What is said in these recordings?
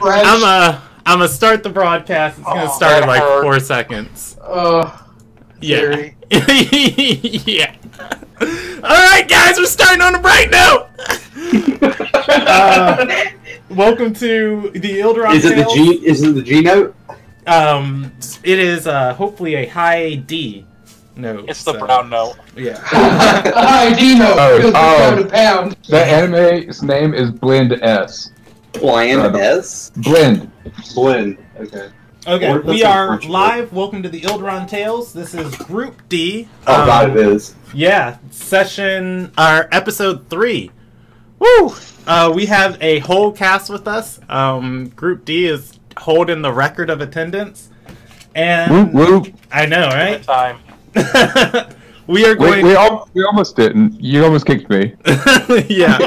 here. I'm gonna start the broadcast. It's gonna start in like 4 seconds. Yeah. Yeah. Alright guys, we're starting on a bright note! Welcome to the Ilderon Tales. Is it the G note? It is hopefully a high D note. It's the brown note. Yeah. A high D note. Pound. The anime's name is Blend S. Blend S? Blend. Okay. Okay, we are live. Welcome to the Ilderon Tales. This is Group D. Oh god, it is. Yeah, episode 3. Woo! We have a whole cast with us. Group D is holding the record of attendance. And whoop. I know, right? Time. We are going. We almost didn't. You almost kicked me. Yeah.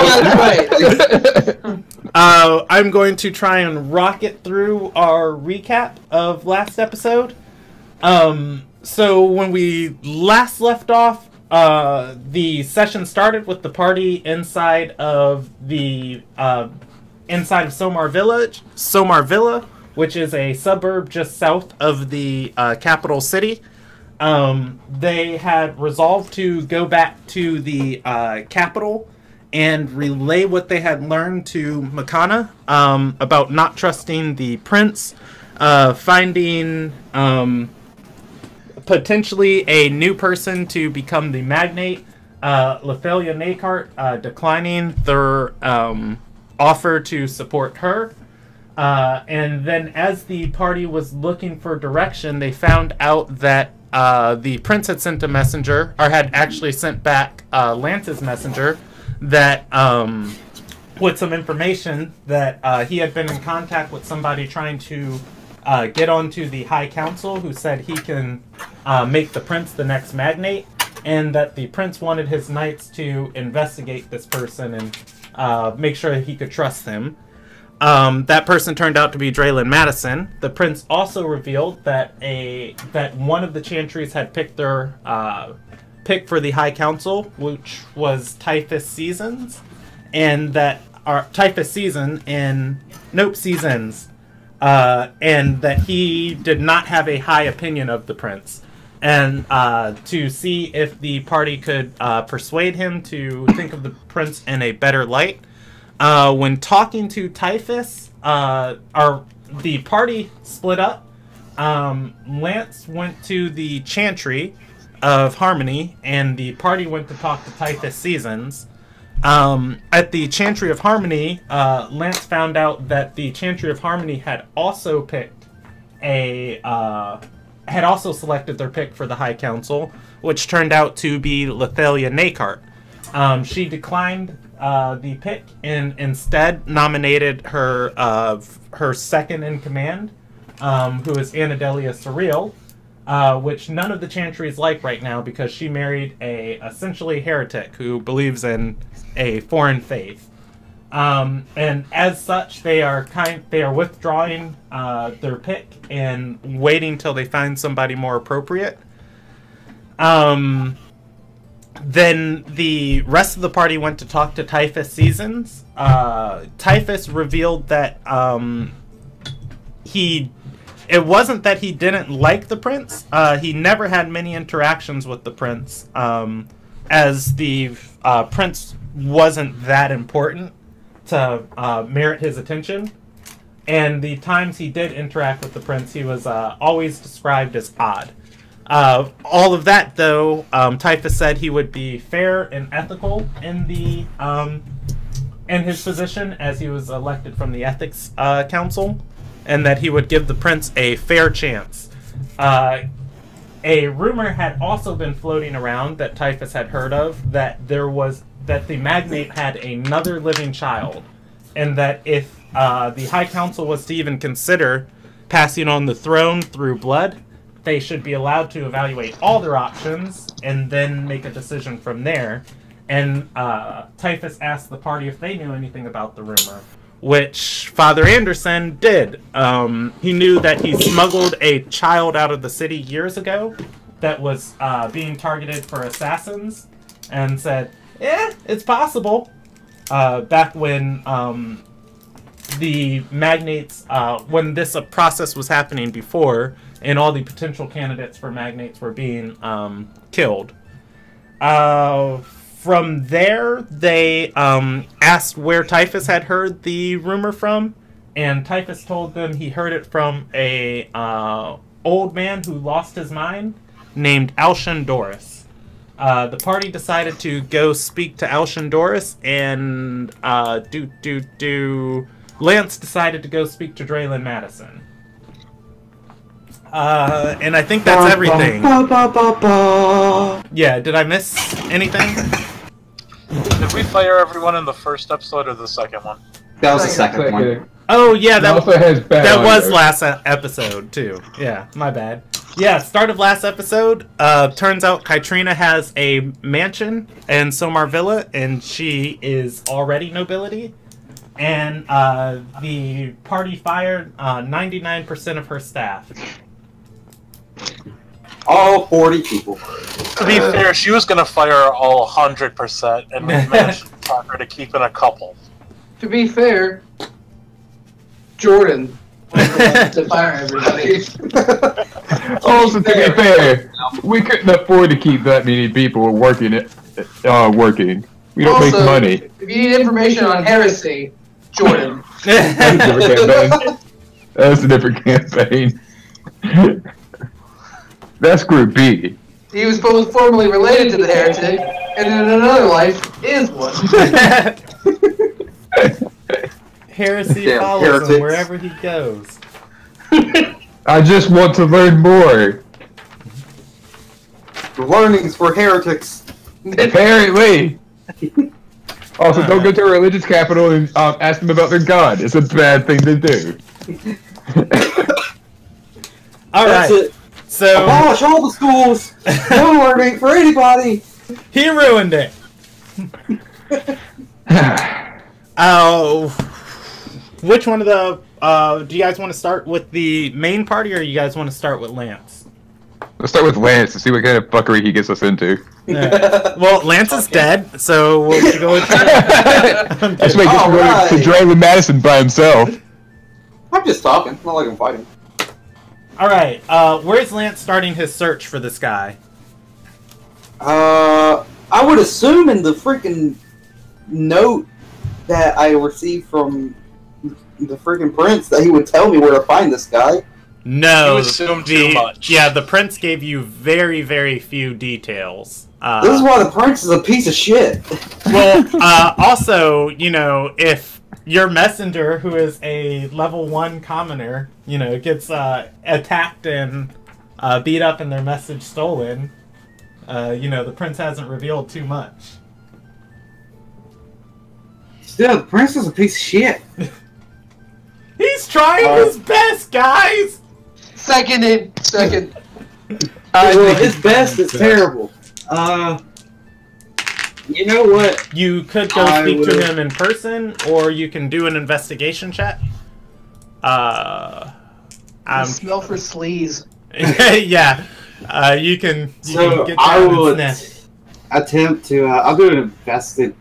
Oh, that's right. I'm going to try and rocket through our recap of last episode. So when we last left off, the session started with the party inside of Somar Villa, which is a suburb just south of the capital city. They had resolved to go back to the capital and relay what they had learned to Makana about not trusting the prince, finding potentially a new person to become the magnate, Lethalia Nakart declining their offer to support her. And then as the party was looking for direction, they found out that the prince had sent a messenger, or had actually sent back Lance's messenger, that with some information that he had been in contact with somebody trying to get onto the High Council, who said he can make the prince the next magnate, and that the prince wanted his knights to investigate this person and make sure he could trust him. That person turned out to be Draylin Madison. The prince also revealed that one of the Chantries had picked their pick for the High Council, which was Typhus Seasons, and that Seasons, and that he did not have a high opinion of the prince, and to see if the party could persuade him to think of the prince in a better light. When talking to Typhus, the party split up. Lance went to the Chantry of Harmony, and the party went to talk to Typhus Seasons. At the Chantry of Harmony, Lance found out that the Chantry of Harmony had also selected their pick for the High Council, which turned out to be Lethalia Nakart. She declined the pick and instead nominated her second in command, who is Anadelia Surreal, which none of the Chantries like right now because she married a essentially heretic who believes in a foreign faith. And as such, they are withdrawing their pick and waiting till they find somebody more appropriate. Then the rest of the party went to talk to Typhus Seasons. Typhus revealed that it wasn't that he didn't like the prince. He never had many interactions with the prince, as the prince wasn't that important to merit his attention. And the times he did interact with the prince, he was always described as odd. All of that, though, Typhus said he would be fair and ethical in his position, as he was elected from the Ethics Council, and that he would give the prince a fair chance. A rumor had also been floating around that Typhus had heard of, that the magnate had another living child, and that if the High Council was to even consider passing on the throne through blood, they should be allowed to evaluate all their options and then make a decision from there. And Typhus asked the party if they knew anything about the rumor, which Father Anderson did. He knew that he smuggled a child out of the city years ago that was being targeted for assassins, and said, it's possible. Back when the magnates, when this process was happening before, and all the potential candidates for magnates were being killed. From there, they asked where Typhus had heard the rumor from, and Typhus told them he heard it from a old man who lost his mind named Alshandoris. The party decided to go speak to Alshandoris, and Lance decided to go speak to Draylin Madison. And I think that's everything. Yeah, did I miss anything? Did we fire everyone in the first episode or the second one? That was the second one. Oh, yeah, that was last last episode, too. Yeah, my bad. Yeah, start of last episode. Turns out Kytrina has a mansion in Somar Villa, and she is already nobility. And the party fired 99% of her staff. All 40 people. To be fair, she was going to fire all 100%, and we managed to talk her to keep in a couple. To be fair, Jordan was the one to fire everybody. Also, to be fair, we couldn't afford to keep that many people working. We don't make money. If you need information on heresy, Jordan. That's a different campaign. That's Group B. He was both formerly related to the heretic, and in another life is one. Heresy Damn follows heretics. him wherever he goes. I just want to learn more. The learnings for heretics. Apparently. Also, don't go to a religious capital and ask them about their god. It's a bad thing to do. Alright, That's it. so Abolish all the schools. No learning for anybody. he ruined it. Which one of the do you guys want to start with the main party, or you guys want to start with Lance? Let's start with Lance to see what kind of fuckery he gets us into. Yeah. Well, Lance is dead, so we'll go with That's why he gets to go to Draylin Madison by himself. I'm just talking. It's not like I'm fighting. Alright, where's Lance starting his search for this guy? I would assume in the freaking note that I received from the freaking prince that he would tell me where to find this guy. No, You assume too much. Yeah, the prince gave you very, very few details. This is why the prince is a piece of shit. Well, also, you know, if your messenger, who is a level 1 commoner, you know, gets attacked and beat up and their message stolen, you know, the prince hasn't revealed too much. Still, the prince is a piece of shit. He's trying his best, guys! Second. Well, his best is terrible. You know what? You could go speak to him in person, or you can do an investigation check. I smell for sleaze. Yeah, you can So get I down and would sniff. attempt to. I'll do an investigation.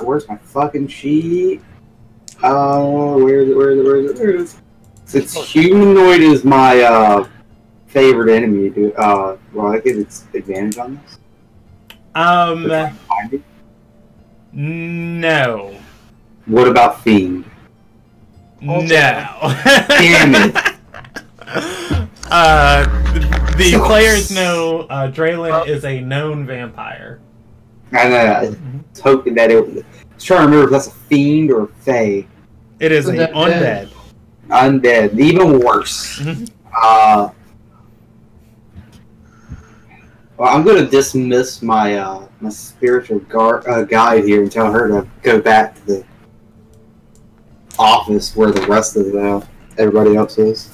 Where's my fucking sheet? Where is it? Since humanoid is my favorite enemy, dude. Well, I give it advantage on this. Find it? No. What about fiend? No. Damn it! The players know Draylin is a known vampire. I was hoping that it was. I was trying to remember if that's a fiend or a fae. It is an undead. Undead, even worse. Well, I'm gonna dismiss my my spiritual guide here and tell her to go back to the office where the rest of everybody else is.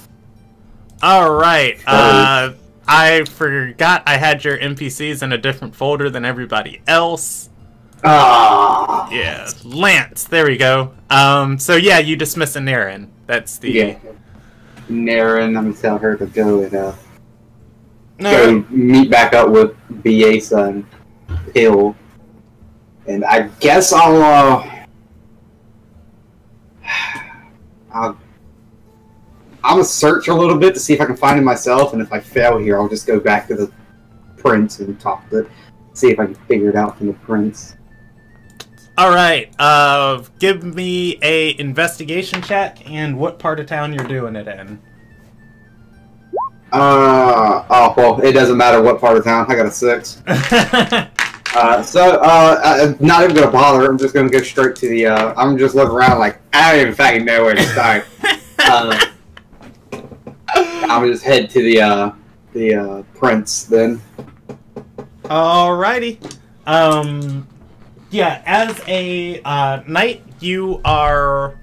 All right. I forgot I had your NPCs in a different folder than everybody else. Yeah, Lance. There we go. So yeah, you dismiss a Naren. That's the Naren. I'm gonna tell her to go and go meet back up with Biesa and Hill, and I guess I'll I'm gonna search a little bit to see if I can find him myself, and if I fail here, I'll just go back to the prince and talk to see if I can figure it out from the prince. All right. Give me a investigation check and what part of town you're doing it in. Oh well, it doesn't matter what part of town. I got a 6. I'm not even gonna bother. I'm just gonna go straight to the. I'm just looking around like I don't even fucking know where to start. I'm just head to the prince then. Alrighty. Yeah, as a knight, you are.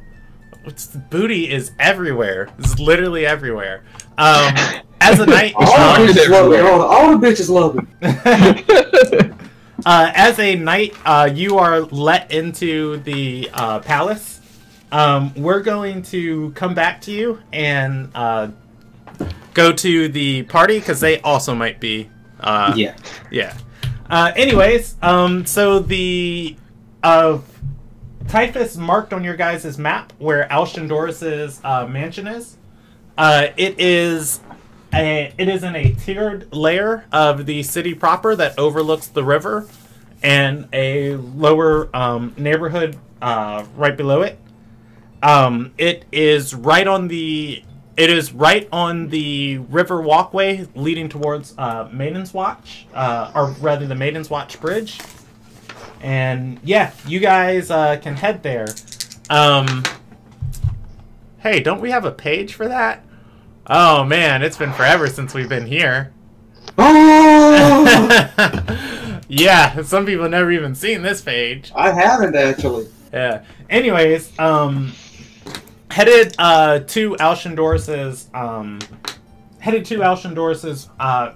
Booty is everywhere. It's literally everywhere. As a knight, all the bitches love me. As a knight, you are let into the palace. We're going to come back to you and go to the party because they also might be. Yeah. Anyways, so the typhus marked on your guys' map where Alshindoris's mansion is. It is in a tiered layer of the city proper that overlooks the river and a lower neighborhood right below it. It is right on the river walkway leading towards Maiden's Watch, or rather the Maiden's Watch Bridge. And yeah, you guys can head there. Hey, don't we have a page for that? Oh man, it's been forever since we've been here. Oh! Yeah, some people have never even seen this page. I haven't actually. Yeah. Anyways, headed to Alshindoris's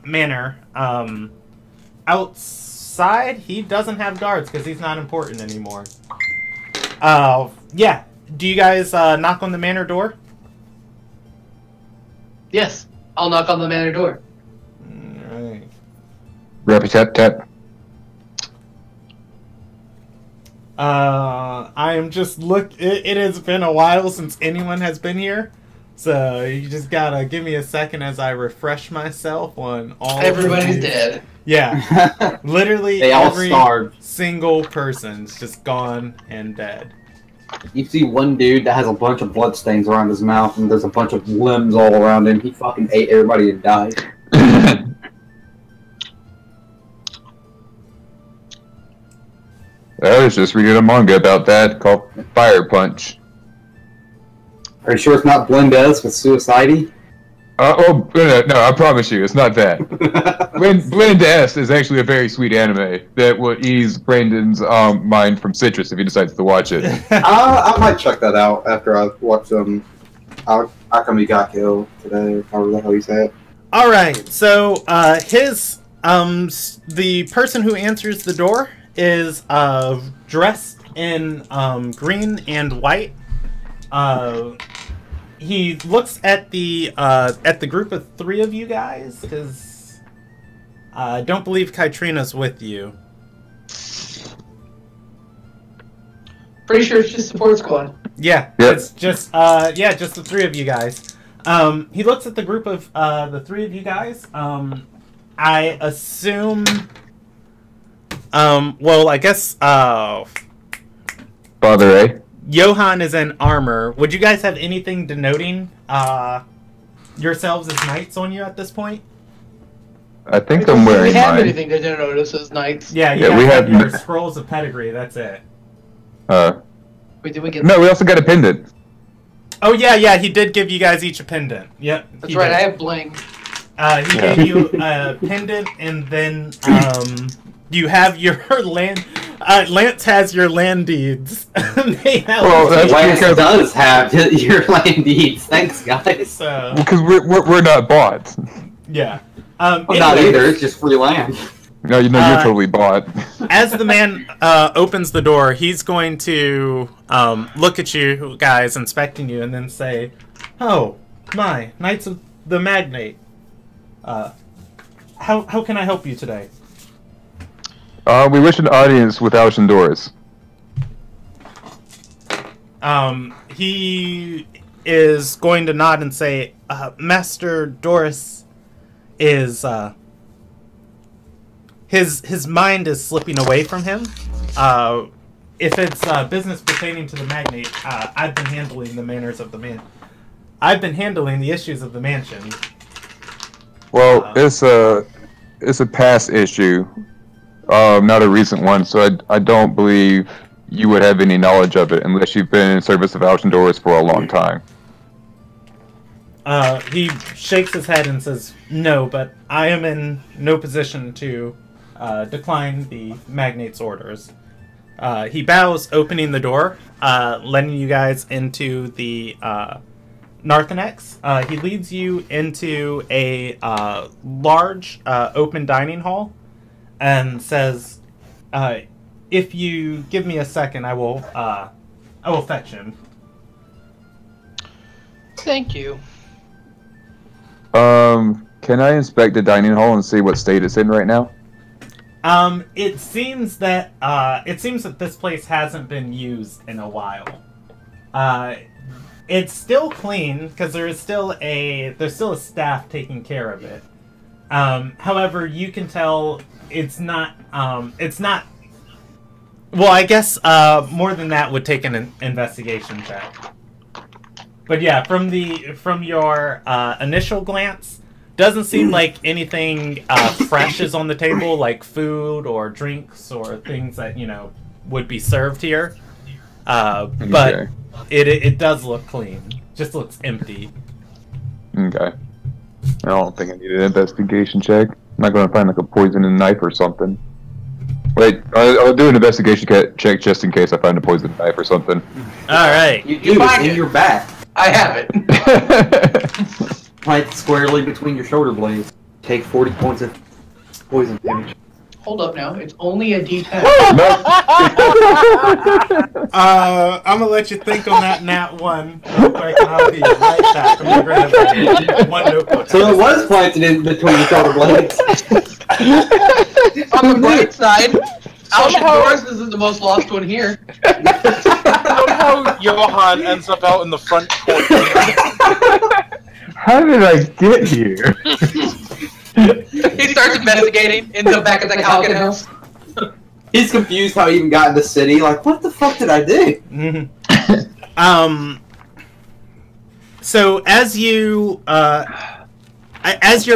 manor. Outside, he doesn't have guards because he's not important anymore. Yeah. Do you guys knock on the manor door? Yes, I'll knock on the manor door. Alright. Rap-a-tap-tap. I am just it has been a while since anyone has been here, so you just gotta give me a second as I refresh myself on all. Everybody's dead. Yeah, literally They all every starved. single person's just gone and dead. You see one dude that has a bunch of bloodstains around his mouth, and there's a bunch of limbs all around him. He fucking ate everybody and died. I was just reading a manga about that called Fire Punch. Are you sure it's not Blendes with Suicide? No, I promise you, it's not that. Blend S is actually a very sweet anime that will ease Brandon's mind from citrus if he decides to watch it. I might check that out after I watch How Come He Got Killed today, or however the hell you say it. All right, so the person who answers the door is dressed in green and white. He looks at the group of 3 of you guys because I don't believe Kytrina's with you. Pretty sure it's just support squad. Yeah, Yep. It's just just the 3 of you guys. He looks at the group of the 3 of you guys. I assume. Well, I guess. Father, eh? Johan is in armor. Would you guys have anything denoting yourselves as knights on you at this point? I think We I'm wearing have mine. anything to denote us as knights. Yeah, Yeah, we have your scrolls of pedigree. That's it. Wait, did we get? No, we also got a pendant. Oh yeah, he did give you guys each a pendant. Yep. That's right. I have bling. He gave you a pendant, and then you have your land. Lance has your land deeds. They have Well, Lance because- does have your land deeds. Thanks, guys. so Because we're not bought. yeah. Well, not Anyways, either. It's just free land. No, you're totally bought. As the man opens the door, he's going to look at you guys, inspecting you, and then say, "Oh, my Knights of the Magnate. How can I help you today?" We wish an audience with Alshindoris. He is going to nod and say, Master Doris is, his mind is slipping away from him. If it's business pertaining to the magnate, I've been handling the manners of the man. I've been handling the issues of the mansion. Well, it's a past issue, not a recent one, so I don't believe you would have any knowledge of it unless you've been in service of Alcindorus for a long time. He shakes his head and says, no, but I am in no position to decline the magnate's orders. He bows, opening the door, letting you guys into the Narthenex. He leads you into a large open dining hall and says, if you give me a second, I will fetch him. Thank you. Can I inspect the dining hall and see what state it's in right now? It seems that this place hasn't been used in a while. It's still clean because there's still a staff taking care of it. However, you can tell it's not. Well, I guess more than that would take an investigation check. But yeah, from your initial glance, doesn't seem like anything fresh is on the table, like food or drinks or things that would be served here. But Okay. it does look clean. Just looks empty. Okay. I don't think I need an investigation check. I'm not going to find like a poisoned knife or something. Wait, I'll do an investigation check just in case I find a poisoned knife or something. All right. You do, it's in your back. I have it. Right squarely between your shoulder blades. Take 40 points of poison damage. Hold up now. It's only a D10. I'm gonna let you think on that nat one real quick, and I'll be right back. I'm gonna grab one notebook. So it was planted in between your shoulder blades. On the bright side, Alcindorus isn't the most lost one here. Somehow Johan ends up out in the front corner. How did I get here? He starts investigating in the back of the Calkin house. He's confused how he even got in the city. Like, what the fuck did I do? Mm-hmm. So as you're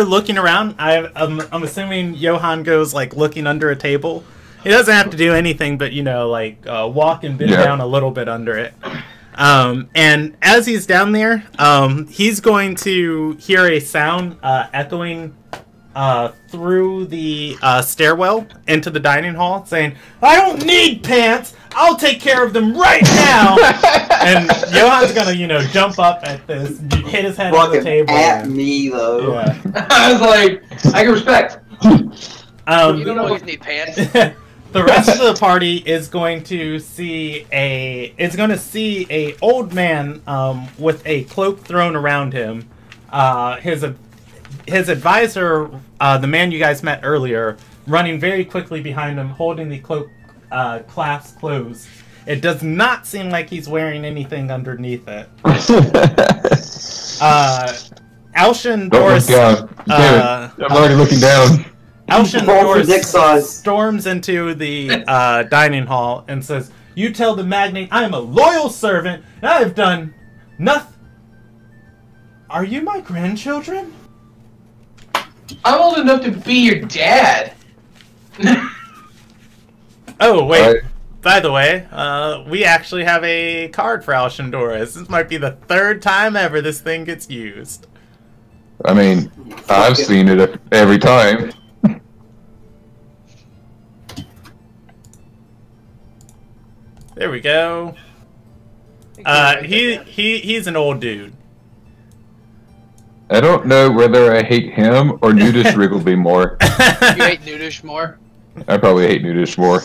looking around, I'm assuming Johan goes like looking under a table. He doesn't have to do anything but walk and bend down a little bit under it. And as he's down there, he's going to hear a sound echoing through the stairwell into the dining hall, saying, "I don't need pants. I'll take care of them right now." And Johan's gonna, jump up at this, hit his head on the table. At me though. Yeah. I was like, I can respect. You don't always need pants. The rest of the party is going to see a old man with a cloak thrown around him. His advisor, the man you guys met earlier, running very quickly behind him, holding the cloak clasped closed. It does not seem like he's wearing anything underneath it. Alshin Doris. I'm already looking down. Alshin Doris storms into the dining hall and says, "You tell the magnate I am a loyal servant and I have done nothing." Are you my grandchildren? I'm old enough to be your dad. Oh, wait. By the way, we actually have a card for Alshin Doris. This might be the third time ever this thing gets used. I mean, I've seen it every time. There we go. He's an old dude. I don't know whether I hate him or Nudish Wriggleby more. You hate Nudish more? I probably hate Nudish more.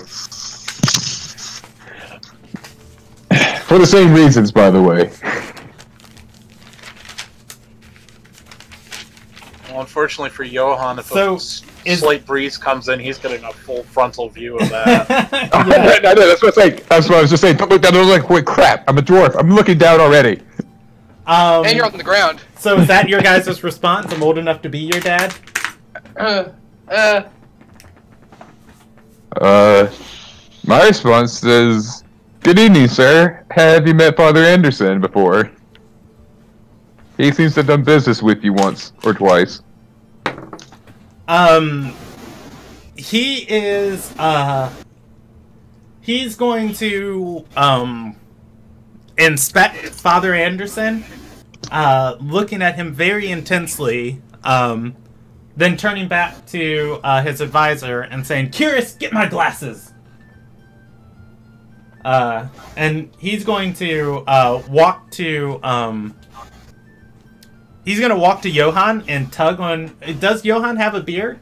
For the same reasons, by the way. Well, unfortunately for Johan, if So, a slight breeze comes in, he's getting a full frontal view of that. I know, that's what I was just saying. Don't look down. I was like, wait, crap! I'm a dwarf. I'm looking down already. And you're on the ground. So is that your guys' response? I'm old enough to be your dad? My response is, "Good evening, sir. Have you met Father Anderson before? He seems to have done business with you once or twice." He is, he's going to, inspect Father Anderson, looking at him very intensely, then turning back to, his advisor and saying, "Curious, get my glasses!" And he's going to, walk to, he's gonna walk to Johann and tug on... Does Johann have a beard?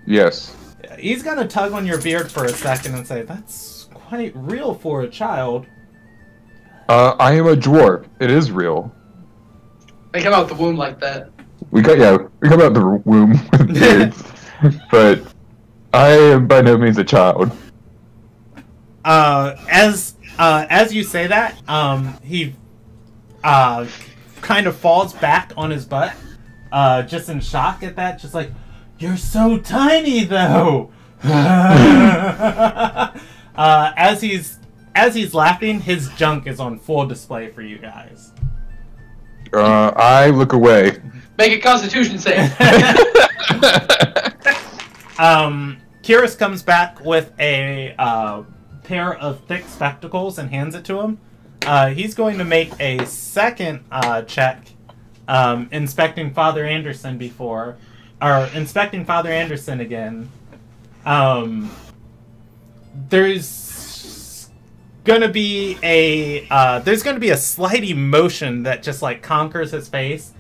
Yes. He's gonna tug on your beard for a second and say, "That's quite real for a child." I am a dwarf. It is real. They come out the womb like that. We come out the womb with beards, but I am by no means a child. As you say that, he kind of falls back on his butt, just in shock at that, just like, "You're so tiny, though." As he's laughing, his junk is on full display for you guys. I look away. Make a Constitution save. Kyrus comes back with a pair of thick spectacles and hands it to him. He's going to make a second check, inspecting Father Anderson inspecting Father Anderson again. There's gonna be a slight emotion that just like conquers his face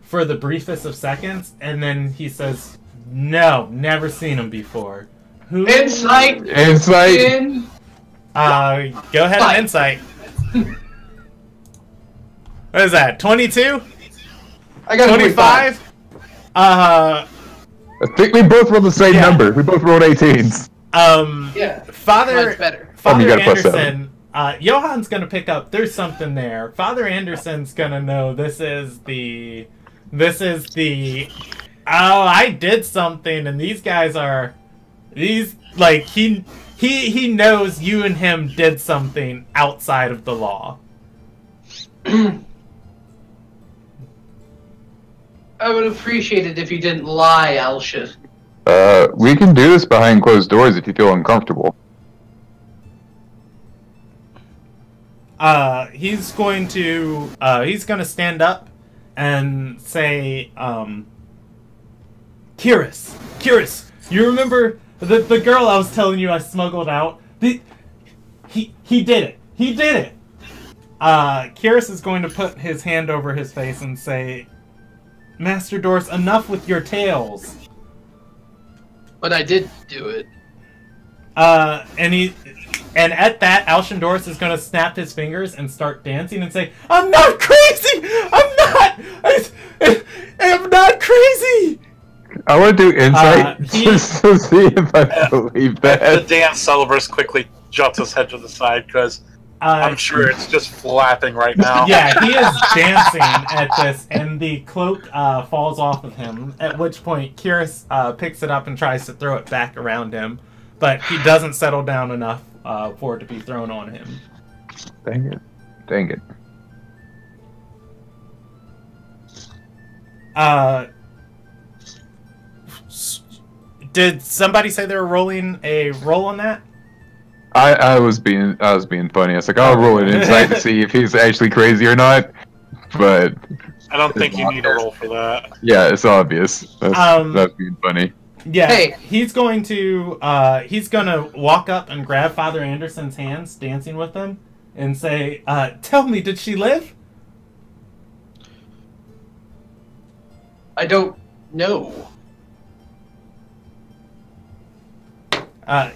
for the briefest of seconds, and then he says, "No, never seen him before." Who? Insight. Insight. Go ahead and insight. What is that? 22? I got 25? I think we both rolled the same number. We both rolled 18s. Yeah. Father better. Father you got a plus Anderson, Johann's gonna pick up. There's something there. Father Anderson's gonna know this is the. Oh, I did something, and these guys are. He knows you and him did something outside of the law. I would appreciate it if you didn't lie, Alshit. We can do this behind closed doors if you feel uncomfortable. He's going to stand up and say, Kyrus, you remember the girl I was telling you I smuggled out? He did it. Kyrus is going to put his hand over his face and say, "Master Doris, enough with your tales." But I did do it. And at that, Alshandorus is going to snap his fingers and start dancing and say, "I'm not crazy! I'm not crazy!" I want to do insight just to see if I believe that. The dance Celebrus quickly jumps his head to the side because I'm sure it's just flapping right now. Yeah, he is dancing at this, and the cloak falls off of him, at which point Kyrus picks it up and tries to throw it back around him, but he doesn't settle down enough for it to be thrown on him. Dang it. Did somebody say they were rolling a roll on that? I was being funny. I was like, I'll roll an insight to see if he's actually crazy or not. But I don't think you need a roll for that. yeah, it's obvious. That's being funny. Yeah, Hey. he's gonna walk up and grab Father Anderson's hands, dancing with him, and say, "Tell me, did she live?" I don't know.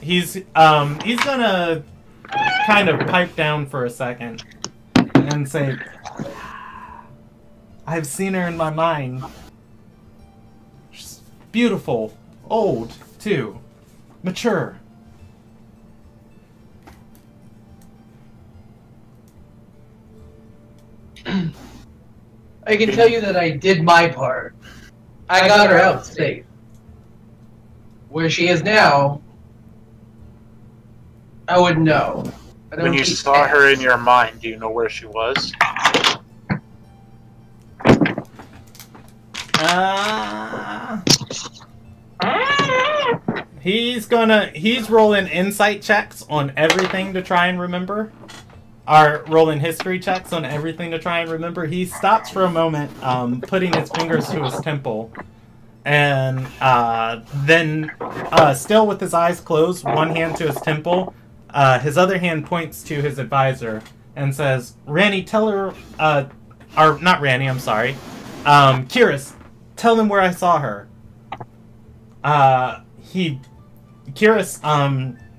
He's gonna kind of pipe down for a second and say, "I've seen her in my mind. She's beautiful, old too, mature." I can tell you that I did my part. I got her out safe. Where she is now, I wouldn't know. I don't When you keep saw tabs. her in your mind, do you know where she was? He's rolling insight checks on everything to try and remember. Are rolling history checks on everything to try and remember. He stops for a moment, putting his fingers to his temple, and then, still with his eyes closed, one hand to his temple, his other hand points to his advisor and says, "Ranny, tell her, or not Ranny, I'm sorry, Kiris, tell him where I saw her." Kiris,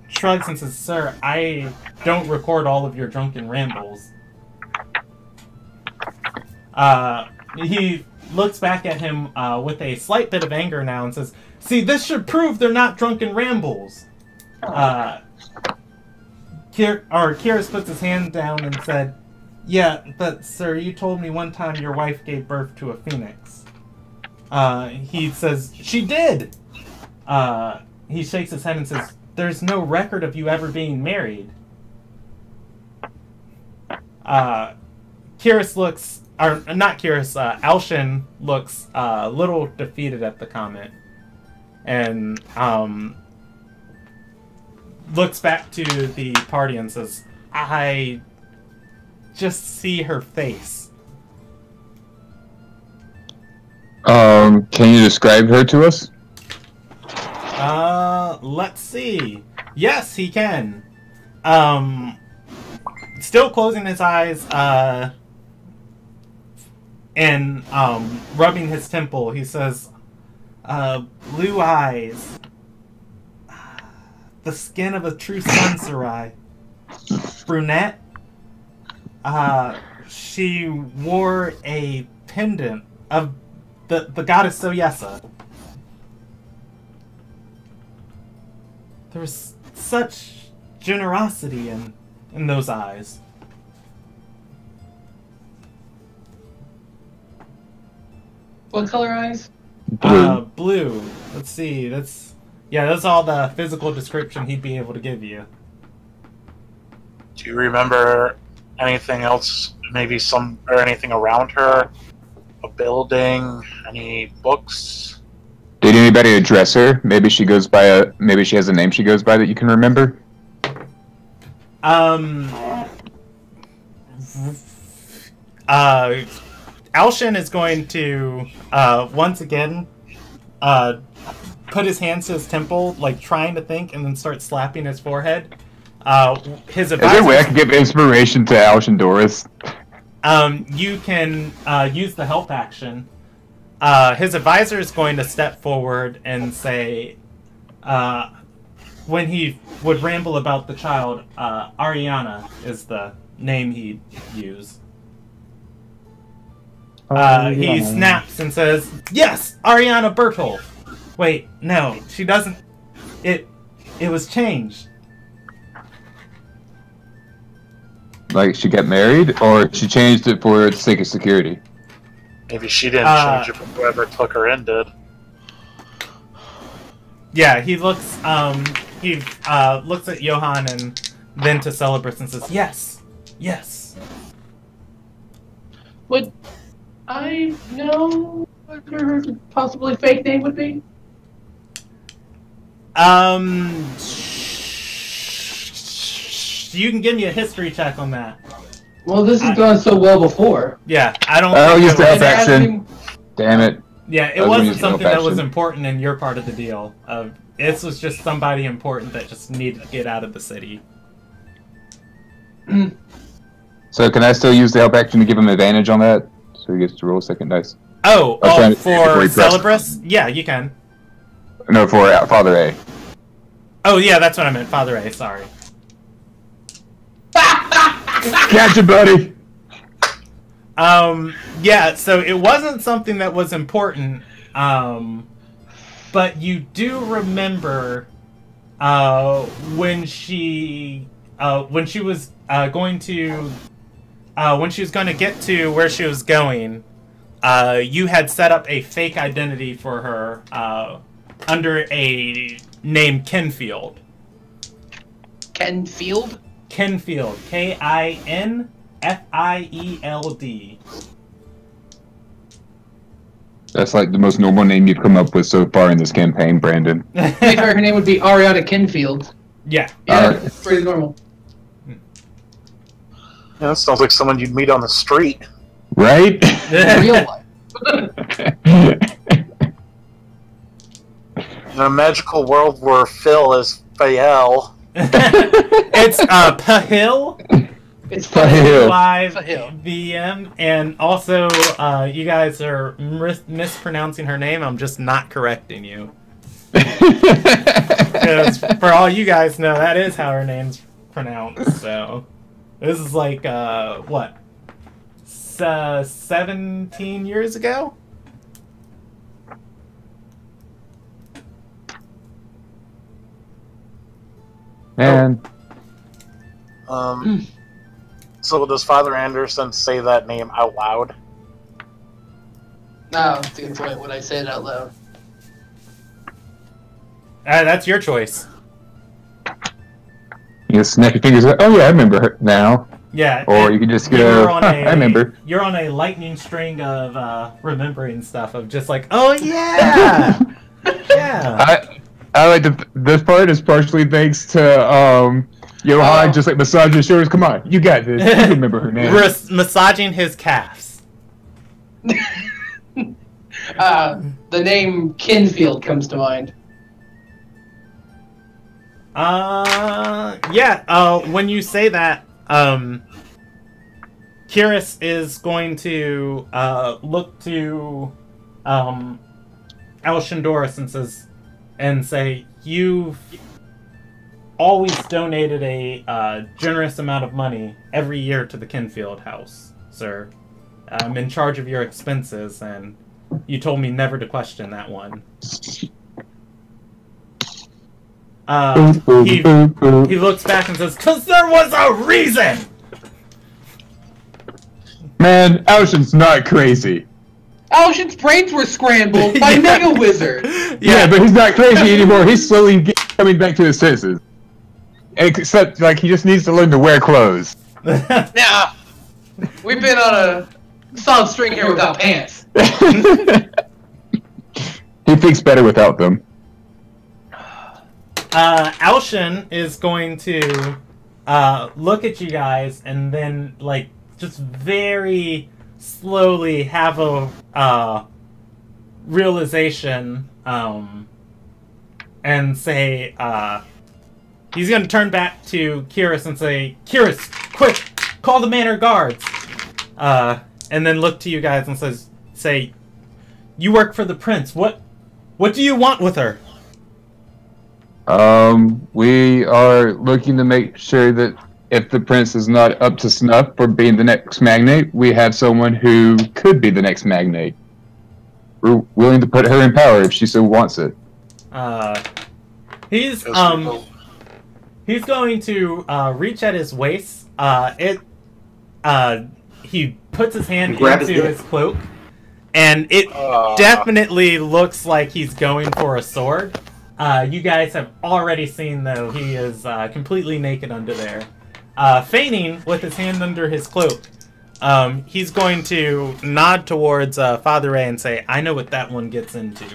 shrugs and says, "Sir, I don't record all of your drunken rambles." He looks back at him with a slight bit of anger now and says, "See, this should prove they're not drunken rambles." Kiris puts his hand down and said, "Yeah, but sir, you told me one time your wife gave birth to a phoenix." He says, "She did!" He shakes his head and says, "There's no record of you ever being married." Kiris looks, or not Kiris, Alshin looks a little defeated at the comment. And looks back to the party and says, "I just see her face." Can you describe her to us? Let's see. Yes, he can. Still closing his eyes, and, rubbing his temple, he says, "Blue eyes. The skin of a true Sunsarai. Brunette. She wore a pendant of the goddess Soyesa. There was such generosity in those eyes." What color eyes? Blue. Let's see. That's all the physical description he'd be able to give you. Do you remember anything else? Maybe anything around her? A building? Any books? Did anybody address her? Maybe she goes by maybe she has a name she goes by that you can remember? Alshin is going to, once again, put his hands to his temple, like trying to think, and then start slapping his forehead. His advisor. Is there a way I can give inspiration to Alshin Doris? You can use the help action. His advisor is going to step forward and say, when he would ramble about the child, Ariana is the name he'd use. He snaps and says, "Yes, Ariana Berthold." Wait, no, she doesn't. It was changed. Like she got married, or she changed it for the sake of security? Maybe she didn't change it, but whoever took her in did. Yeah, he looks at Johan and then to Celebrus and says, "Yes, yes." Would I know what her possibly fake name would be? You can give me a history check on that. Well, this has gone so well before. Yeah, I don't. I'll use think the that help was- action. Damn it. Yeah, it I was gonna wasn't use the help something that was action. important in your part of the deal. This was just somebody important that just needed to get out of the city. So can I still use the help action to give him advantage on that? So he gets to roll a second dice. Oh, trying to- for before he presses. Celebrus? Yeah, you can. No, for Father A. Oh, yeah, that's what I meant. Father A, sorry. Catch it, buddy! Yeah, so it wasn't something that was important, but you do remember, when she was going to get to where she was going, you had set up a fake identity for her under a name Kinfield. Kenfield? Kinfield. Kinfield. That's like the most normal name you've come up with so far in this campaign, Brandon. To be fair, her name would be Ariana Kinfield. Yeah. Yeah, it's pretty normal. Yeah, that sounds like someone you'd meet on the street. Right? In real life. In a magical world where Phil is Fael. It's Pahil. It's Pahil. VM, and also you guys are mispronouncing her name. I'm just not correcting you. Because for all you guys know, that is how her name's pronounced. So this is like what, 17 years ago. Man. So does Father Anderson say that name out loud? No, that's a good point when I say it out loud. That's your choice. You just snap your fingers like, oh yeah, I remember her now. Yeah. Or you can just go, I remember. You're on a lightning string of remembering stuff, of just like, oh yeah! Yeah. I like this part is partially thanks to Johan just like massaging his shoulders. Come on, you got this. You remember her name. Massaging his calves. The name Kinfield comes to mind. Yeah, when you say that, Kiris is going to look to Alshindoris and say, you've always donated a generous amount of money every year to the Kinfield house, sir. I'm in charge of your expenses, and you told me never to question that one. He looks back and says, "'Cause there was a reason!" Man, Alshin's not crazy. Alshin's brains were scrambled by Mega Wizard. Yeah, but he's not crazy anymore. He's slowly coming back to his senses. Except, like, he just needs to learn to wear clothes. Nah, we've been on a solid string here without pants. He thinks better without them. Alshin is going to look at you guys and then, like, just very slowly have a realization and say, he's going to turn back to Kiris and say, "Kiris, quick, call the manor guards." And then look to you guys and say, "You work for the prince. What do you want with her?" We are looking to make sure that if the prince is not up to snuff for being the next magnate, we have someone who could be the next magnate. We're willing to put her in power if she so wants it. He's going to reach at his waist. He puts his hand into his cloak, and it definitely looks like he's going for a sword. You guys have already seen, though, he is completely naked under there. Feigning with his hand under his cloak, he's going to nod towards Father Ray and say, "I know what that one gets into."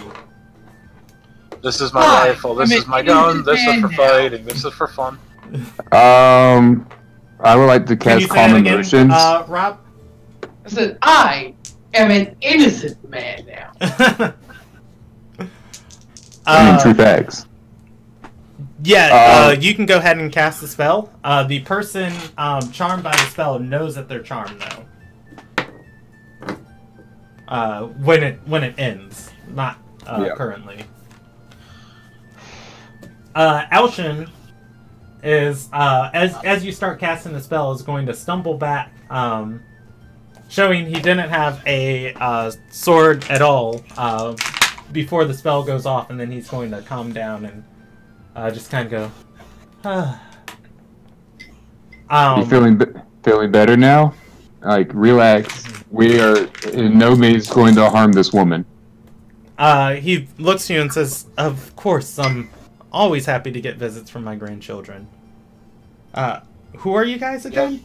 This is my rifle, this is my gun, this is for fighting, this is for fun. I would like to cast Calm Emotions. Rob? I said, I am an innocent man now. I mean, true facts. Yeah, you can go ahead and cast the spell. The person charmed by the spell knows that they're charmed, though. When it ends, not currently. Alshin is as you start casting the spell, is going to stumble back, showing he didn't have a sword at all before the spell goes off, and then he's going to calm down and just kind of go. You feeling better now? Like, relax. We are in no means going to harm this woman. He looks to you and says, "Of course, I'm always happy to get visits from my grandchildren." Who are you guys again?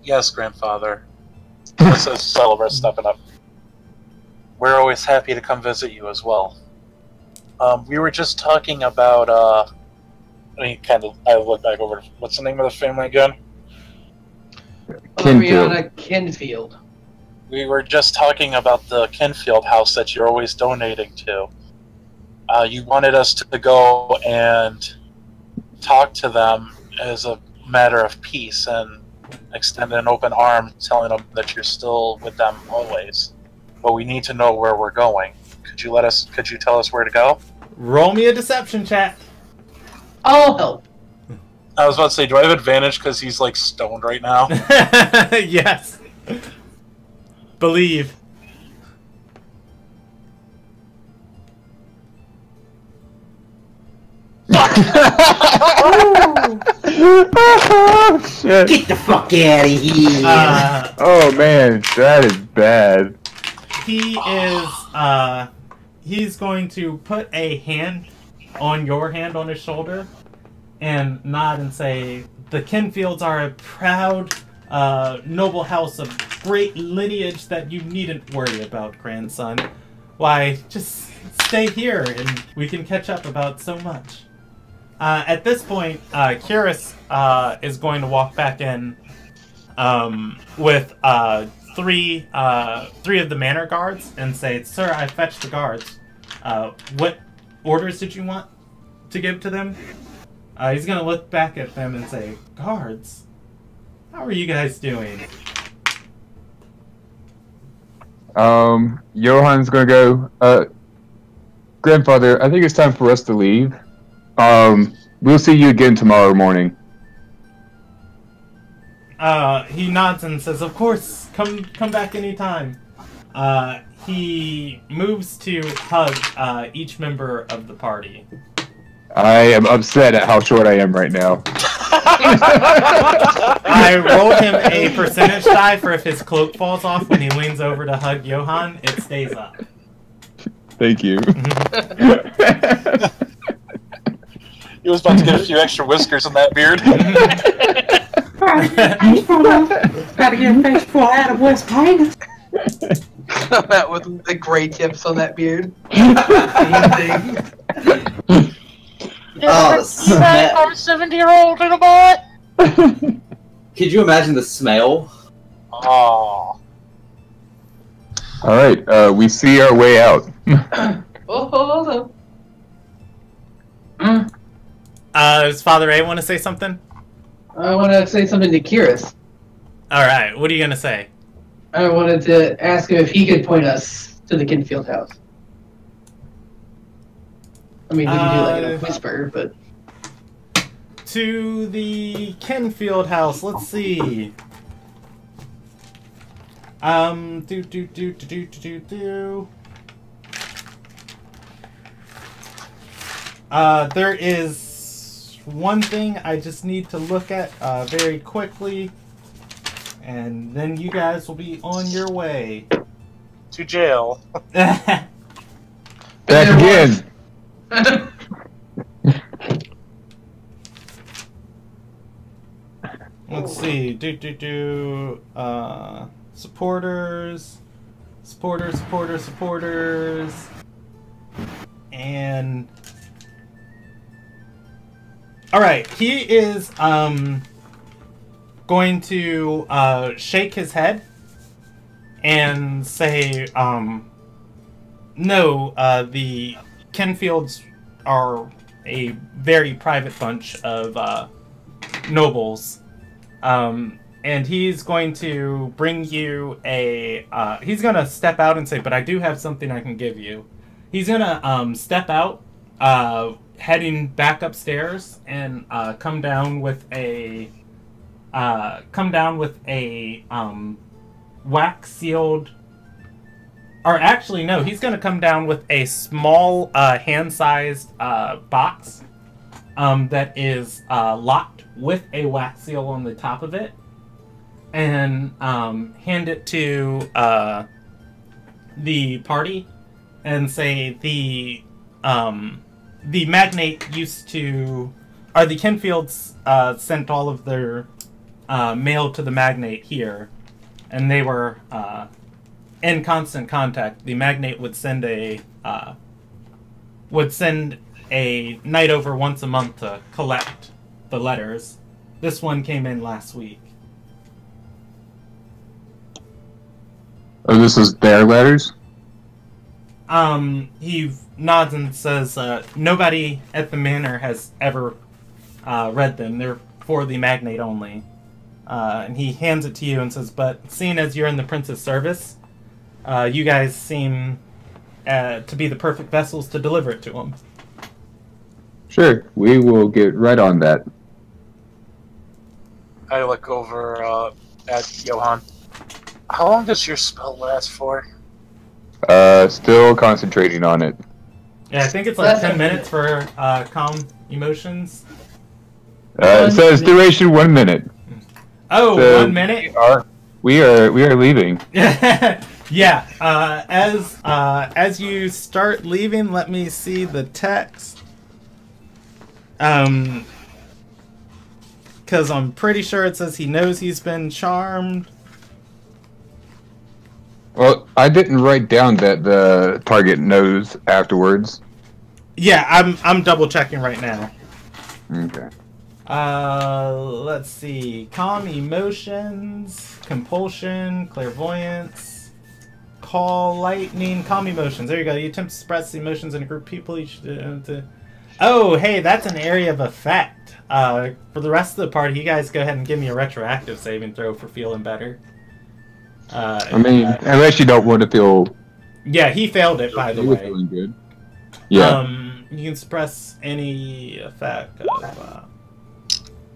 Yes, grandfather. This is Celebrate stepping up. We're always happy to come visit you as well. We were just talking about, I look back over, what's the name of the family again? Oriana Kinfield. We were just talking about the Kinfield house that you're always donating to. You wanted us to go and talk to them as a matter of peace and extend an open arm telling them that you're still with them always. But we need to know where we're going. Could you tell us where to go? Roll me a deception check. I'll help. I was about to say, do I have advantage because he's like stoned right now? Yes. Believe. Oh, shit. Get the fuck out of here! Oh man, that is bad. He's going to put a hand on your hand on his shoulder and nod and say, "The Kinfields are a proud, noble house of great lineage that you needn't worry about, grandson. Why, just stay here and we can catch up about so much." At this point, Kiris is going to walk back in with three of the manor guards and say, "Sir, I fetched the guards. What orders did you want to give to them?" He's going to look back at them and say, "Guards? How are you guys doing?" Johan's gonna go, Grandfather, I think it's time for us to leave. We'll see you again tomorrow morning. He nods and says, "Of course, come back anytime." He moves to hug each member of the party. I am upset at how short I am right now. I rolled him a percentage die for if his cloak falls off when he leans over to hug Johan, it stays up. Thank you. He was about to get a few extra whiskers in that beard. Gotta get a face full out of West Vegas. Come out with the gray tips on that beard. Oh, I'm a 70-year-old little boy. Could you imagine the smell? Oh. Alright, we see our way out. Oh, hold on. Does Father A want to say something? I want to say something to Kiris. Alright, what are you going to say? I wanted to ask him if he could point us to the Kinfield house. I mean, we can do like a whisper, but... To the Kinfield house, let's see. There is one thing I just need to look at very quickly, and then you guys will be on your way. To jail. Back again! Let's see. Supporters. And... Alright, he is going to shake his head and say, no, the Kinfields are a very private bunch of nobles. And he's going to bring you a... he's going to step out and say, but I do have something I can give you. He's going to step out, heading back upstairs, and come down with a wax sealed, or actually no, he's going to come down with a small hand-sized box that is locked with a wax seal on the top of it, and hand it to the party and say the magnate used to, or the Kenfields sent all of their mail to the magnate here, and they were in constant contact. The magnate would send a night over once a month to collect the letters. This one came in last week. Oh, this is their letters? He nods and says, nobody at the manor has ever read them. They're for the magnate only. And he hands it to you and says, but seeing as you're in the prince's service, you guys seem to be the perfect vessels to deliver it to him. Sure, we will get right on that. I look over at Johan. How long does your spell last for? Still concentrating on it. Yeah, I think it's like 10 minutes for calm emotions. It says duration 1 minute. Oh, So 1 minute? We are leaving. Yeah, as you start leaving, let me see the text. Because I'm pretty sure it says he knows he's been charmed. Well, I didn't write down that the target knows afterwards. Yeah, I'm double checking right now. Okay. Let's see. Calm emotions, compulsion, clairvoyance, call lightning, calm emotions. There you go. You attempt to suppress emotions in a group of people. You should, oh, hey, that's an area of effect. For the rest of the party, you guys go ahead and give me a retroactive saving throw for feeling better. I mean, unless you don't want to feel... Yeah, he failed it, by the He was way. feeling good. Yeah. You can suppress any effect of...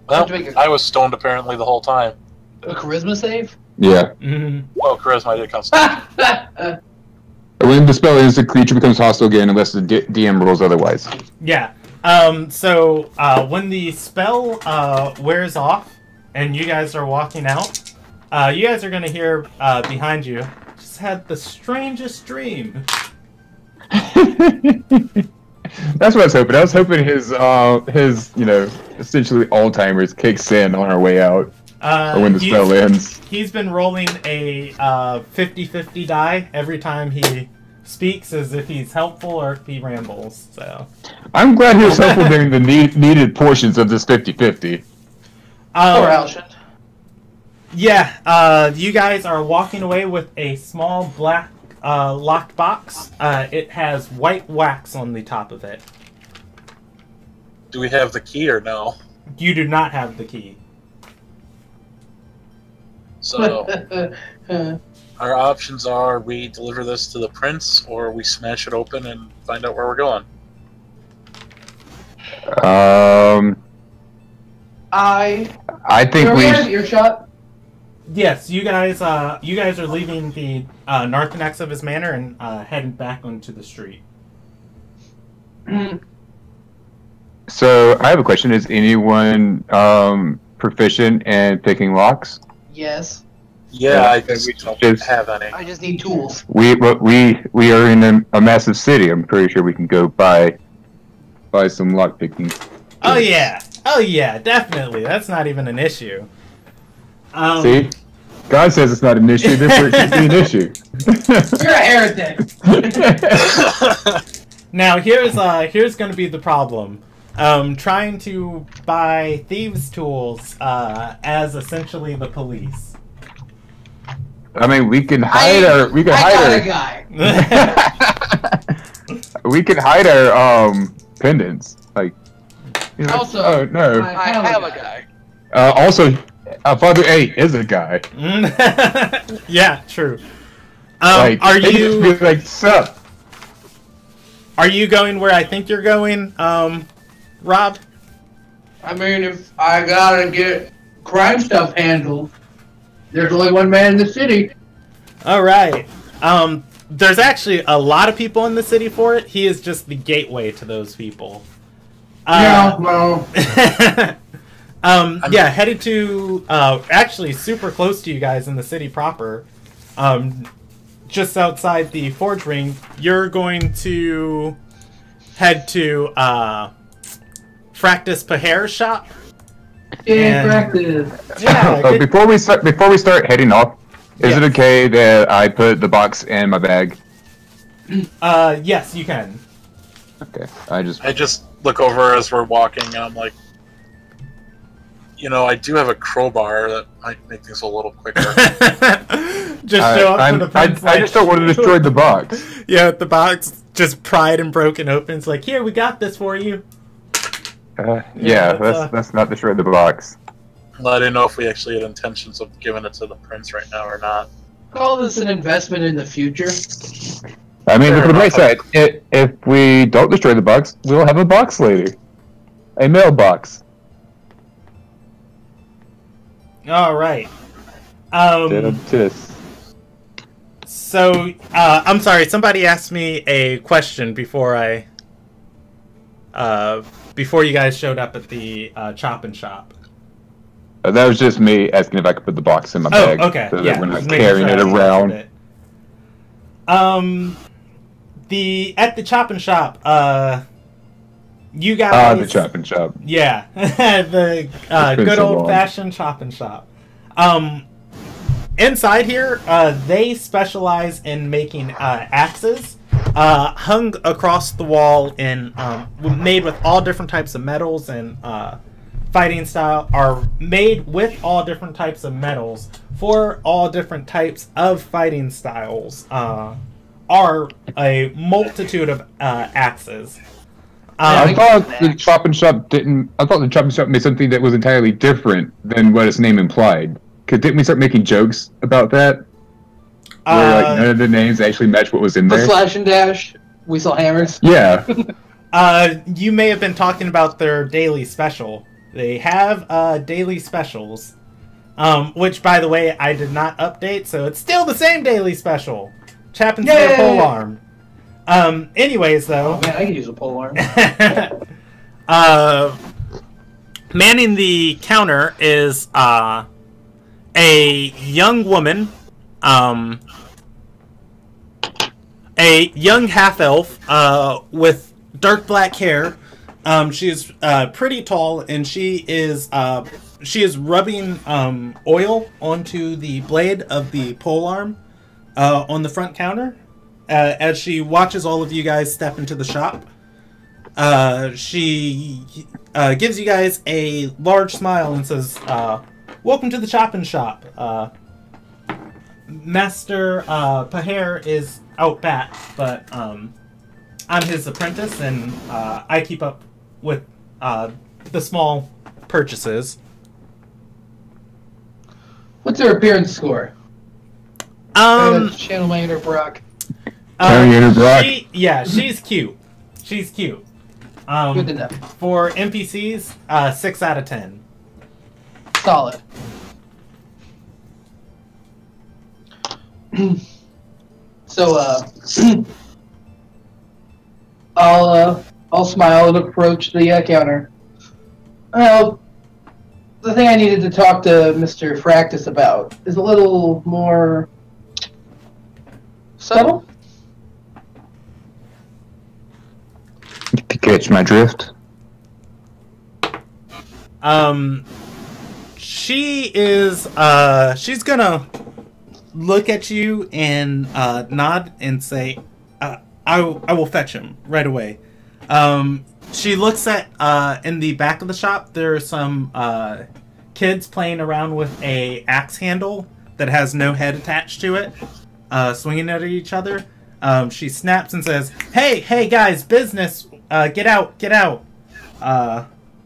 Well, I was stoned apparently the whole time. A charisma save? Yeah. Oh, charisma did concentration. When the spell ends, the creature becomes hostile again unless the DM rolls otherwise. Yeah. So when the spell wears off and you guys are walking out, you guys are going to hear behind you, just had the strangest dream. That's what I was hoping. I was hoping his essentially Alzheimer's kicks in on our way out. Or when the spell ends. He's been rolling a 50-50 die every time he speaks, as if he's helpful or if he rambles. So I'm glad he was helpful during the needed portions of this 50-50. Poor Alshin. Yeah, you guys are walking away with a small black locked box. It has white wax on the top of it. Do we have the key or no? You do not have the key. So, our options are we deliver this to the prince, or we smash it open and find out where we're going. I think we... Earshot? Yes, you guys are leaving the north annex of his manor and heading back onto the street. So, I have a question. Is anyone proficient in picking locks? Yes. Yeah, I think we don't have any. I just need tools. We are in a massive city. I'm pretty sure we can go buy some lock picking. Oh yeah, definitely. That's not even an issue. See, God says it's not an issue. Therefore, it should be an issue. You're a heretic. Now here's going to be the problem. Trying to buy thieves' tools as essentially the police. I mean, we can hide our. We can hide our. We can hide our pendants. Like. You know, Also, oh no. I have a guy. Also, Father A is a guy. Yeah, true. Like, Are they just you be like, sup? Are you going where I think you're going, Rob? I mean, if I gotta get crime stuff handled, there's only one man in the city. All right. There's actually a lot of people in the city for it. He is just the gateway to those people. Yeah, well. Yeah, headed to actually super close to you guys in the city proper. Just outside the Forge Ring, you're going to head to Fractus Paher's shop. Yeah, practice. Yeah, Before we start heading off, is it okay that I put the box in my bag? Yes, you can. Okay, I just look over as we're walking, and I'm like, I do have a crowbar that might make things a little quicker. Just show up to the prince. I just don't want to destroy the box. Yeah, the box just pried and broken open. It's like, here, we got this for you. Let's not destroy the box. Well, I didn't know if we actually had intentions of giving it to the prince right now or not. Call this an investment in the future. I mean, Fair for the bright enough. side, if we don't destroy the box, we'll have a box later. A mailbox. All right. Just. So, I'm sorry. Somebody asked me a question before you guys showed up at the Chop and Shop. That was just me asking if I could put the box in my bag. Okay. So Yeah. that we're not just making carrying sure it I around. answered it. At the Chop and Shop, you guys. The Chop and Shop. Yeah, the been good so old long. fashioned Chop and Shop. Inside here, they specialize in making axes, hung across the wall and made with all different types of metals and fighting style. Are made with all different types of metals for all different types of fighting styles. Are a multitude of axes. I thought the Chop and Shop didn't. I thought the Chop and Shop made something that was entirely different than what its name implied. Cause didn't we start making jokes about that? Where none of the names actually match what was in The there. slash and dash. We saw hammers. Yeah. You may have been talking about their daily special. They have daily specials, which, by the way, I did not update, so it's still the same daily special. Chap and Stay pole arm. Anyways, though. Oh man, I could use a pole arm. Manning the counter is a young woman, a young half-elf with dark black hair. She is pretty tall, and she is rubbing oil onto the blade of the pole arm on the front counter. As she watches all of you guys step into the shop, she gives you guys a large smile and says, "Welcome to the Chop and Shop. Master Paher is out back, but I'm his apprentice, and I keep up with the small purchases." What's her appearance score? Channel my inner Brock. She's cute. She's cute. Good to know. For NPCs, 6 out of 10. Solid. So, I'll smile and approach the counter. Well, the thing I needed to talk to Mr. Fractus about is a little more subtle. To catch my drift. She is, she's gonna look at you and nod and say, I will fetch him right away. She looks at, in the back of the shop, there are some kids playing around with a axe handle that has no head attached to it, swinging at each other. She snaps and says, hey guys, business, get out.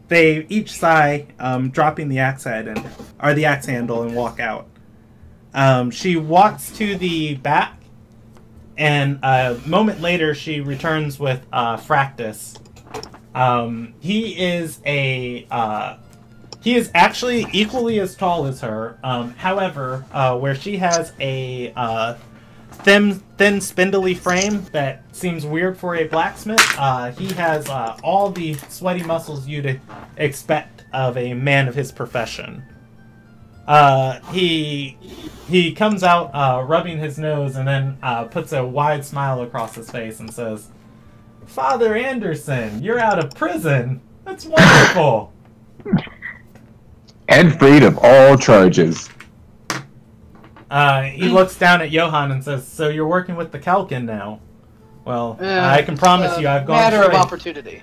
They each sigh, dropping the axe handle and walk out. She walks to the back, and a moment later she returns with Fractus. He is actually equally as tall as her. However, where she has a thin, spindly frame that seems weird for a blacksmith. He has all the sweaty muscles you'd expect of a man of his profession. He comes out rubbing his nose and then puts a wide smile across his face and says, "Father Anderson, you're out of prison. That's wonderful." And freed of all charges. He looks down at Johann and says, "So you're working with the Kalkin now? Well, I can promise you I've gone Matter of straight." opportunity.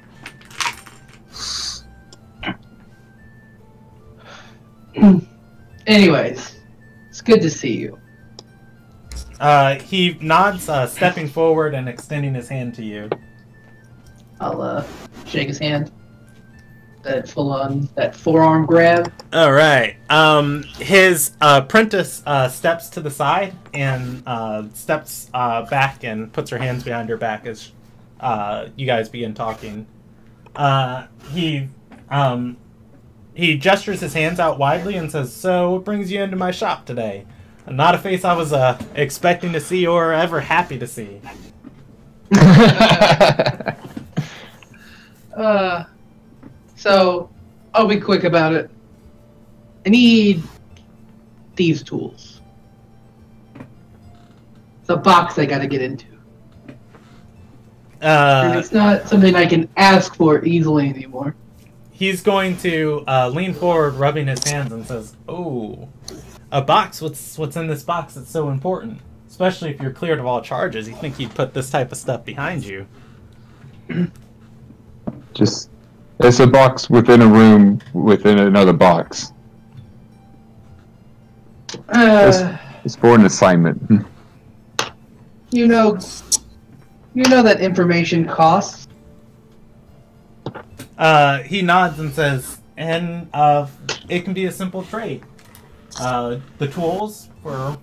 Anyways, it's good to see you. He nods, stepping forward and extending his hand to you. I'll shake his hand. That full-on, that forearm grab. All right. His apprentice steps to the side and steps back and puts her hands behind her back as you guys begin talking. He gestures his hands out widely and says, "So, what brings you into my shop today? Not a face I was expecting to see or ever happy to see." So, I'll be quick about it. I need these tools. It's a box I gotta get into. And it's not something I can ask for easily anymore. He's going to lean forward, rubbing his hands, and says, "Oh, a box? What's in this box that's so important? Especially if you're cleared of all charges. You think he'd put this type of stuff behind you?" It's a box within a room within another box. It's for an assignment. You know that information costs. He nods and says, "And it can be a simple trade. The tools for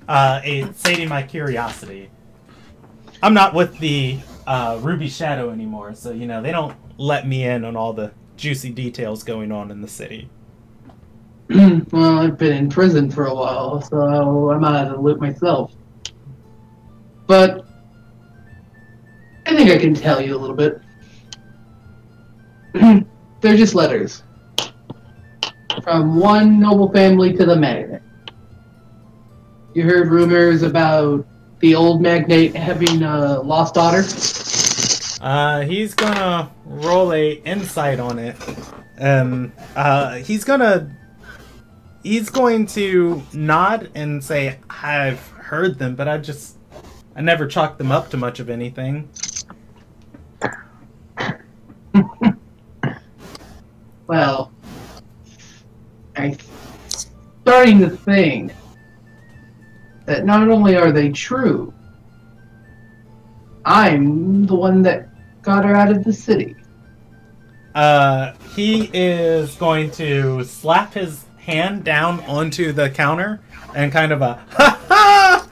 sating my curiosity. I'm not with the Ruby Shadow anymore, so they don't let me in on all the juicy details going on in the city." Well, I've been in prison for a while, so I'm out of the loop myself. But I think I can tell you a little bit. They're just letters from one noble family to the magnate. You heard rumors about the old magnate having a lost daughter? He's gonna roll a insight on it, and he's going to nod and say, "I've heard them, but I never chalked them up to much of anything." Well, I'm starting to think that not only are they true, I'm the one that got her out of the city. He is going to slap his hand down onto the counter and kind of a ha ha!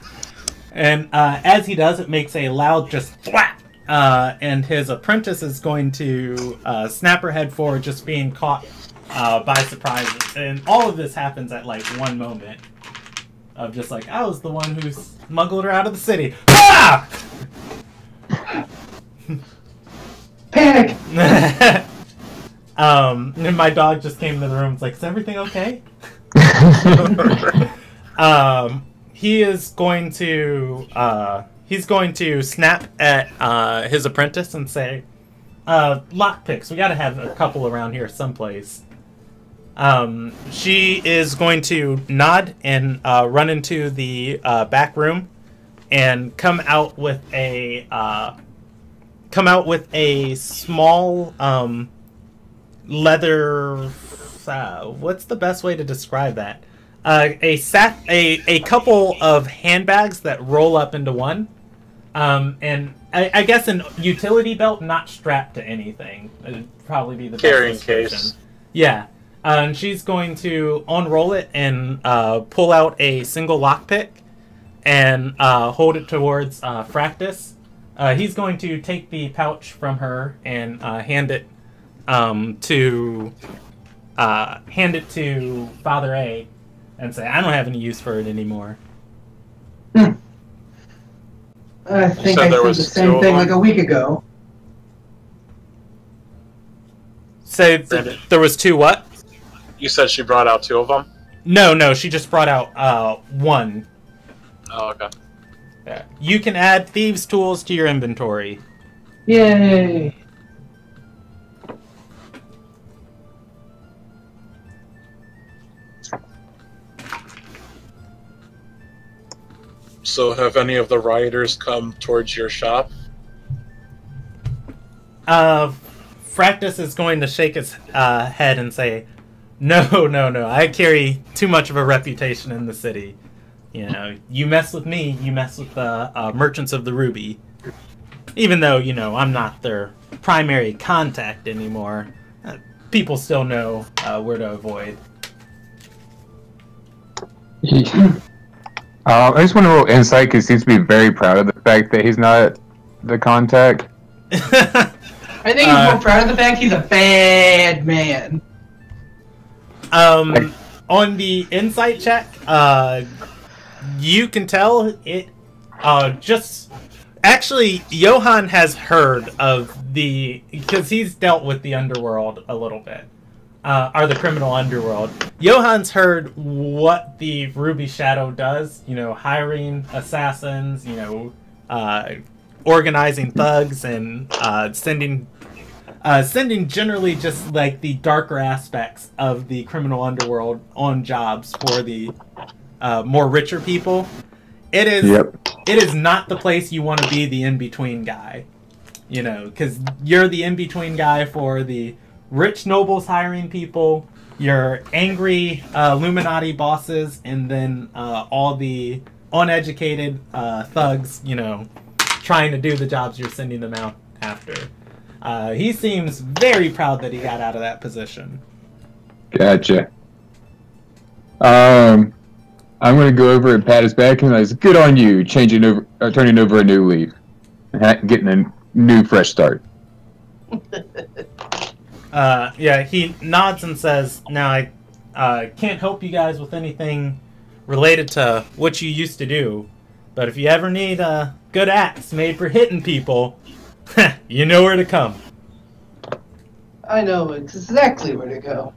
And as he does, it makes a loud just thwap. And his apprentice is going to snap her head forward, just being caught by surprise. And all of this happens at like one moment of just like, I was the one who smuggled her out of the city. Ah! Panic! And my dog just came into the room. It's like, is everything okay? He is going to snap at his apprentice and say, "Lockpicks. We gotta have a couple around here someplace." She is going to nod and run into the back room and come out with a small leather. What's the best way to describe that? A couple of handbags that roll up into one, and I guess an utility belt not strapped to anything. It'd probably be the carrying best description. case. Yeah, and she's going to unroll it and pull out a single lockpick and hold it towards Fractus. He's going to take the pouch from her and hand it to Father A, and say, "I don't have any use for it anymore." I think said I there said was the two same of thing them? like a week ago. So Brandon? there was two what? You said she brought out 2 of them? No, she just brought out one. Oh, okay. Yeah. You can add thieves' tools to your inventory. Yay! So have any of the rioters come towards your shop? Fractus is going to shake his head and say, No. I carry too much of a reputation in the city. You know, you mess with me, you mess with the merchants of the Ruby. Even though, I'm not their primary contact anymore, people still know where to avoid. I just want a little insight because he seems to be very proud of the fact that he's not the contact. I think he's more proud of the fact he's a bad man. On the insight check, you can tell it just... Actually, Johan has heard of because he's dealt with the underworld a little bit. Or the criminal underworld. Johan's heard what the Ruby Shadow does. Hiring assassins, organizing thugs, and sending generally just like the darker aspects of the criminal underworld on jobs for the more richer people. It is not the place you want to be the in-between guy. Because you're the in-between guy for the rich nobles hiring people, your angry Illuminati bosses, and then all the uneducated thugs, trying to do the jobs you're sending them out after. He seems very proud that he got out of that position. Gotcha. I'm going to go over and pat his back and I say, good on you, turning over a new leaf. Getting a new fresh start. He nods and says, now I can't help you guys with anything related to what you used to do, but if you ever need a good axe made for hitting people, you know where to come. I know exactly where to go.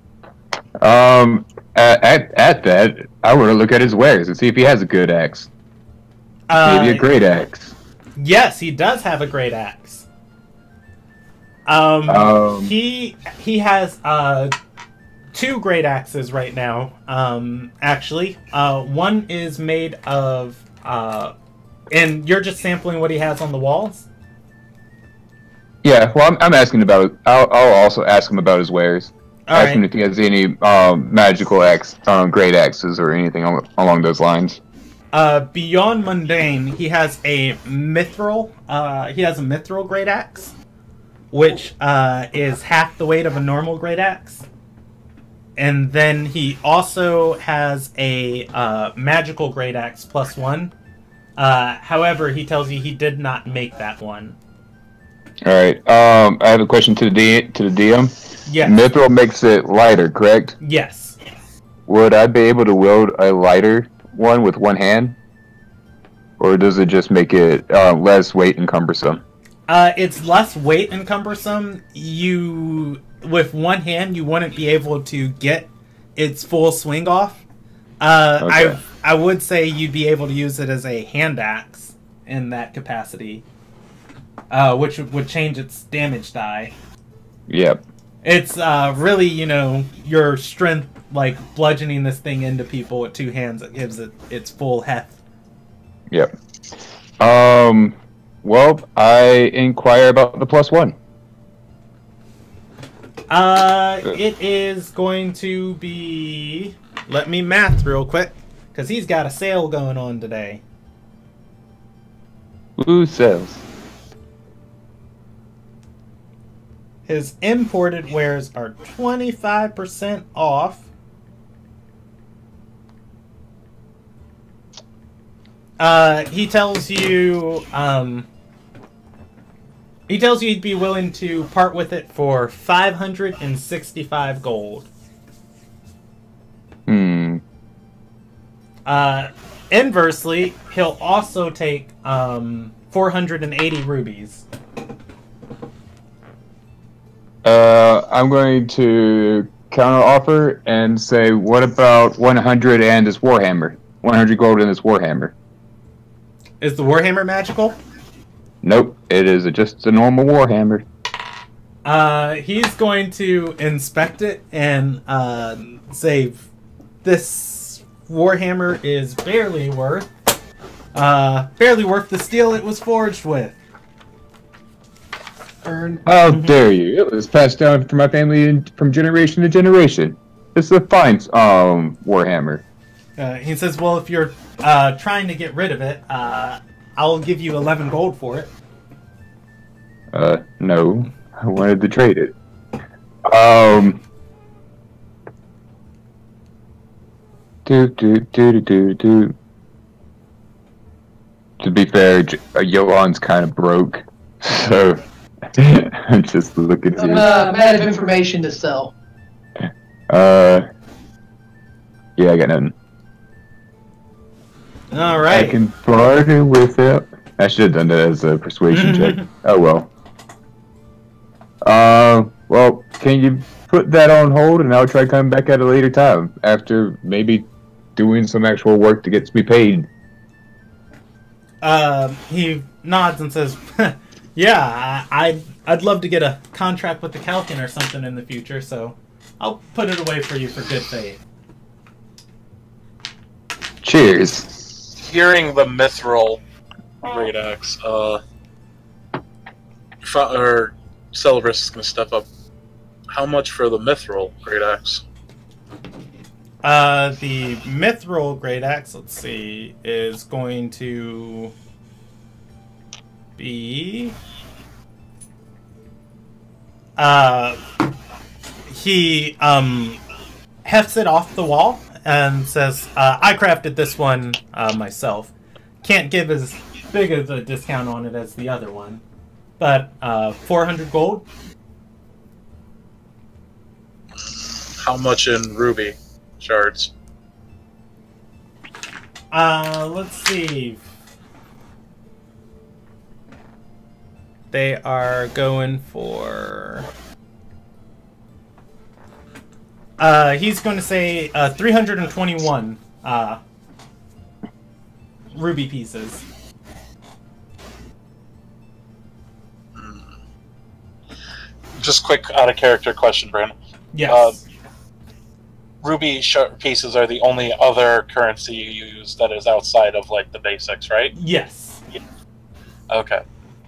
At that, I want to look at his wares and see if he has a good axe. Maybe a great axe. Yes, he does have a great axe. He has 2 great axes right now. Actually, one is made of and you're just sampling what he has on the walls. Yeah, well, I'm asking about. I'll also ask him about his wares. Ask him if he has any magical great axes or anything along those lines. Beyond mundane, he has a mithril. He has a mithril great axe, which is half the weight of a normal great axe. And then he also has a magical great axe +1. However, he tells you he did not make that one. All right. I have a question to the DM. Yes. Mithril makes it lighter, correct? Yes. Would I be able to wield a lighter one with one hand? Or does it just make it less weight and cumbersome? It's less weight and cumbersome. With one hand, you wouldn't be able to get its full swing off. Okay. I would say you'd be able to use it as a hand axe in that capacity, which would change its damage die. Yep. It's really, your strength, like bludgeoning this thing into people with 2 hands, that gives it its full heft. Yep. Well, I inquire about the +1. It is going to be... Let me math real quick, because he's got a sale going on today. Who sells? His imported wares are 25% off. He tells you he'd be willing to part with it for 565 gold. Hmm. Inversely, he'll also take 480 rubies. I'm going to counter offer and say, what about 100 and this Warhammer? 100 gold in this Warhammer. Is the Warhammer magical? Nope, it is just a normal Warhammer. He's going to inspect it and say this Warhammer is barely worth the steel it was forged with. How dare you? It was passed down from my family from generation to generation. It's a fine Warhammer. He says, well, if you're trying to get rid of it, I'll give you 11 gold for it. No. I wanted to trade it. To be fair, Johan's kind of broke, so I'm just looking at I'm out of information to sell. Yeah, I got nothing. All right. I can barter with it. I should have done that as a persuasion check. Oh well. Well, can you put that on hold and I'll try coming back at a later time after maybe doing some actual work to get me paid? He nods and says, yeah, I'd love to get a contract with the Kalkin or something in the future, so I'll put it away for you for good faith. Cheers. Hearing the mithril great axe, Celebris is going to step up. How much for the mithril great axe? The mithril great axe, let's see, is going to be... he hefts it off the wall and says, I crafted this one myself. Can't give as big of a discount on it as the other one. But 400 gold. How much in ruby shards? Let's see. They are going for... he's going to say 321 ruby pieces. Just quick out of character question, Brandon. Yes. Ruby pieces are the only other currency you use that is outside of like the basics, right? Yes. Okay.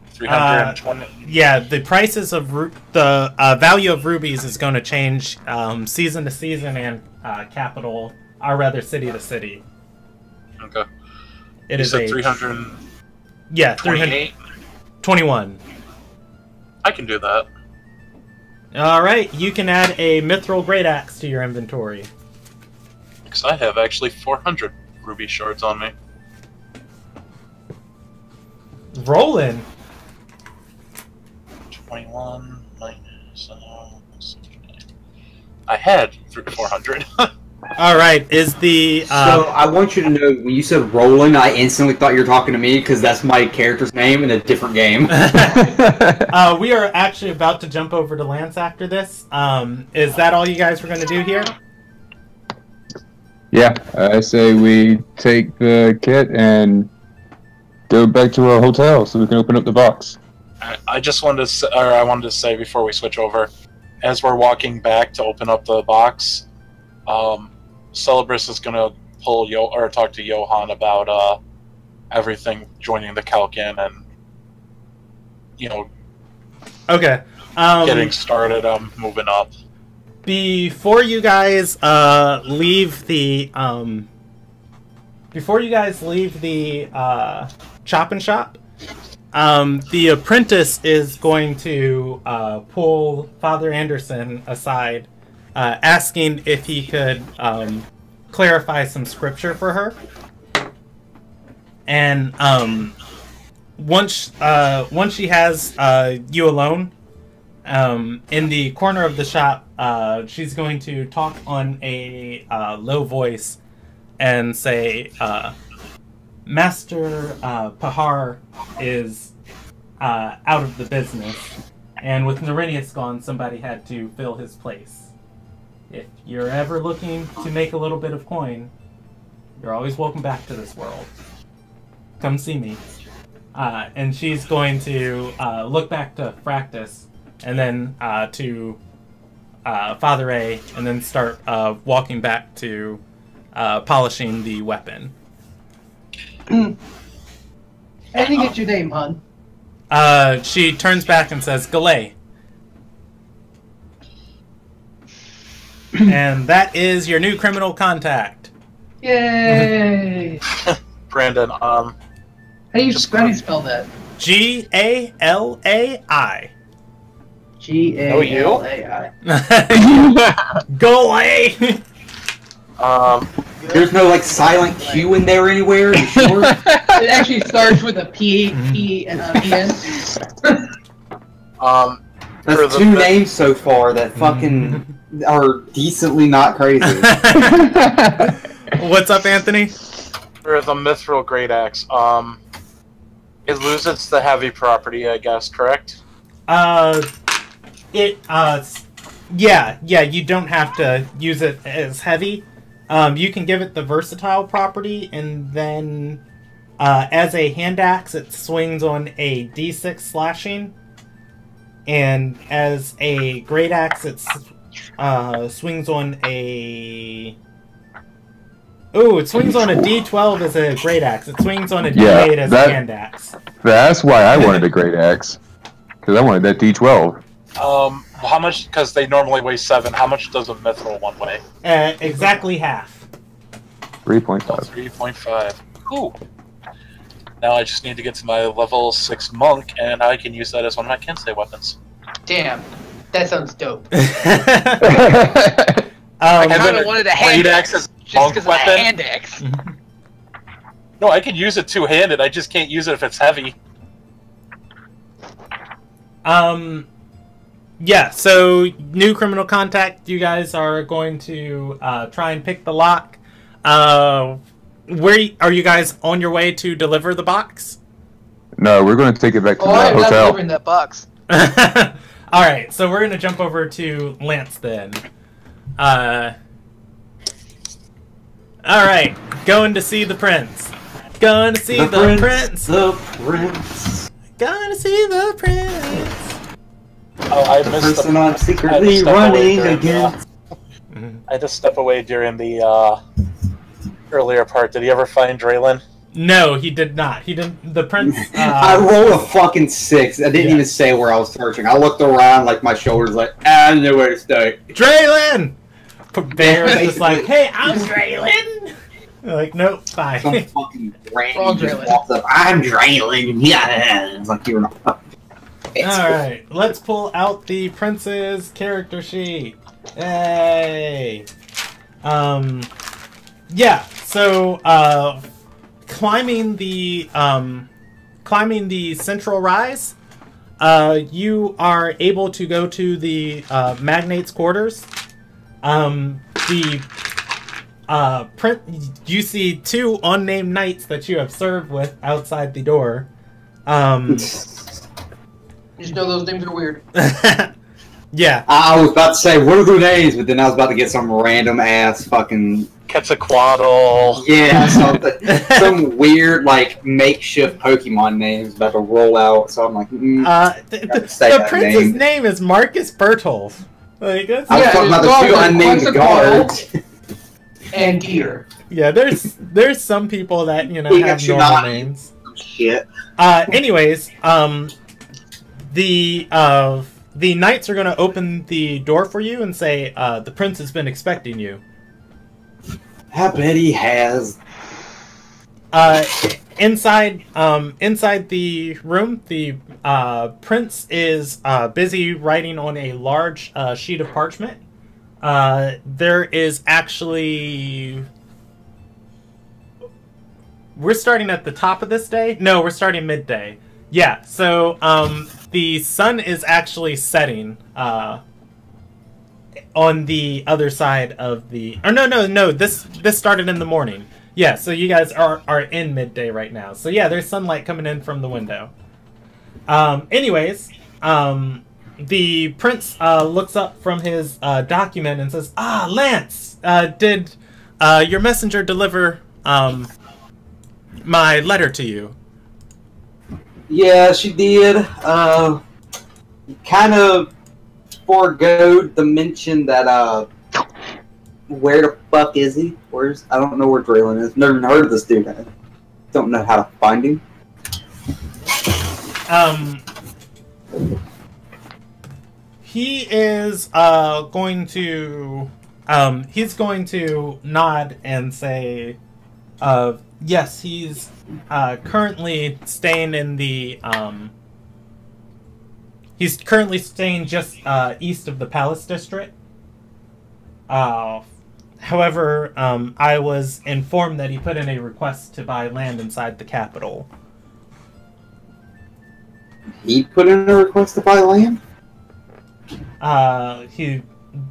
320. Yeah, the prices of the value of rubies is going to change season to season and capital, or rather city to city. Okay. It you is said a 300. Yeah, 321. I can do that. All right, you can add a mithril great axe to your inventory. Because I have actually 400 ruby shards on me. Rolling. 21 minus. I had 400. All right, is the So I want you to know, when you said Roland, I instantly thought you were talking to me because that's my character's name in a different game. we are actually about to jump over to Lance after this. Is that all you guys were going to do here? Yeah, I say we take the kit and go back to our hotel so we can open up the box. I just wanted to say, or I wanted to say before we switch over, as we're walking back to open up the box, Celebris is gonna talk to Johan about everything joining the Kalkin and Okay. Getting started. Moving up. Before you guys leave the chop and shop, the apprentice is going to pull Father Anderson aside, asking if he could clarify some scripture for her. And once she has you alone, in the corner of the shop, she's going to talk on a low voice and say, Master Pahar is out of the business. And with Nerinius gone, somebody had to fill his place. If you're ever looking to make a little bit of coin, you're always welcome back to this world. Come see me. And she's going to look back to Fractus, and then to Father A, and then start walking back to polishing the weapon. I didn't get your name, hon. She turns back and says, Galay. And that is your new criminal contact. Yay! Brandon, How do you spell that? Galai. Galai. Galay. There's no like silent Q in there anywhere. You sure? It actually starts with a P and an E-N. That's two names so far that fucking are decently not crazy. What's up, Anthony? For the Mithril Great Axe, it loses the heavy property, I guess, correct? Yeah, you don't have to use it as heavy. You can give it the versatile property, and then as a hand axe, it swings on a d6 slashing, and as a great axe, it swings on a... Ooh, it swings on a d12 as a great axe. It swings on a d8 as a hand axe. That's why I wanted a great axe, because I wanted that d12. How much? Because they normally weigh 7. How much does a mithril one weigh? Exactly half. 3.5. 3.5. Cool. Now I just need to get to my level 6 monk, and I can use that as one of my Kensei weapons. Damn, that sounds dope. I kind of wanted a hand axe just because of a hand axe. No, I can use it two-handed. I just can't use it if it's heavy. Yeah, so new criminal contact, you guys are going to try and pick the lock. Where are you guys on your way to deliver the box? No, we're going to take it back to the I'm not hotel. delivering that box. Alright, so we're going to jump over to Lance then. Alright, going to see the prince. Going to see the prince. The prince. Going to see the prince. Oh, I The missed person the... I'm secretly running against. I had to step away during the earlier part. Did he ever find Draylin? No, he did not. He didn't. The prince. I rolled a fucking 6. I didn't even say where I was searching. I looked around, like my shoulders, like I don't know where to start. Draylin! Bear was just like, hey, I'm Draylin! Like, nope, bye. Some fucking Wrong Randy just Draylin. walks up. I'm Draylin. Yeah, it's like you're not. Alright, let's pull out the prince's character sheet. Yay! Yeah, so, climbing the central rise, you are able to go to the magnate's quarters. You see 2 unnamed knights that you have served with outside the door. Just know those names are weird. Yeah. I was about to say, what are the names? But then I was about to get some random ass fucking... Quetzalcoatl. Yeah, something. Some weird, like, makeshift Pokemon names about to roll out. So I'm like, the prince's name is Marcus Bertolf. Like, that's... I was talking about the 2 unnamed guards. And Gear. Yeah, there's some people that, you know, have normal names. Shit. Anyways, the knights are going to open the door for you and say, the prince has been expecting you. I bet he has. Inside the room, the prince is busy writing on a large sheet of parchment. There is actually... We're starting at the top of this day? No, we're starting midday. Yeah, so the sun is actually setting on the other side of the... Or no, this started in the morning. Yeah, so you guys are in midday right now. So yeah, there's sunlight coming in from the window. Anyways, the prince looks up from his document and says, "Ah, Lance, did your messenger deliver my letter to you?" Yeah, she did. Kind of foregoed the mention that where the fuck is he? I don't know where Draylon is. Never heard of this dude. I don't know how to find him. He is going to nod and say, yes, he's currently staying in the he's currently staying just east of the Palace District. However, I was informed that he put in a request to buy land inside the capital. He put in a request to buy land?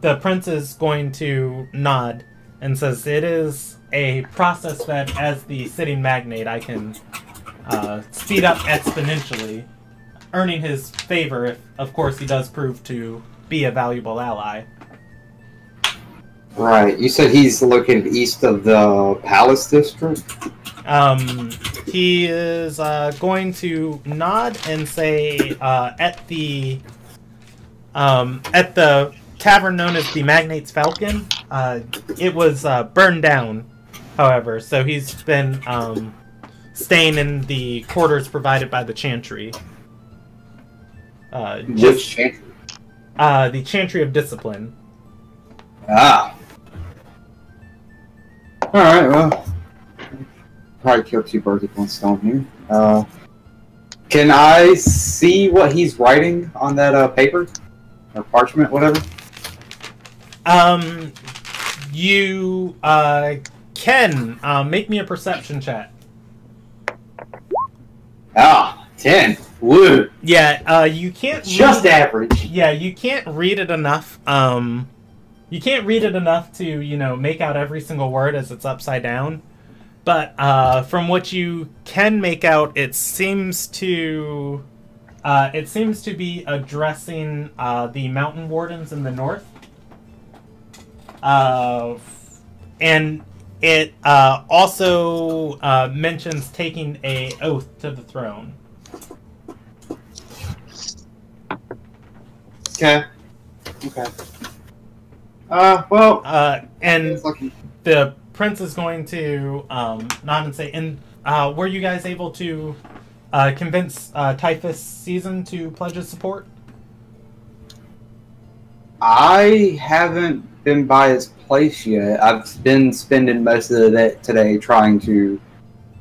The prince is going to nod and says it is a process that, as the sitting magnate, I can speed up exponentially, earning his favor if, of course, he does prove to be a valuable ally. Right. You said he's located east of the Palace District? He is going to nod and say at the tavern known as the Magnate's Falcon, it was burned down, however, so he's been staying in the quarters provided by the Chantry. Which Chantry? The Chantry of Discipline. Ah. Alright, well, probably kill two birds with one stone here. Can I see what he's writing on that paper? Or parchment, whatever? You can make me a perception check. Ah, 10. Woo! Yeah, you can't just average. Yeah, you can't read it enough. You can't read it enough to, you know, make out every single word as it's upside down. But from what you can make out, it seems to be addressing the mountain wardens in the north. And it also mentions taking an oath to the throne. Okay. Okay. Well... and the prince is going to nod and say, and were you guys able to convince Typhus Season to pledge his support? I haven't been by his place yet. I've been spending most of the day today trying to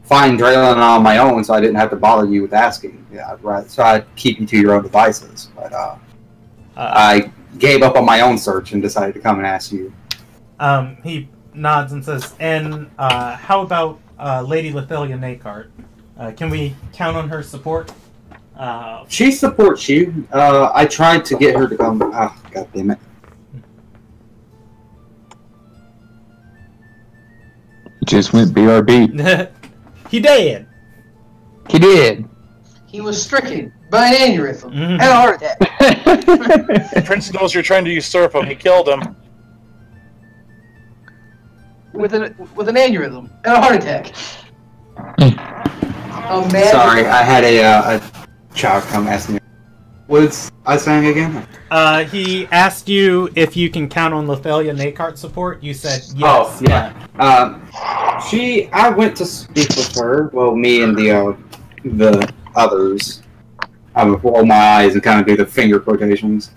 find Draylon on my own, so I didn't have to bother you with asking. Yeah, right. So I'd keep you to your own devices. But I gave up on my own search and decided to come and ask you. He nods and says, and how about Lady Lithilia Nakart? Can we count on her support? She supports you. I tried to get her to come. Oh, God damn it. Just went BRB. He did. He did. He was stricken by an aneurysm Mhm. and a heart attack. The prince knows you're trying to usurp him. He killed him. with an aneurysm and a heart attack. Sorry, I had a child come ask me. What's I saying again? He asked you if you can count on Lithilia Nakart's support. You said yes. Oh, yeah. I went to speak with her. Well, me and the others. I would roll my eyes and kind of do the finger quotations.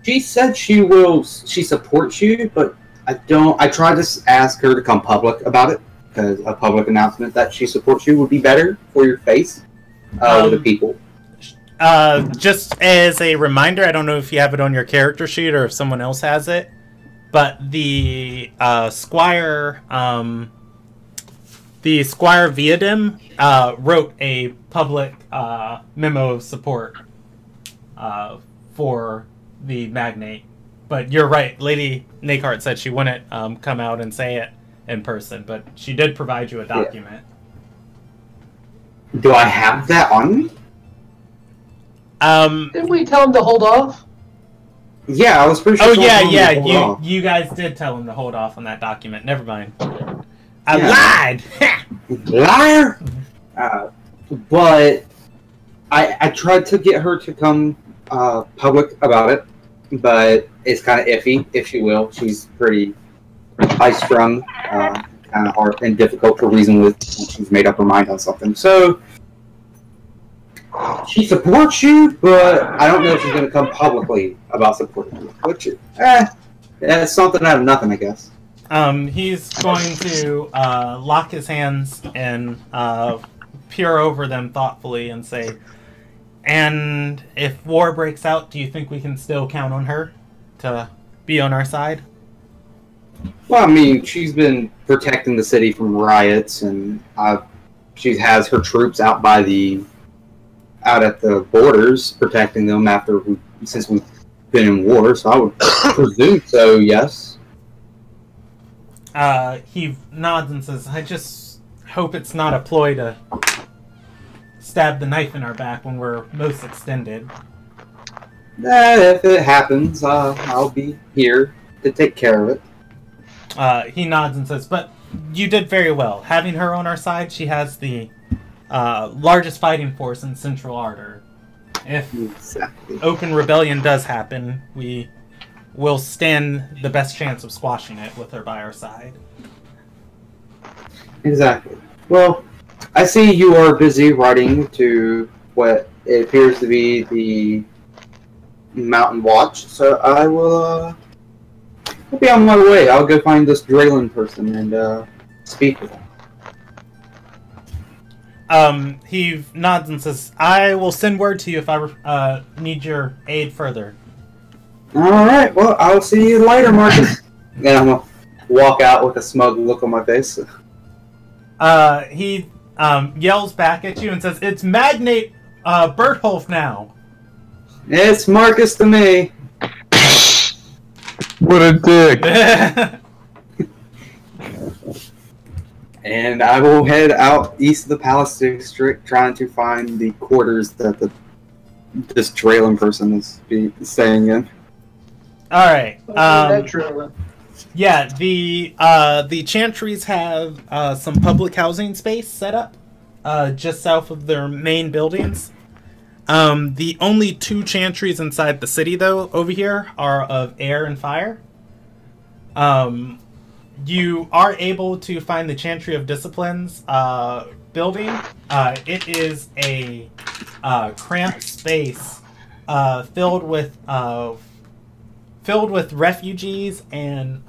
She said she supports you, but I tried to ask her to come public about it, because a public announcement that she supports you would be better for your face with the people. Just as a reminder, I don't know if you have it on your character sheet or if someone else has it, but the Squire Viadem wrote a public memo of support for the magnate. but you're right. Lady Nakehart said she wouldn't come out and say it in person, but she did provide you a document. Yeah. Do I have that on me? Didn't we tell him to hold off? Yeah, I was pretty sure. Oh yeah. You guys did tell him to hold off on that document. Never mind. I lied. Liar. But I tried to get her to come public about it, but it's kind of iffy, if you will. She's pretty high-strung, kind of hard and difficult to reason with when she's made up her mind on something. So she supports you, but I don't know if she's going to come publicly about supporting you. Which, that's something out of nothing, I guess. He's going to lock his hands and peer over them thoughtfully and say, "And if war breaks out, do you think we can still count on her to be on our side?" Well, I mean, she's been protecting the city from riots, and she has her troops out at the borders, protecting them since we've been in war. So I would presume so. Yes. He nods and says, "I just hope it's not a ploy to stab the knife in our back when we're most extended." If it happens, I'll be here to take care of it. He nods and says, "But you did very well. Having her on our side, she has the largest fighting force in Central Ardor. If open rebellion does happen, we will stand the best chance of squashing it with her by our side." Exactly. Well, I see you are busy riding to what it appears to be the Mountain Watch, so I will I'll be on my way. I'll go find this Draylen person and speak with him. He nods and says, "I will send word to you if I need your aid further." Alright, well, I'll see you later, Marcus. And I'm gonna walk out with a smug look on my face. He yells back at you and says, "It's Magnate Bertholf now." It's Marcus to me. What a dick. And I will head out east of the Palace District, trying to find the quarters that this Draylen person is staying in. All right. Draylen. Yeah, the Chantries have some public housing space set up just south of their main buildings. The only two Chantries inside the city, though, over here, are of air and fire. You are able to find the Chantry of Disciplines building. It is a cramped space filled with refugees and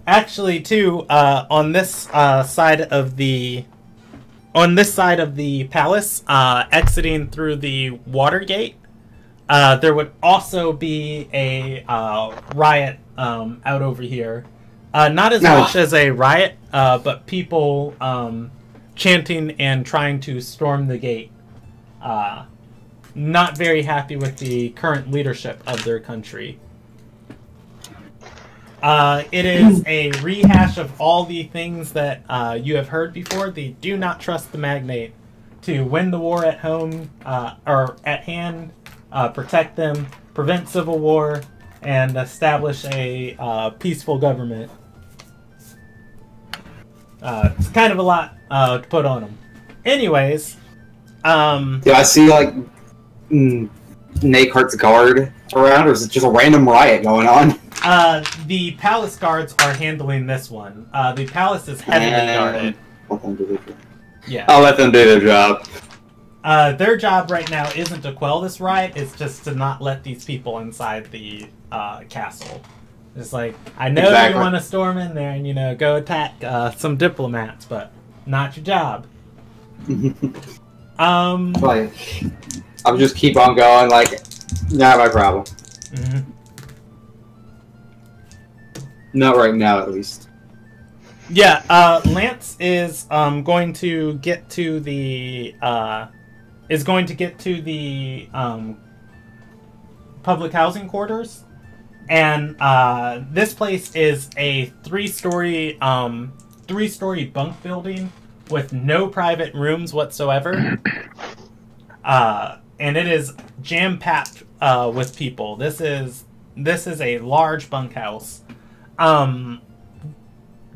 actually too on this side of the palace, exiting through the water gate, there would also be a riot out over here. Not as much as a riot, but people chanting and trying to storm the gate. Not very happy with the current leadership of their country. It is a rehash of all the things that you have heard before. They do not trust the Magnate to win the war at home or at hand, protect them, prevent civil war, and establish a peaceful government. It's kind of a lot to put on them. Anyways, do I see like Nakehart's guard around, or is it just a random riot going on? The palace guards are handling this one. The palace is heavily guarded. Let them do their job. Yeah. I'll let them do their job. Their job right now isn't to quell this riot, it's just to not let these people inside the castle. It's like, I know you want to storm in there and, go attack some diplomats, but not your job. Like, I'll just keep on going, like, not my problem. Mm-hmm. Not right now, at least. Yeah, Lance is going to get to the public housing quarters. And this place is a three-story bunk building with no private rooms whatsoever. And it is jam-packed with people. This is a large bunkhouse.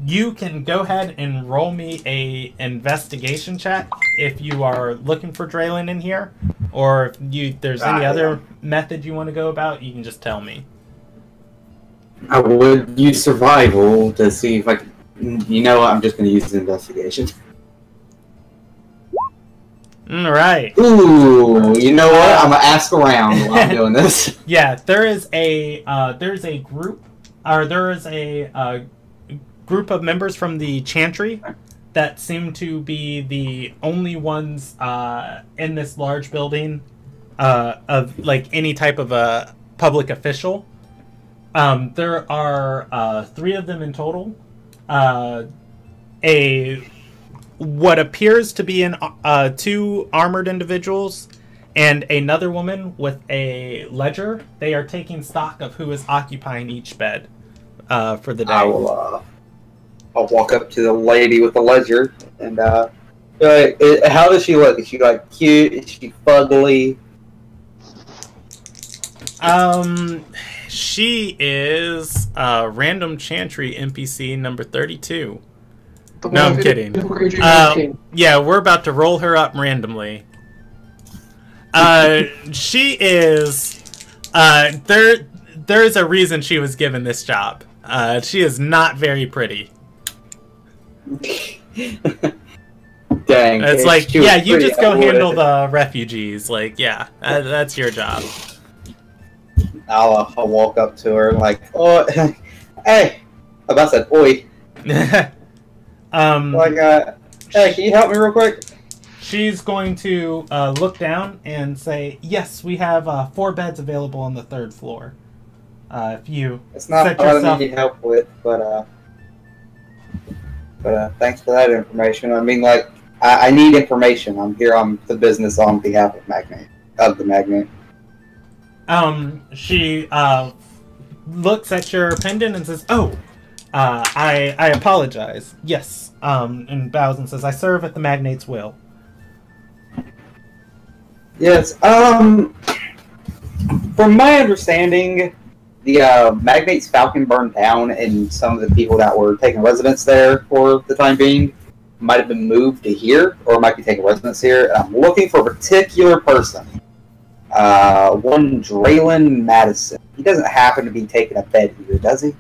You can go ahead and roll me a investigation check if you are looking for Draylen in here, or if there's any other method you want to go about. You can just tell me. I would use survival to see if I can. You know what? I'm just going to use investigation. All right. Ooh, you know what? I'm going to ask around while I'm doing this. Yeah, there is a group of members from the Chantry that seem to be the only ones in this large building of like any type of a public official. There are 3 of them in total. What appears to be 2 armored individuals and another woman with a ledger. They are taking stock of who is occupying each bed for the day. I'll walk up to the lady with the ledger and how does she look? Is she like cute? Is she fugly? She is random Chantry NPC number 32. No, I'm kidding. Yeah, we're about to roll her up randomly. She is. There's a reason she was given this job. She is not very pretty. Dang. It's like, yeah, you just go handle the refugees. Like, yeah, that's your job. I'll walk up to her like, oh, hey, I about said, oi. Hey, can you help me real quick? She's going to look down and say, yes, we have 4 beds available on the 3rd floor. If you it's not what I need help with, but thanks for that information. I mean, like, I need information. I'm here on the business on behalf of the Magnate. She looks at your pendant and says, oh, I apologize. Yes. And bows and says, I serve at the Magnate's will. Yes. From my understanding, the Magnate's Falcon burned down, and some of the people that were taking residence there for the time being might have been moved to here, or might be taking residence here. And I'm looking for a particular person. One Draylen Madison. He doesn't happen to be taking a bed here, does he?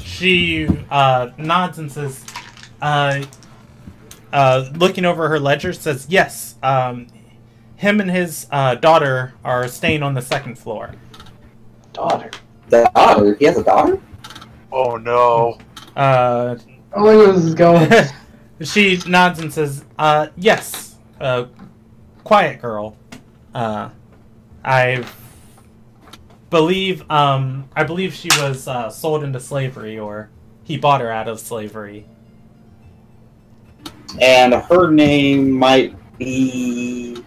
She nods and says, looking over her ledger, says, yes, him and his daughter are staying on the 2nd floor. Daughter? Daughter? He has a daughter? Oh, no. Where this is going? She nods and says, yes, quiet girl. I believe she was sold into slavery, or he bought her out of slavery. And her name might be...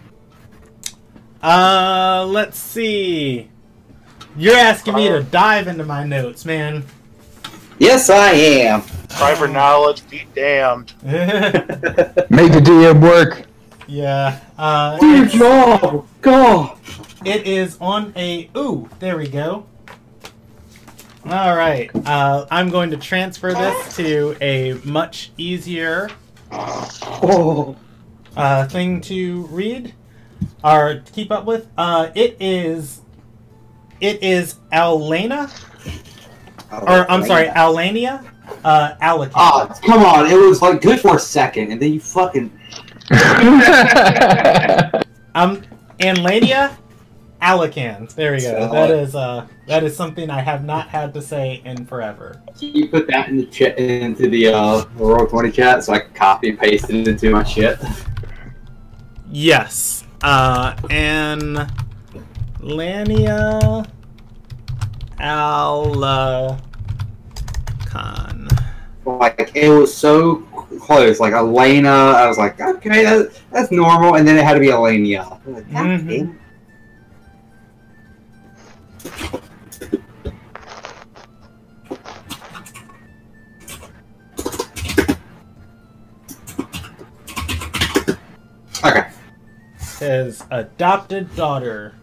let's see. You're asking me to dive into my notes, man. Yes, I am. Private knowledge, be damned. Make the DM work. Yeah. Good job. God. It is on a... Ooh, there we go. Alright. I'm going to transfer this to a much easier thing to read. Or to keep up with. It is Alana. Or, I'm sorry, Alania. Alakan. Oh, come on. It was like good for a second, and then you fucking... Anlania Alakan. There we go. That is something I have not had to say in forever. Can you put that in the chat, into the Roll20 chat so I can copy and paste it into my shit? Yes. Anlania Alakan. Like, it was so close. Like, Elena, I was like, okay, that's normal. And then it had to be Elenia. Like, his adopted daughter.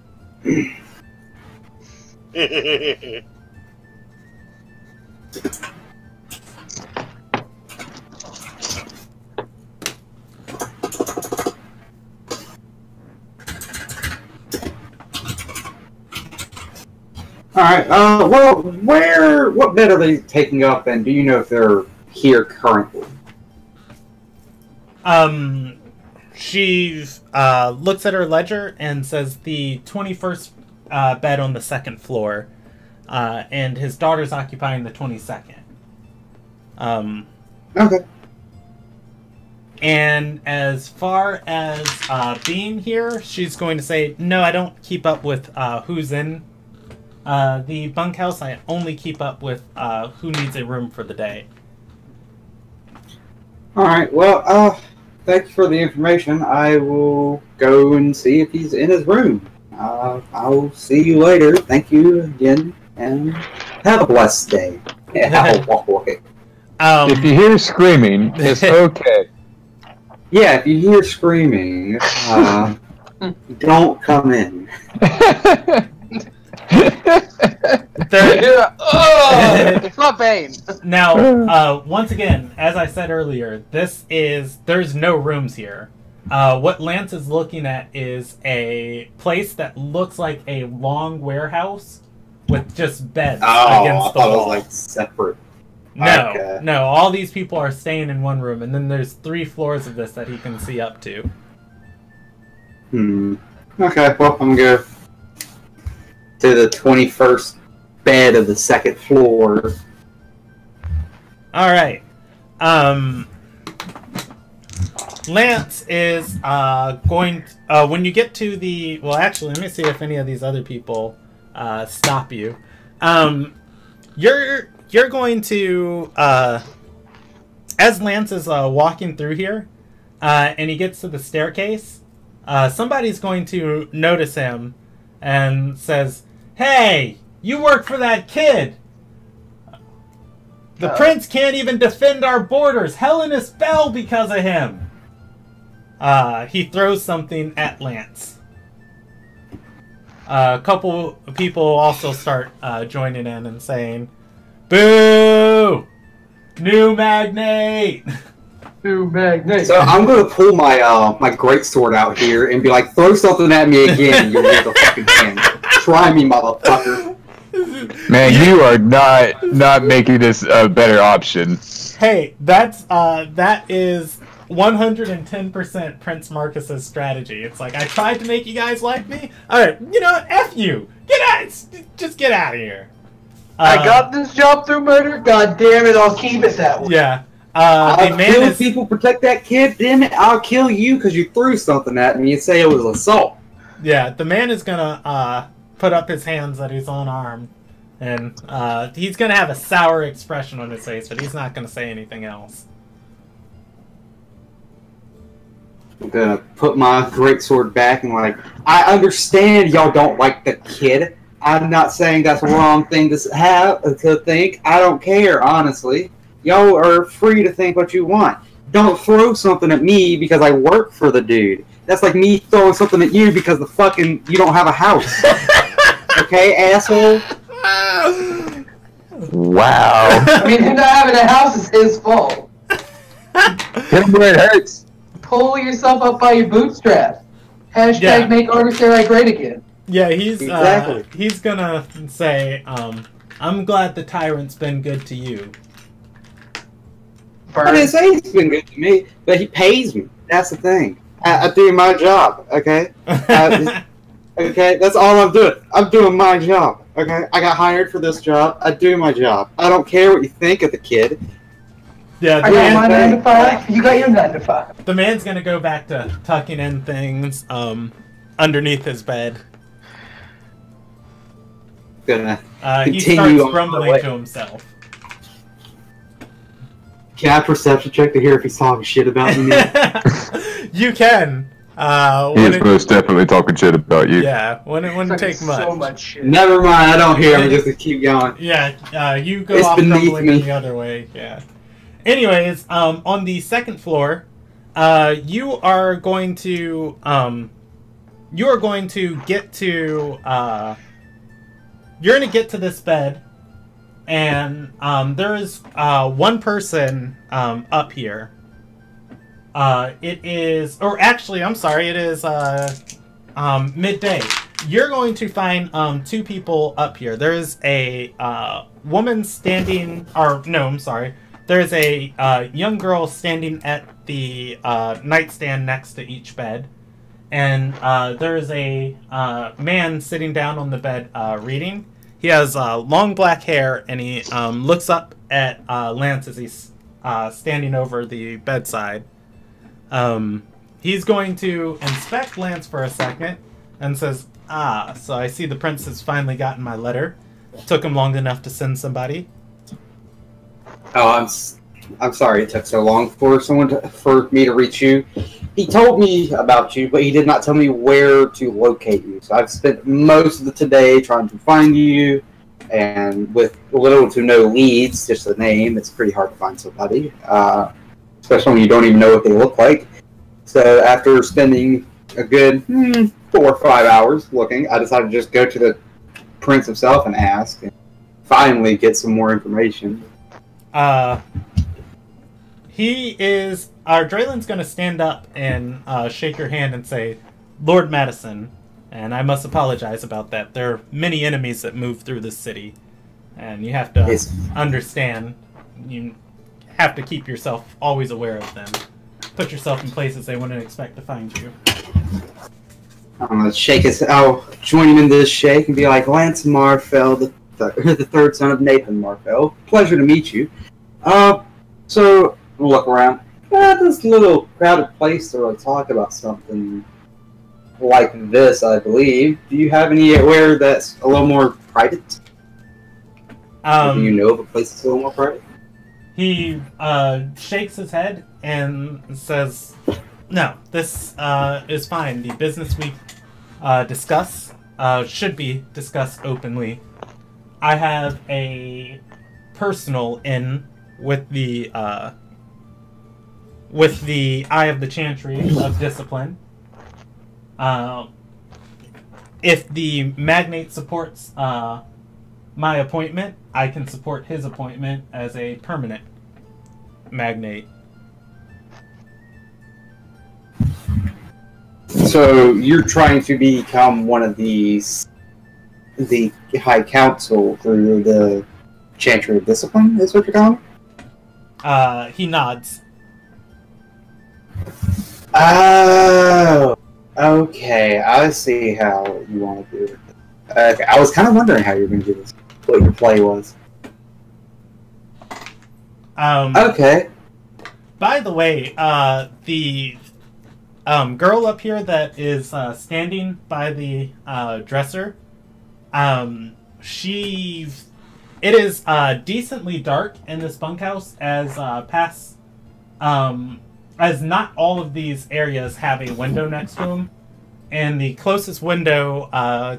Alright, well, what bed are they taking up, and do you know if they're here currently? She looks at her ledger and says the 21st bed on the second floor, and his daughter's occupying the 22nd. Okay. And as far as being here, she's going to say, no, I don't keep up with who's in the bunkhouse. I only keep up with who needs a room for the day. Alright, well, thank you for the information. I will go and see if he's in his room. I'll see you later. Thank you again, and have a blessed day. I'll walk away. If you hear screaming, it's okay. Yeah, if you hear screaming, don't come in. It's not Bane. Now, once again, as I said earlier, there's no rooms here. What Lance is looking at is a place that looks like a long warehouse with just beds against the wall. It was like separate. No, Okay. no, all these people are staying in one room, and then there's 3 floors of this that he can see up to. Okay, well, I'm going to the 21st bed of the second floor. Alright. Lance is going to, when you get to the, well, actually, let me see if any of these other people stop you. You're going to, as Lance is walking through here, and he gets to the staircase, somebody's going to notice him and says, "Hey, you work for that kid! The prince can't even defend our borders! Hellenis fell because of him!" He throws something at Lance. A couple of people also start joining in and saying, "Boo! New magnate!" New magnate. So I'm gonna pull my my greatsword out here and be like, throw something at me again, you little fucking thing. Try me, motherfucker. Man, you are not making this a better option. Hey, that is 110% Prince Marcus's strategy. It's like, I tried to make you guys like me. Alright, you know what? F you! Just get out of here. I got this job through murder. God damn it, I'll keep it that way. Yeah. I'll kill people, protect that kid, damn it, I'll kill you because you threw something at me and say it was assault. Yeah, the man is gonna put up his hands that he's unarmed, and he's gonna have a sour expression on his face, but he's not gonna say anything else. I'm gonna put my greatsword back and like, I understand y'all don't like the kid. I'm not saying that's a wrong thing to think. I don't care, honestly. Y'all are free to think what you want. Don't throw something at me because I work for the dude. That's like me throwing something at you because you don't have a house. Okay, asshole? Wow. I mean, him not having a house is his fault. Hit him where it hurts. Pull yourself up by your bootstraps. Hashtag Yeah. make Artisarai great again. Yeah, he's Exactly. he's gonna say, I'm glad the tyrant's been good to you. I didn't say he's been good to me, but he pays me. That's the thing. I do my job, okay? Okay, that's all I'm doing. I'm doing my job, okay? I got hired for this job. I do my job. I don't care what you think of the kid. Yeah, I got my 9 to 5. You got your 9 to 5. the man's gonna go back to tucking in things underneath his bed. Gonna He continue starts on my grumbling way. to himself. Can I perception check to hear if he's talking shit about me? You can. He's most definitely talking shit about you. Yeah, when it wouldn't take much. So much shit. Never mind, I don't hear him. Just to keep going. Yeah, you go It's off beneath grumbling me. in the other way. Yeah. Anyways, on the second floor, you are going to you are going to get to you're going to get to this bed, and there is one person up here. It is, or actually, I'm sorry, it is midday. You're going to find two people up here. There is a woman standing, or no, I'm sorry. There's a young girl standing at the nightstand next to each bed. And there is a man sitting down on the bed reading. He has long black hair, and he looks up at Lance as he's standing over the bedside. He's going to inspect Lance for a second and says, so I see the prince has finally gotten my letter. Took him long enough to send somebody. Oh, I'm sorry it took so long for for me to reach you. He told me about you, but he did not tell me where to locate you. So I've spent most of the today trying to find you, and with little to no leads, just the name, it's pretty hard to find somebody, especially when you don't even know what they look like. So after spending a good 4 or 5 hours looking, I decided to just go to the prince himself and ask, and finally get some more information. Draylen's going to stand up and shake your hand and say, Lord Madison, and I must apologize about that. There are many enemies that move through this city, and you have to understand, you have to keep yourself always aware of them. Put yourself in places they wouldn't expect to find you. I'm going to shake I'll join him in this shake and be like, Lance Marfell, the third son of Nathan Marfell. Pleasure to meet you. So, we'll look around. This little crowded place to really talk about something like this, I believe. Do you have anywhere that's a little more private? Do you know of a place that's a little more private? He shakes his head and says, no, this is fine. The business we discuss should be discussed openly. I have a personal in with the Eye of the Chantry of Discipline. If the magnate supports my appointment, I can support his appointment as a permanent magnate. So you're trying to become one of the High Council through the Chantry of Discipline, is what you're calling? He nods. Oh, okay. I see how you want to do it. Okay, I was kind of wondering how you were going to do this. What your play was. Okay. By the way, the girl up here that is standing by the dresser, it is decently dark in this bunkhouse, as as not all of these areas have a window next to them, and the closest window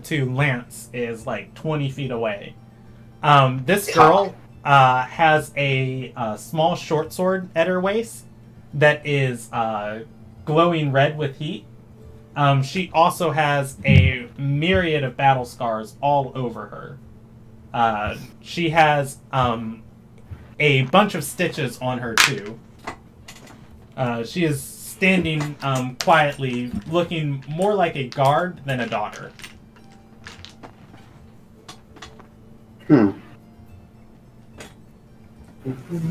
to Lance is like 20 feet away. This girl has a small short sword at her waist that is glowing red with heat. She also has a myriad of battle scars all over her. She has a bunch of stitches on her too. She is standing quietly, looking more like a guard than a daughter.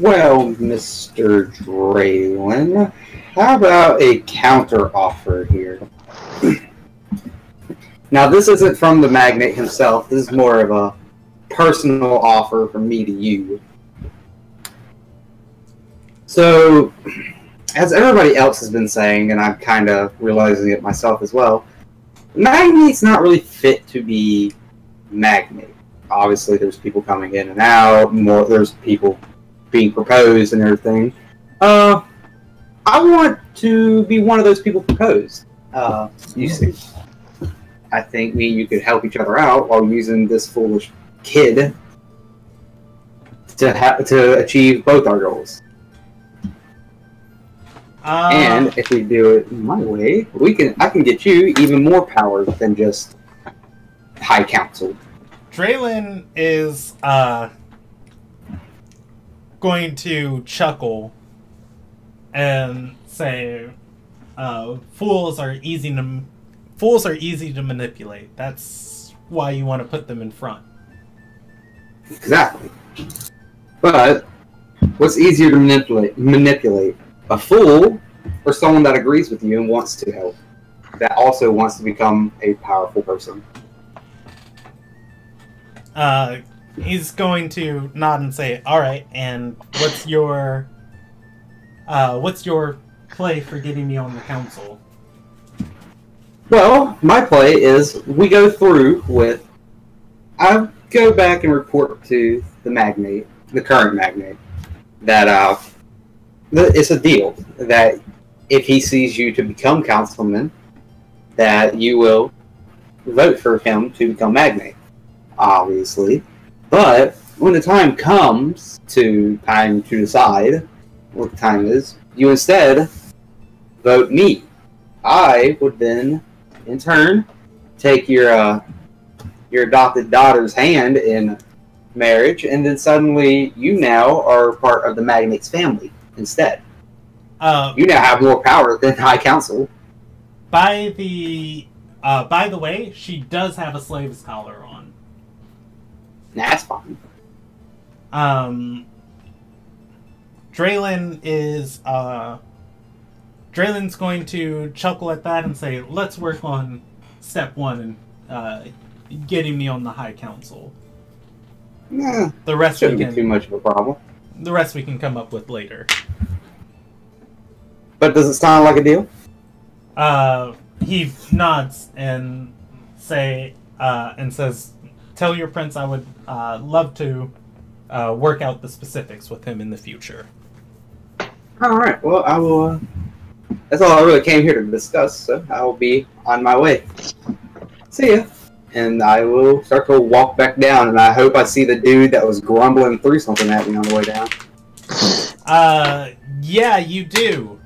Well, Mr. Draylen, how about a counter offer here? Now, this isn't from the magnate himself. This is more of a personal offer from me to you. So, as everybody else has been saying, and I'm kind of realizing it myself as well, magnate's not really fit to be magnate. Obviously, there's people coming in and out, there's people being proposed and everything. I want to be one of those people proposed. You see, I think me and you could help each other out while using this foolish kid to achieve both our goals. And if we do it my way, I can get you even more power than just High Council. Draylin is going to chuckle and say, "Fools are easy to manipulate. That's why you want to put them in front." Exactly. But what's easier to manipulate? A fool or someone that agrees with you and wants to help, that also wants to become a powerful person? He's going to nod and say, "All right, and what's your play for getting me on the council?" Well, my play is we go through with... I go back and report to the magnate, the current magnate, that it's a deal that if he sees you to become councilman, that you will vote for him to become magnate, obviously. But when the time comes to decide what the time is, you instead vote me. I would then, in turn, take your adopted daughter's hand in marriage, and then suddenly you now are part of the magnate's family instead. You now have more power than High Council. By the way, she does have a slave's collar on. That's fine. Draylin's going to chuckle at that and say, "Let's work on step one and getting me on the High Council. Nah, the rest shouldn't be too much of a problem. The rest we can come up with later." But does it sound like a deal? He nods and says, "Tell your prince I would love to work out the specifics with him in the future." All right. Well, I will. That's all I really came here to discuss. So I will be on my way. See ya. And I will start to walk back down, and I hope I see the dude that was grumbling through something at me on the way down. Yeah, you do.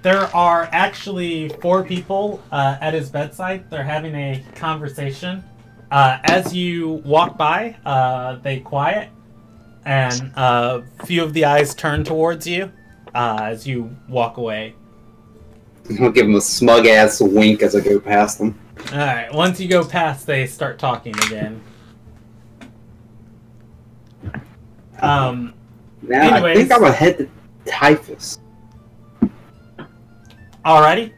There are actually 4 people at his bedside. They're having a conversation. As you walk by, they quiet, and a few of the eyes turn towards you as you walk away. I'll give him a smug-ass wink as I go past them. Alright, once you go past, they start talking again. Now, anyways, I think I'm gonna head to Typhus. Alrighty.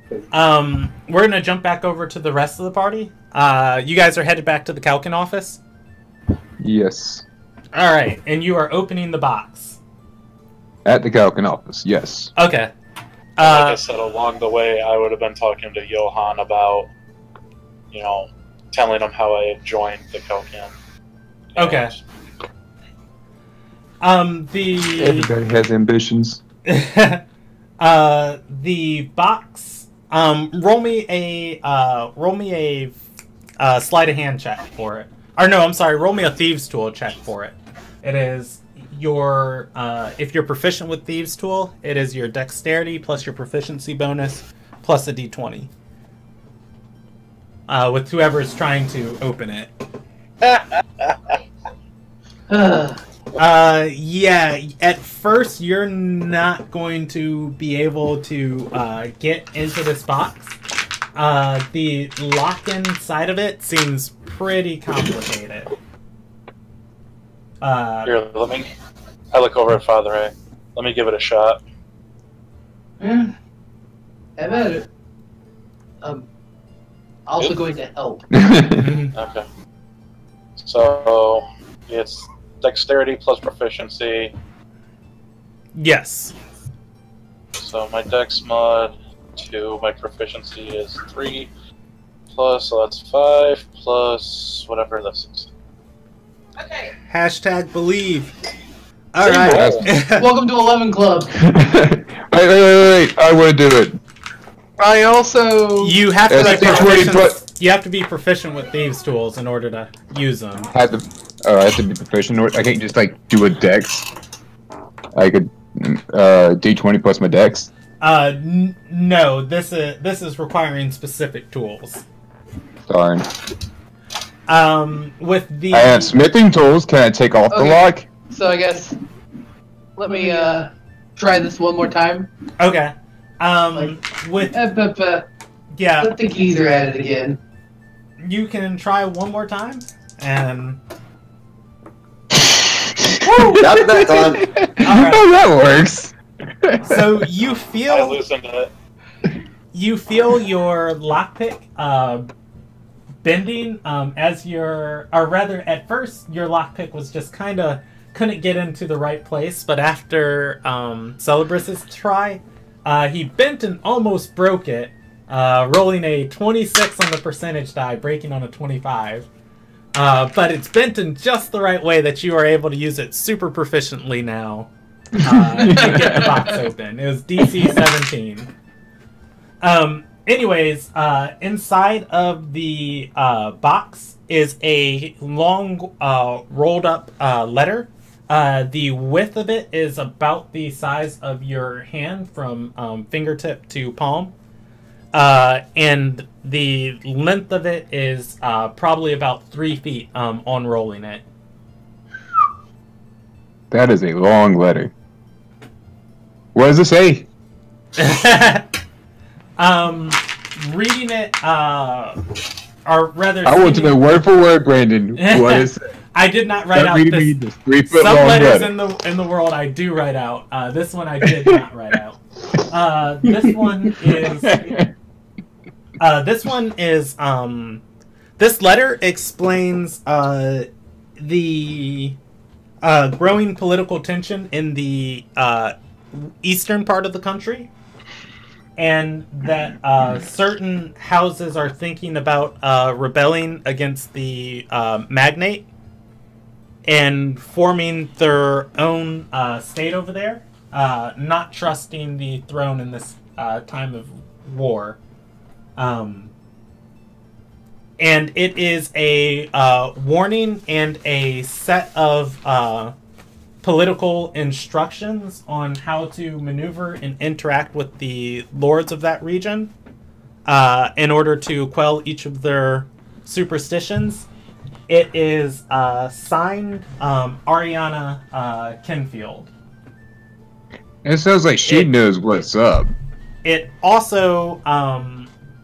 We're gonna jump back over to the rest of the party. You guys are headed back to the Kalkin office? Yes. Alright, and you are opening the box. At the Kalkin office, yes. Okay. Like I said, along the way, I would have been talking to Johan about, telling him how I had joined the Kalkin. Okay. Everybody has ambitions. The box. Roll me a sleight of hand check for it. Or no, I'm sorry. Roll me a thieves tool check for it. It is your if you're proficient with thieves tool, it is your dexterity plus your proficiency bonus plus a d20. With whoever is trying to open it. Yeah, at first you're not going to be able to get into this box. The lock inside of it seems pretty complicated. Here, I look over at Father A. Let me give it a shot. Have at it. Also going to help. Okay. So, it's dexterity plus proficiency. Yes. So my dex mod to my proficiency is 3 plus, so that's 5 plus whatever this is. Okay. Hashtag believe. Alright. Welcome to 11 Club. Wait. I want to do it. I also... You have to That's be a 20 proficient. You have to be proficient with thieves tools in order to use them. I have to be proficient. I can't just do a dex. I could D20 plus my dex. No. This is requiring specific tools. Darn. With the... I have smithing tools. Can I take off the lock? So I guess... Let me, try this one more time. Okay. With... yeah. Let the geezer at it again. You can try one more time, and... Woo! That's that time. Right. Oh, that works. So you feel... I loosened it. You feel your lockpick, bending, as your... Or rather, at first, your lockpick was just kind of... Couldn't get into the right place, but after, Celebrus's try, he bent and almost broke it. Rolling a 26 on the percentage die, breaking on a 25. But it's bent in just the right way that you are able to use it super proficiently now to get the box open. It was DC 17. Anyways, inside of the box is a long rolled up letter. The width of it is about the size of your hand from fingertip to palm. And the length of it is probably about 3 feet on rolling it. That is a long letter. What does it say? Reading it, or rather... I want to know word for word, Brandon. What is it? I did not write out this. 3 foot Some long letters letter. in the world I do write out. This one I did not write out. This one is... this letter explains the growing political tension in the eastern part of the country, and that certain houses are thinking about rebelling against the magnate and forming their own state over there, not trusting the throne in this time of war. And it is a warning and a set of political instructions on how to maneuver and interact with the lords of that region in order to quell each of their superstitions. It is signed Ariana Kenfield. It sounds like she knows what's up. It also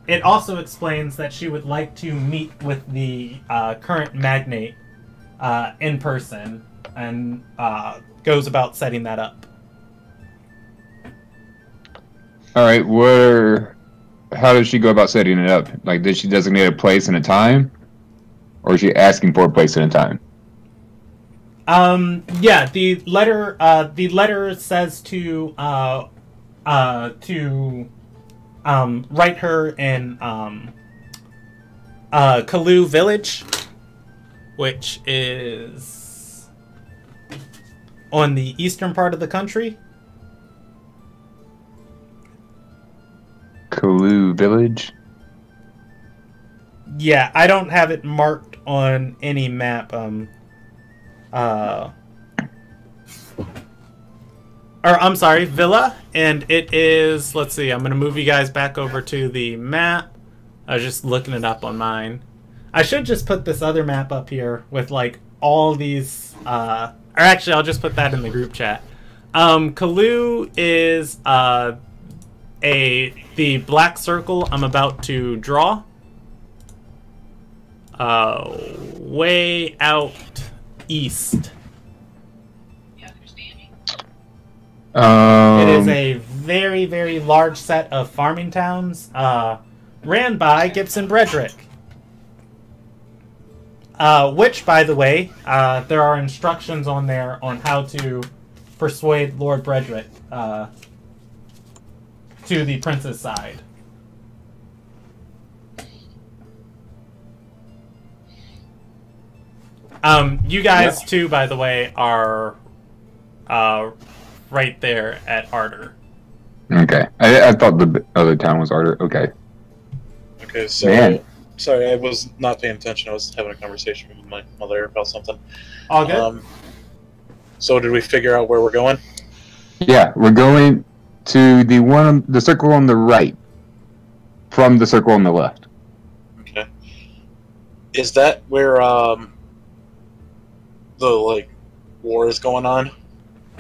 explains that she would like to meet with the current magnate in person, and goes about setting that up. All right, how does she go about setting it up? Like, did she designate a place and a time, or is she asking for a place and a time? Yeah, the letter says to write her in Kalu Village, which is on the eastern part of the country. Kalu Village? Yeah, I don't have it marked on any map. Or, I'm sorry, Villa, and it is, let's see, I'm going to move you guys back over to the map. I was just looking it up on mine. I should just put this other map up here with, like, all these, or actually, I'll just put that in the group chat. Kalu is, the black circle I'm about to draw. Way out east. It is a very, very large set of farming towns ran by Gibson Bredrick. Which, by the way, there are instructions on there on how to persuade Lord Bredrick to the prince's side. You guys, too, by the way, are right there at Ardor. Okay. I thought the other town was Ardor. Okay. Okay, so... Man. Sorry, I was not paying attention. I was having a conversation with my mother about something. All good? So did we figure out where we're going? Yeah, we're going to the circle on the right, from the circle on the left. Okay. Is that where the war is going on?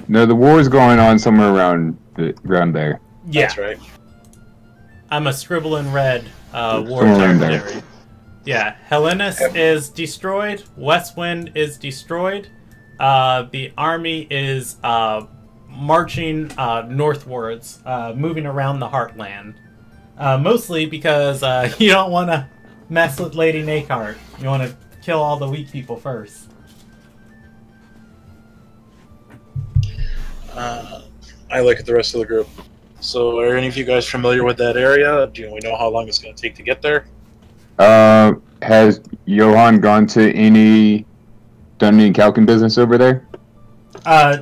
No, the war is going on somewhere around there. Yeah. That's right. I'm a scribble in red war Somewhere in territory. Yeah, Hellenis is destroyed. Westwind is destroyed. The army is marching northwards, moving around the heartland. Mostly because you don't want to mess with Lady Nakart. You want to kill all the weak people first. I look at the rest of the group. So, are any of you guys familiar with that area? Do we know how long it's going to take to get there? Has Johan done any Calcan business over there?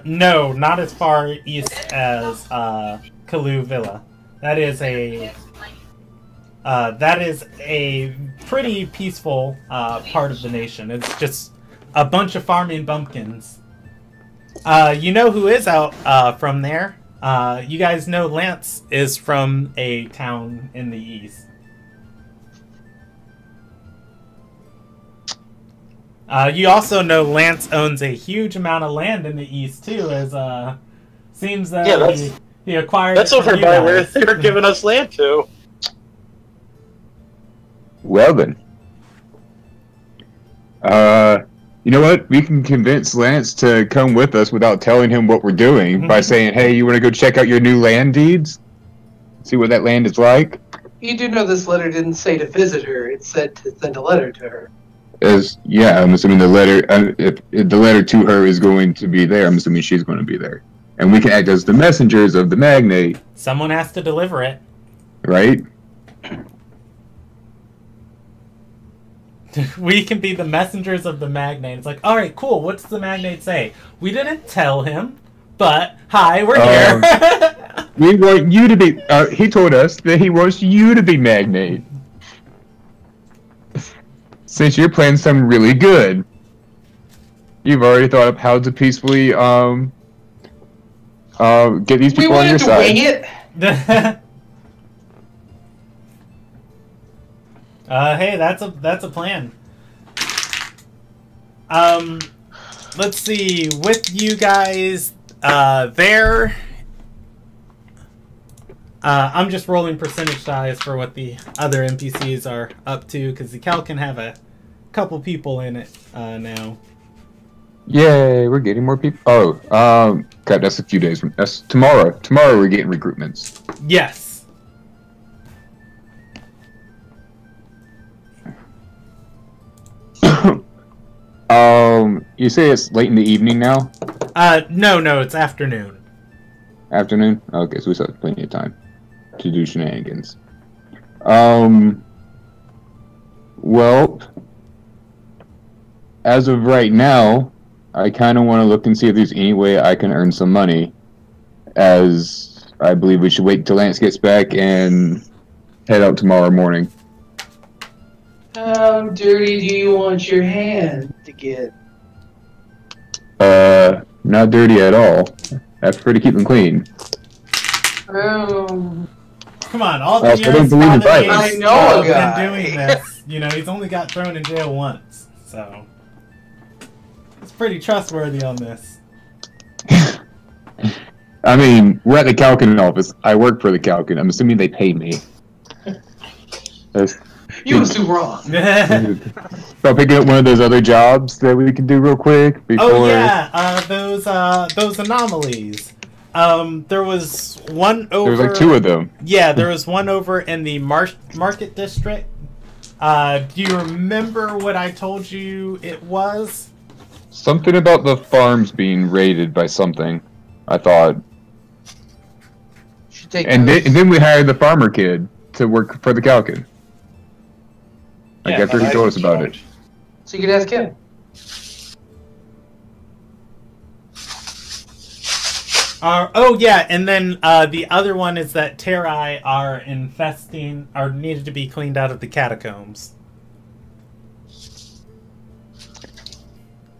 No, not as far east as Kalu Villa. That is a pretty peaceful part of the nation. It's just a bunch of farming bumpkins. You know who is out from there? You guys know Lance is from a town in the east. You also know Lance owns a huge amount of land in the east too, as seems that he acquired. That's over by where they were giving us land to. Well then, you know what? We can convince Lance to come with us without telling him what we're doing by saying, "Hey, you want to go check out your new land deeds? See what that land is like?" You do know this letter didn't say to visit her; it said to send a letter to her. I'm assuming the letter, if the letter to her is going to be there, I'm assuming she's going to be there, and we can act as the messengers of the magnate. Someone has to deliver it, right? We can be the messengers of the magnate. It's like, all right, cool. What's the magnate say? We didn't tell him, but hi, we're here. We want you to be. He told us that he wants you to be magnate. Since you're playing something really good, you've already thought of how to peacefully get these people on your side. We wanted to wing it. Hey, that's a plan. Let's see. With you guys there, I'm just rolling percentage dice for what the other NPCs are up to, because the Cal can have a couple people in it now. Yay, we're getting more people. Oh, God, that's a few days from. That's tomorrow. Tomorrow we're getting recruitments. Yes. You say it's late in the evening now? No, it's afternoon. Afternoon? Okay, so we still have plenty of time to do shenanigans. Well, as of right now, I kind of want to look and see if there's any way I can earn some money, as I believe we should wait until Lance gets back and head out tomorrow morning. How dirty do you want your hand to get? Not dirty at all. I prefer to keep them clean. Oh. Come on, all the years I know a guy. been doing this. You know, he's only got thrown in jail once, so it's pretty trustworthy on this. I mean, we're at the Calcan office. I work for the Calcan. I'm assuming they pay me. You was too wrong. So picking up one of those other jobs that we can do real quick before. Oh yeah, those anomalies. There was one over. There was like two of them. Yeah, there was one over in the market district. Do you remember what I told you it was? Something about the farms being raided by something, I thought. And then we hired the farmer kid to work for the Calcan. Like after he told us about it. So you could ask him. Oh yeah, and then the other one is that Terrai are infesting, or needed to be cleaned out of the catacombs.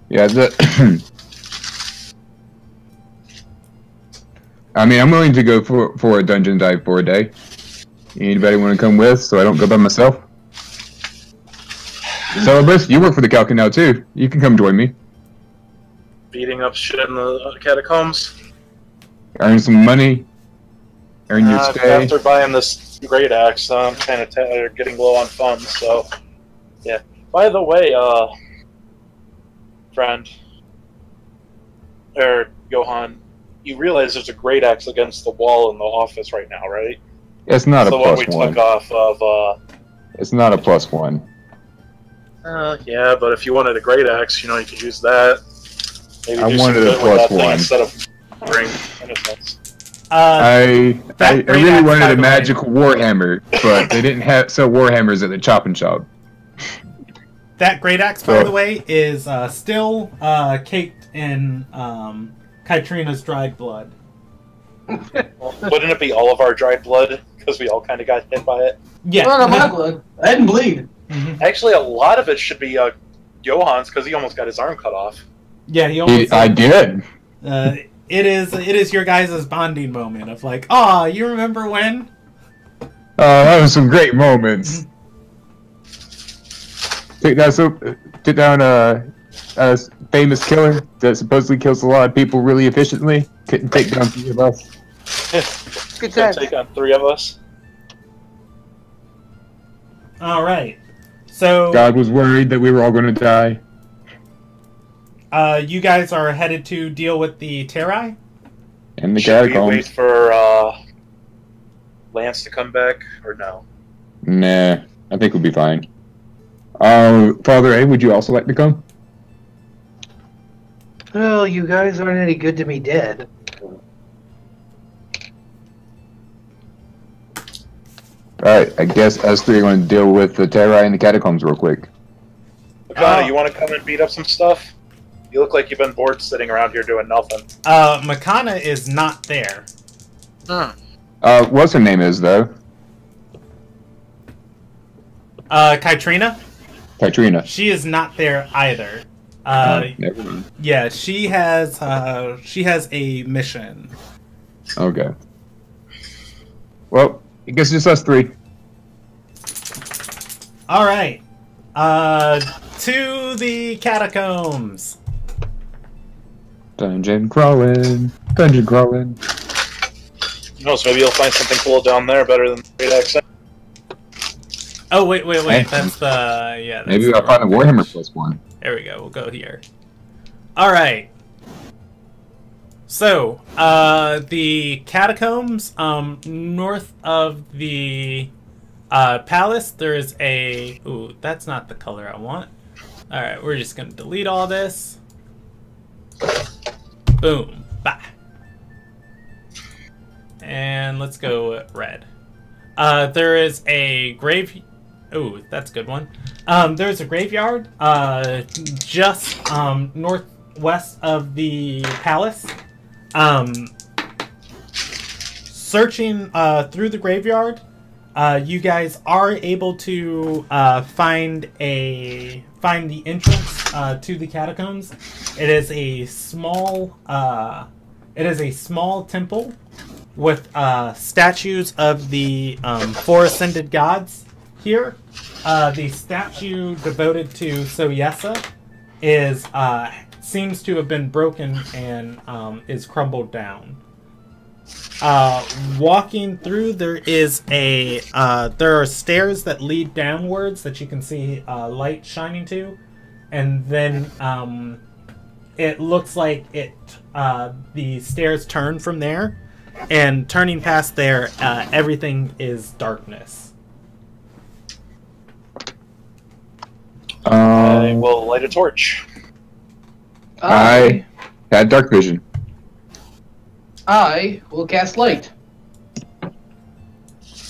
Yeah, I mean, I'm willing to go for a dungeon dive for a day. Anybody want to come with so I don't go by myself? Celebus, you work for the Calcan now too. You can come join me. Beating up shit in the catacombs. Earn some money. Earn your stay. After buying this great axe, I'm kind of getting low on funds, so... Yeah. By the way, friend... Johan, you realize there's a great axe against the wall in the office right now, right? It's not a plus one. The one we took off of, It's not a plus one. Yeah, but if you wanted a great axe, you know, you could use that. Maybe I wanted a plus one. Instead of ring. I really wanted a magical warhammer, but they didn't sell warhammers at the Chop and Shop. That great axe, by the way, is still caked in Kytrina's dried blood. Well, wouldn't it be all of our dried blood? Because we all kind of got hit by it. Yeah. None of my blood. I didn't bleed. Mm-hmm. Actually, a lot of it should be Johan's, because he almost got his arm cut off. Yeah, he almost. I did. It is your guys' bonding moment of like, ah, you remember when? That was some great moments. Took down a famous killer that supposedly kills a lot of people really efficiently. Couldn't take down 3 of us. Good Couldn't time. take on 3 of us. All right. So God was worried that we were all going to die. You guys are headed to deal with the Terrai? And the Should we catacombs. wait for Lance to come back, or no? Nah, I think we'll be fine. Father A, would you also like to come? Well, you guys aren't any good to me dead. Alright, I guess us 3 are going to deal with the Terrai and the catacombs real quick. Makana, you want to come and beat up some stuff? You look like you've been bored sitting around here doing nothing. Makana is not there. What's her name is, though? Kytrina? Katrina. She is not there either. Never mind. Yeah, she has a mission. Okay. Well, I guess it's just us 3. Alright. To the catacombs. Dungeon crawling. Dungeon crawling. Who knows, maybe you'll find something cool down there better than the great accent. Oh, wait. Hey. That's the... Yeah, that's Maybe the I'll find a wrong Warhammer page. plus 1. There we go. We'll go here. Alright. So, the catacombs, north of the palace, there is a... Ooh, that's not the color I want. Alright, we're just going to delete all this. Boom. Bah. And let's go with red. There is a grave... Ooh, that's a good one. There's a graveyard just northwest of the palace. Searching through the graveyard, you guys are able to find the entrance to the catacombs. It is a small temple with statues of the 4 ascended gods here. The statue devoted to Soyesa seems to have been broken and is crumbled down. Walking through, there are stairs that lead downwards that you can see light shining to, and then it looks like the stairs turn from there, and turning past there, everything is darkness. I will light a torch. I had dark vision. I will cast light.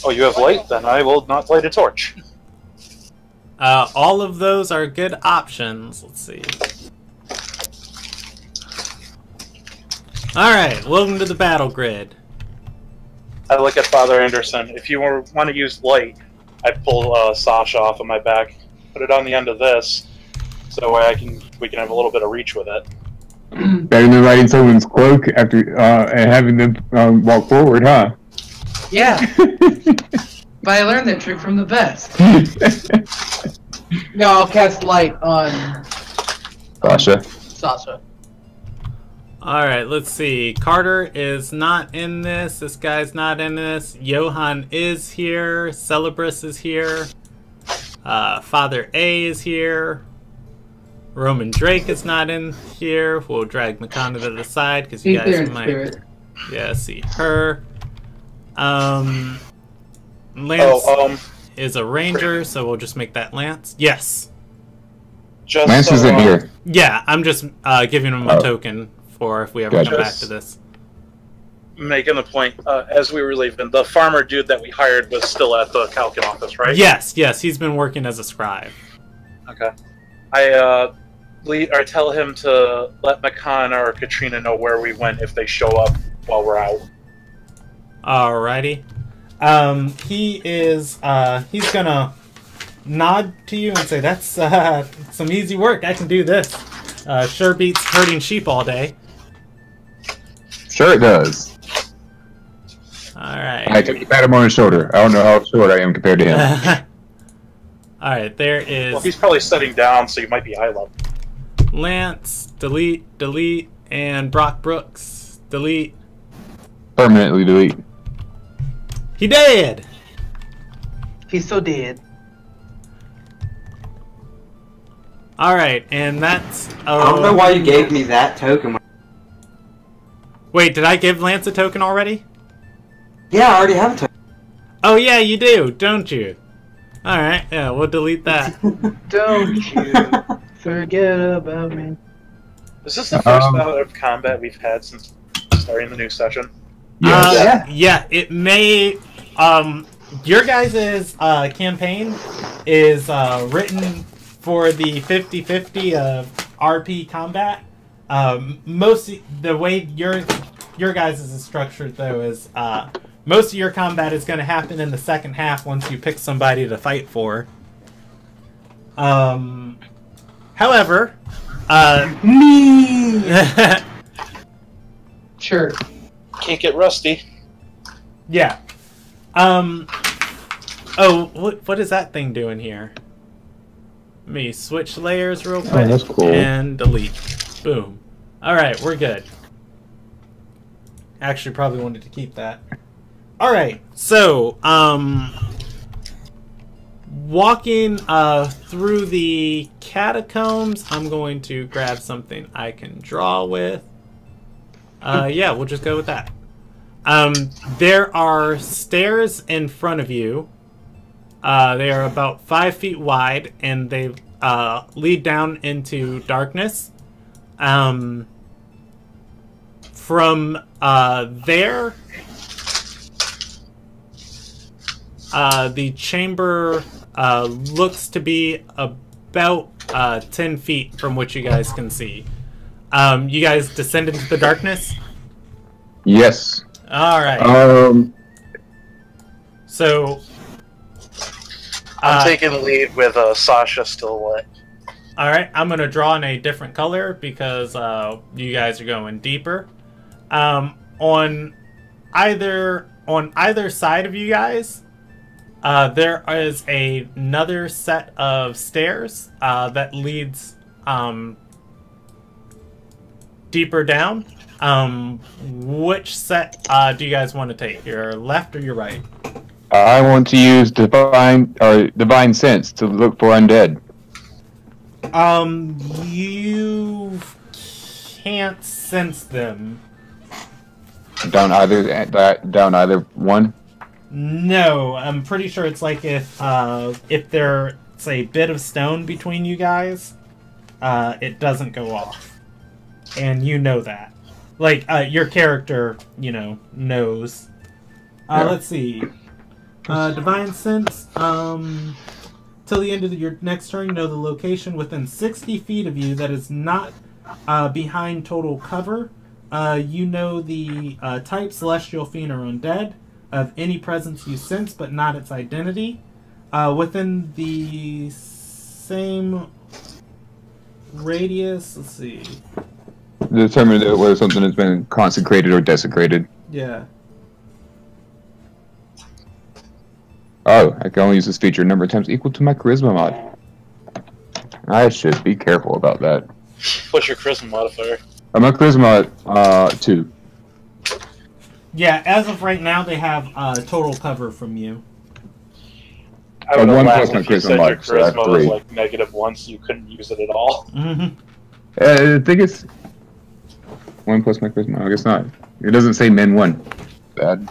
Oh, you have light? Then I will not light a torch. All of those are good options. Let's see. Alright, welcome to the battle grid. I look at Father Anderson. If you want to use light, I pull Sasha off of my back, put it on the end of this, so that way we can have a little bit of reach with it. Better than riding someone's cloak after and having them walk forward, huh? Yeah. But I learned that trick from the best. No, I'll cast light on Sasha. Alright, let's see. Carter is not in this. This guy's not in this. Johan is here. Celebrus is here. Father A is here. Roman Drake is not in here. We'll drag Makana to the side because you guys might see her. Lance is a ranger, so we'll just make that Lance. Yes. Lance isn't here. Yeah, I'm just giving him a token for if we ever come back to this. Making a point, as we were leaving, the farmer dude that we hired was still at the Calcan office, right? Yes, he's been working as a scribe. Okay. I tell him to let Makana or Katrina know where we went if they show up while we're out. Alrighty. He's gonna nod to you and say, that's some easy work. I can do this. Sure beats herding sheep all day. Sure it does. Alright. I can pat him on his shoulder. I don't know how short I am compared to him. Alright, there is... Well, he's probably sitting down, so you might be eye level. Lance, delete, and Brock Brooks, delete. Permanently delete. He dead! He's so dead. Alright, and that's... I don't know why you gave me that token. Wait, did I give Lance a token already? Yeah, I already have a token. Oh yeah, you do, don't you? Alright, yeah, we'll delete that. Don't you forget about me. Is this the first bout of combat we've had since starting the new session? Yeah, it may... your guys' campaign is written for the 50-50 of RP combat. The way your guys' is structured, though, is most of your combat is going to happen in the second half once you pick somebody to fight for. However... Me! Sure. Can't get rusty. Yeah. Oh, what is that thing doing here? Let me switch layers real quick. Oh, that's cool. And delete. Boom. Alright, we're good. Actually, probably wanted to keep that. Alright, so, walking through the catacombs, I'm going to grab something I can draw with. Yeah, we'll just go with that. There are stairs in front of you. They are about 5 feet wide, and they lead down into darkness. From there, the chamber looks to be about 10 feet from what you guys can see. You guys descend into the darkness? Yes. Alright. So... I'm taking the lead with Sasha still lit. Alright, I'm going to draw in a different color because you guys are going deeper. On either side of you guys, there is another set of stairs that leads deeper down. Which set do you guys want to take? Your left or your right? I want to use divine sense to look for undead. You can't sense them. Down either one. No, I'm pretty sure it's like if there's a bit of stone between you guys, it doesn't go off, and you know that. Like your character, knows. Yeah. Let's see. Divine sense. Till the end of your next turn, you know the location within 60 feet of you that is not behind total cover. You know the type celestial, fiend, or undead of any presence you sense, but not its identity. Within the same radius, let's see. determine whether something has been consecrated or desecrated. Yeah. Oh, I can only use this feature a number of times equal to my charisma mod. I should be careful about that. What's your charisma modifier? My charisma 2. Yeah, as of right now, they have total cover from you. I would have 1 laughed plus my if you said charisma your mod, so I have charisma was 3. like -1, so you couldn't use it at all. Mm-hmm. I think it's 1 plus my charisma. I guess not. It doesn't say min 1. Bad.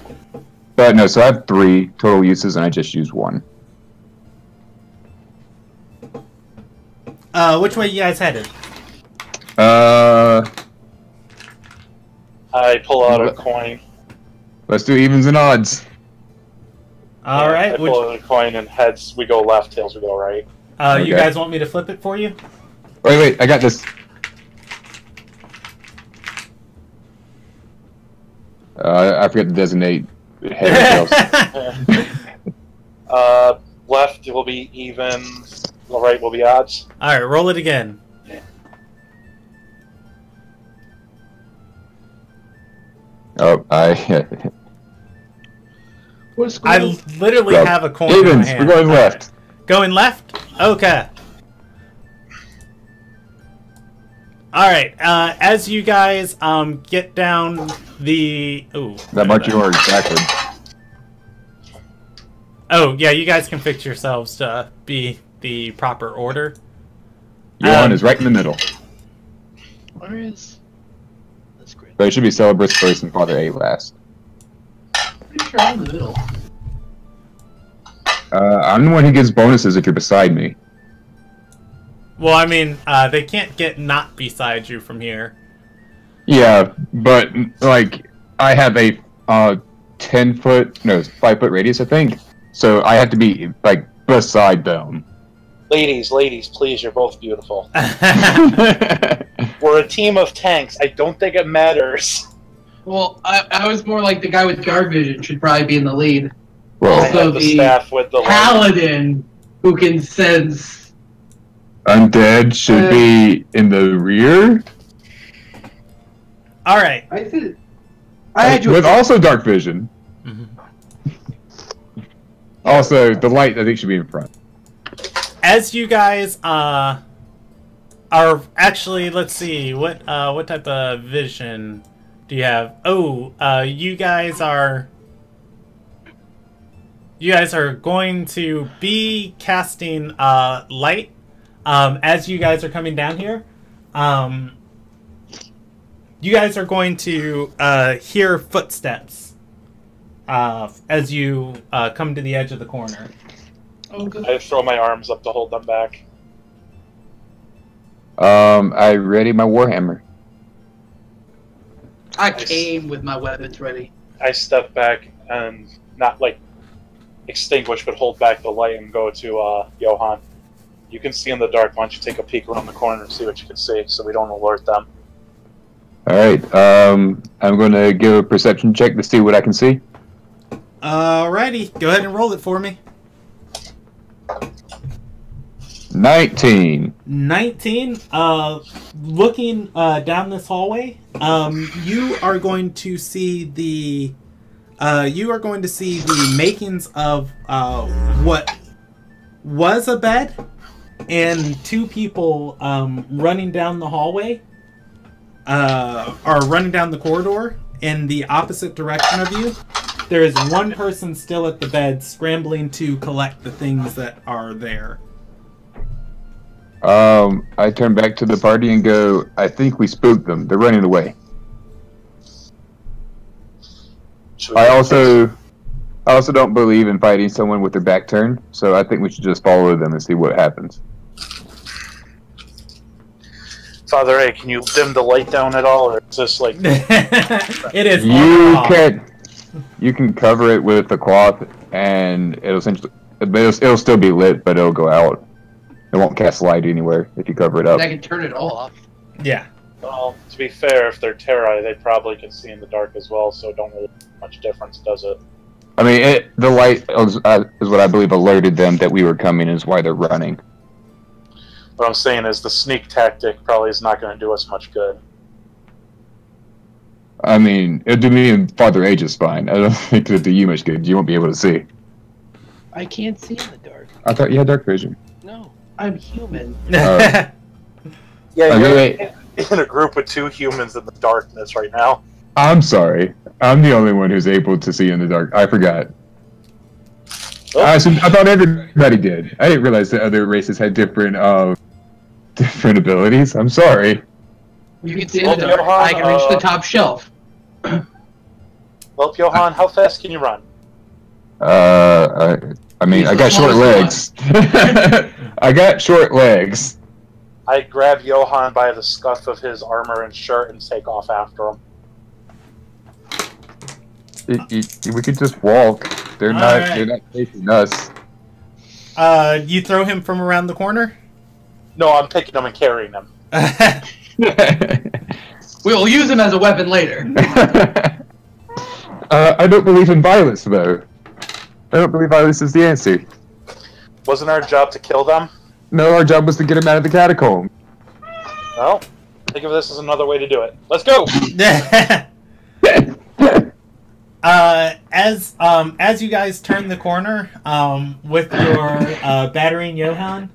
But no, so I have 3 total uses, and I just used 1. Which way you guys headed? I pull out a coin. Let's do evens and odds. All right. I pull out a coin and heads we go left, tails we go right. You Okay. guys want me to flip it for you? Wait, I got this. I forgot to designate head or tails. Left will be evens, right will be odds. All right, roll it again. Oh, What's I going literally Go. have a coin in my evens. hand. We're going left. Going left? Okay. Alright, as you guys get down the... Ooh. That marked yours backward. Oh, yeah, you guys can fix yourselves to be the proper order. Your one is right in the middle. Where is? That's great. But it should be Celebrus first and Father 8 last. Pretty sure I'm in the middle. I'm the one who gives bonuses if you're beside me. Well, I mean, they can't get not beside you from here. Yeah, but, like, I have a 5-foot radius, I think. So I have to be, like, beside them. Ladies, please, you're both beautiful. We're a team of tanks. I don't think it matters. Well, I was more like the guy with guard vision should probably be in the lead. Well, I have the staff with the paladin who can sense. undead should be in the rear. Alright. I said, I had you With also dark vision. Mhm. Also, the light, I think, should be in front. As you guys are actually, let's see, what type of vision do you have? Oh, you guys are going to be casting light as you guys are coming down here. You guys are going to hear footsteps as you come to the edge of the corner. Oh, good. I throw my arms up to hold them back. I ready my warhammer. I came with my weapons ready. I step back and not like extinguish, but hold back the light and go to Johan. You can see in the dark. Why don't you take a peek around the corner and see what you can see, so we don't alert them. All right. I'm going to give a perception check to see what I can see. Alrighty, go ahead and roll it for me. 19. 19. Looking down this hallway, you are going to see the makings of what was a bed and two people running down the hallway. Are running down the corridor in the opposite direction of you. There is one person still at the bed scrambling to collect the things that are there. I turn back to the party and go, I think we spooked them. They're running away. I also don't believe in fighting someone with their back turned, so I think we should just follow them and see what happens. Father A, can you dim the light down at all, or is this like... It is. You can cover it with a cloth, and it'll still be lit, but it'll go out. It won't cast light anywhere if you cover it up. I can turn it off. Yeah. Well, to be fair, if they're Terrai, they probably can see in the dark as well, so it don't really make much difference, does it? I mean, the light is what I believe alerted them that we were coming, is why they're running. What I'm saying is the sneak tactic probably is not going to do us much good. I mean, it'll do me and Father A just fine. I don't think it'll do you much good. You won't be able to see. I can't see in the dark. I thought you had dark vision. No, I'm human. Yeah, Okay, you're in a group with 2 humans in the darkness right now. I'm sorry. I'm the only one who's able to see in the dark. I forgot. Oh. I thought everybody did. I didn't realize that other races had different abilities. I'm sorry. You can see in the dark. Johan, I can reach the top shelf. Well, Johan, how fast can you run? I mean, He's I the got short smallest legs. I got short legs. I grab Johan by the scuff of his armor and shirt and take off after him. We could just walk. They're not chasing us. You throw him from around the corner? No, I'm picking him and carrying him. We will use him as a weapon later. I don't believe in violence, though. I don't believe violence is the answer. Wasn't our job to kill them? No, our job was to get him out of the catacomb. Well, think of this as another way to do it. Let's go! As you guys turn the corner, with your battering Johan,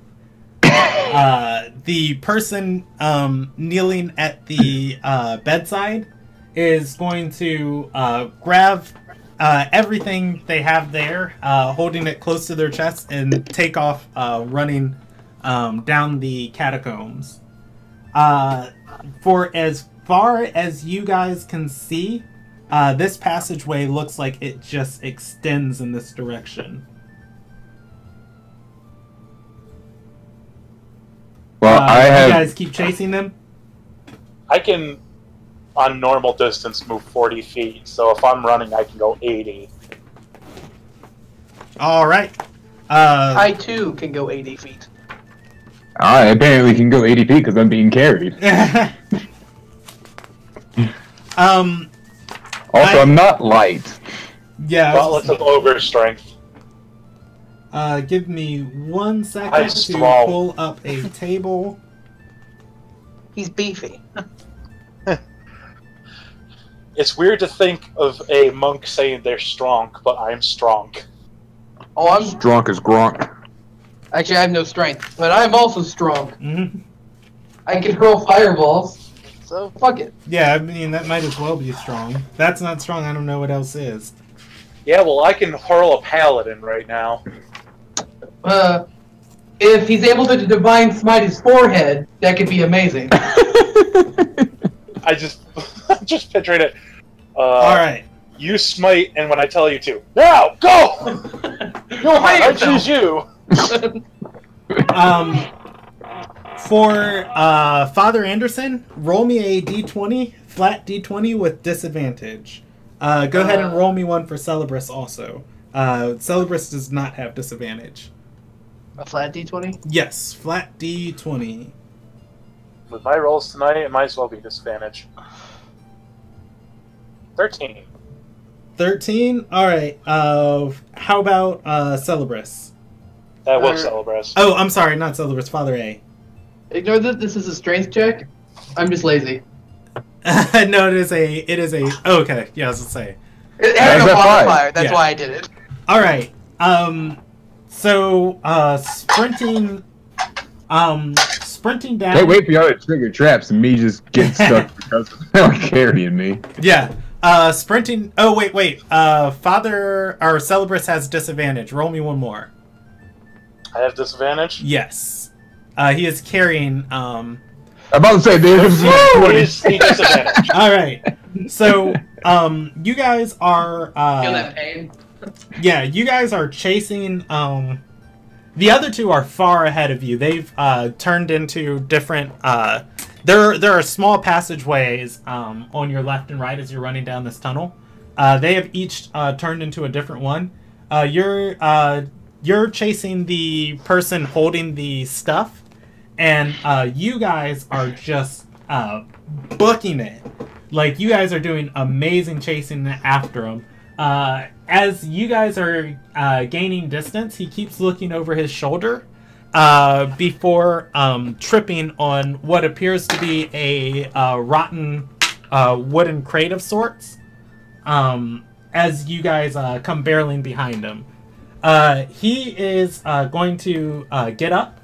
the person kneeling at the bedside is going to grab everything they have there, holding it close to their chest, and take off running down the catacombs. For as far as you guys can see, this passageway looks like it just extends in this direction. Well, You guys keep chasing them? I can, on normal distance, move 40 feet, so if I'm running, I can go 80. Alright. I too can go 80 feet. I apparently can go 80 feet because I'm being carried. Also, I'm not light. Yeah. Gauntlets of ogre strength. Give me 1 second I'm to strong. pull up a table. He's beefy. It's weird to think of a monk saying they're strong, but I'm strong. Oh, I'm Drunk as Gronk. actually I have no strength, but I'm also strong. Mm-hmm. I can hurl fireballs. So fuck it. Yeah, I mean, that might as well be strong. If that's not strong, I don't know what else is. Yeah, well, I can hurl a paladin right now. If he's able to divine smite his forehead, that could be amazing. I just, I'm just picturing it. Alright. You smite, and when I tell you to, now go. Johan, I choose you. For Father Anderson, roll me a d20, flat d20 with disadvantage. Go ahead and roll me one for Celebris also. Celebris does not have disadvantage. A flat D20? Yes, flat d20. With my rolls tonight, it might as well be disadvantage. 13. 13? Alright, how about Celebris? That was Celebris. Oh, I'm sorry, not Celebris, Father A. Ignore that this is a strength check. I'm just lazy. No, it is a, oh, okay, yeah, I was gonna say. It had no That's a five. modifier, that's Yeah. why I did it. Alright, so, sprinting down... Can't wait for y'all to trigger traps and me just get stuck because they're carrying me. Yeah, sprinting... Oh, wait, Father, or Celebris has disadvantage. Roll me one more. I have disadvantage? Yes. He is carrying, I'm about to say, there's He disadvantage. Alright, so, you guys are, Feel that pain? yeah, you guys are chasing, the other two are far ahead of you. They've, turned into different, there are small passageways, on your left and right as you're running down this tunnel. They have each, turned into a different one. You're chasing the person holding the stuff, and you guys are just booking it. Like, you guys are doing amazing chasing after him. As you guys are gaining distance, he keeps looking over his shoulder before tripping on what appears to be a rotten wooden crate of sorts. As you guys come barreling behind him, he is going to get up.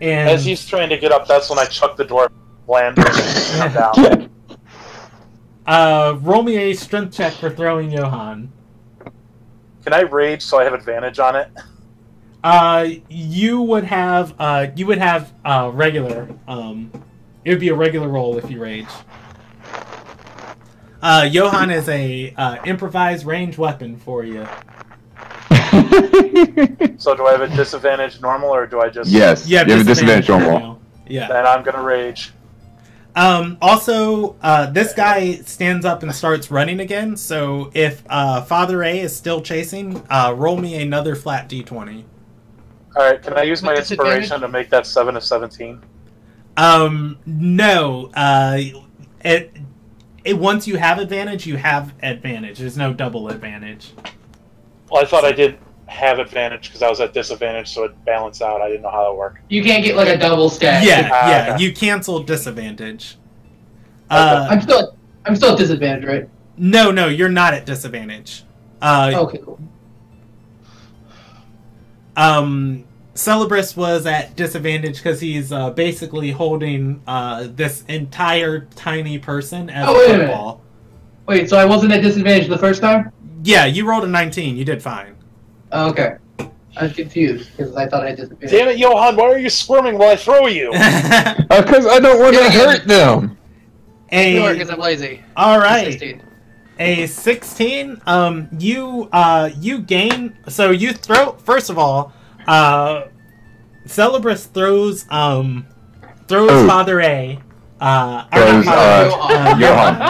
And as he's trying to get up, that's when I chuck the dwarf, land, and come down. Roll me a strength check for throwing Johan. Can I rage so I have advantage on it? You would have regular. It would be a regular roll if you rage. Johan is a improvised range weapon for you. So do I have a disadvantage normal, or do I just... Yes, you have a disadvantage normal. Yeah. Then I'm going to rage. Also, this guy stands up and starts running again, so if Father A is still chasing, roll me another flat d20. Alright, can I use my inspiration to make that 7 of 17? No. Once you have advantage, you have advantage. There's no double advantage. Well, I thought I didn't have advantage because I was at disadvantage, so it balanced out. I didn't know how it worked. You can't get like a double stack. Yeah, you cancel disadvantage. I'm still at disadvantage, right? No, you're not at disadvantage. Okay, cool. Celebrus was at disadvantage because he's basically holding this entire tiny person as a football. Wait, so I wasn't at disadvantage the first time? Yeah, you rolled a 19. You did fine. Oh, okay. I was confused because I thought I had disadvantage. Damn it, Johan, why are you squirming while I throw you? Because I don't want to hurt them. Because I'm lazy. All right. A 16. You gain. So you throw. First of all, Celebrus throws Father A. Johan.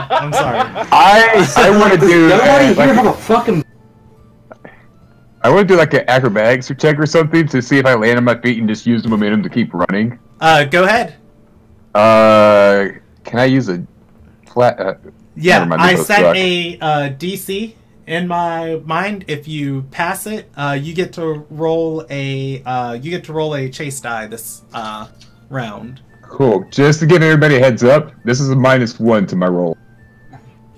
I'm sorry. I want to do. I want to do like an acrobatics check or something to see if I land on my feet and just use the momentum to keep running. Go ahead. Can I use a flat? Yeah, I set a DC in my mind. If you pass it, you get to roll a chase die this round. Cool. Just to give everybody a heads up, this is a -1 to my roll.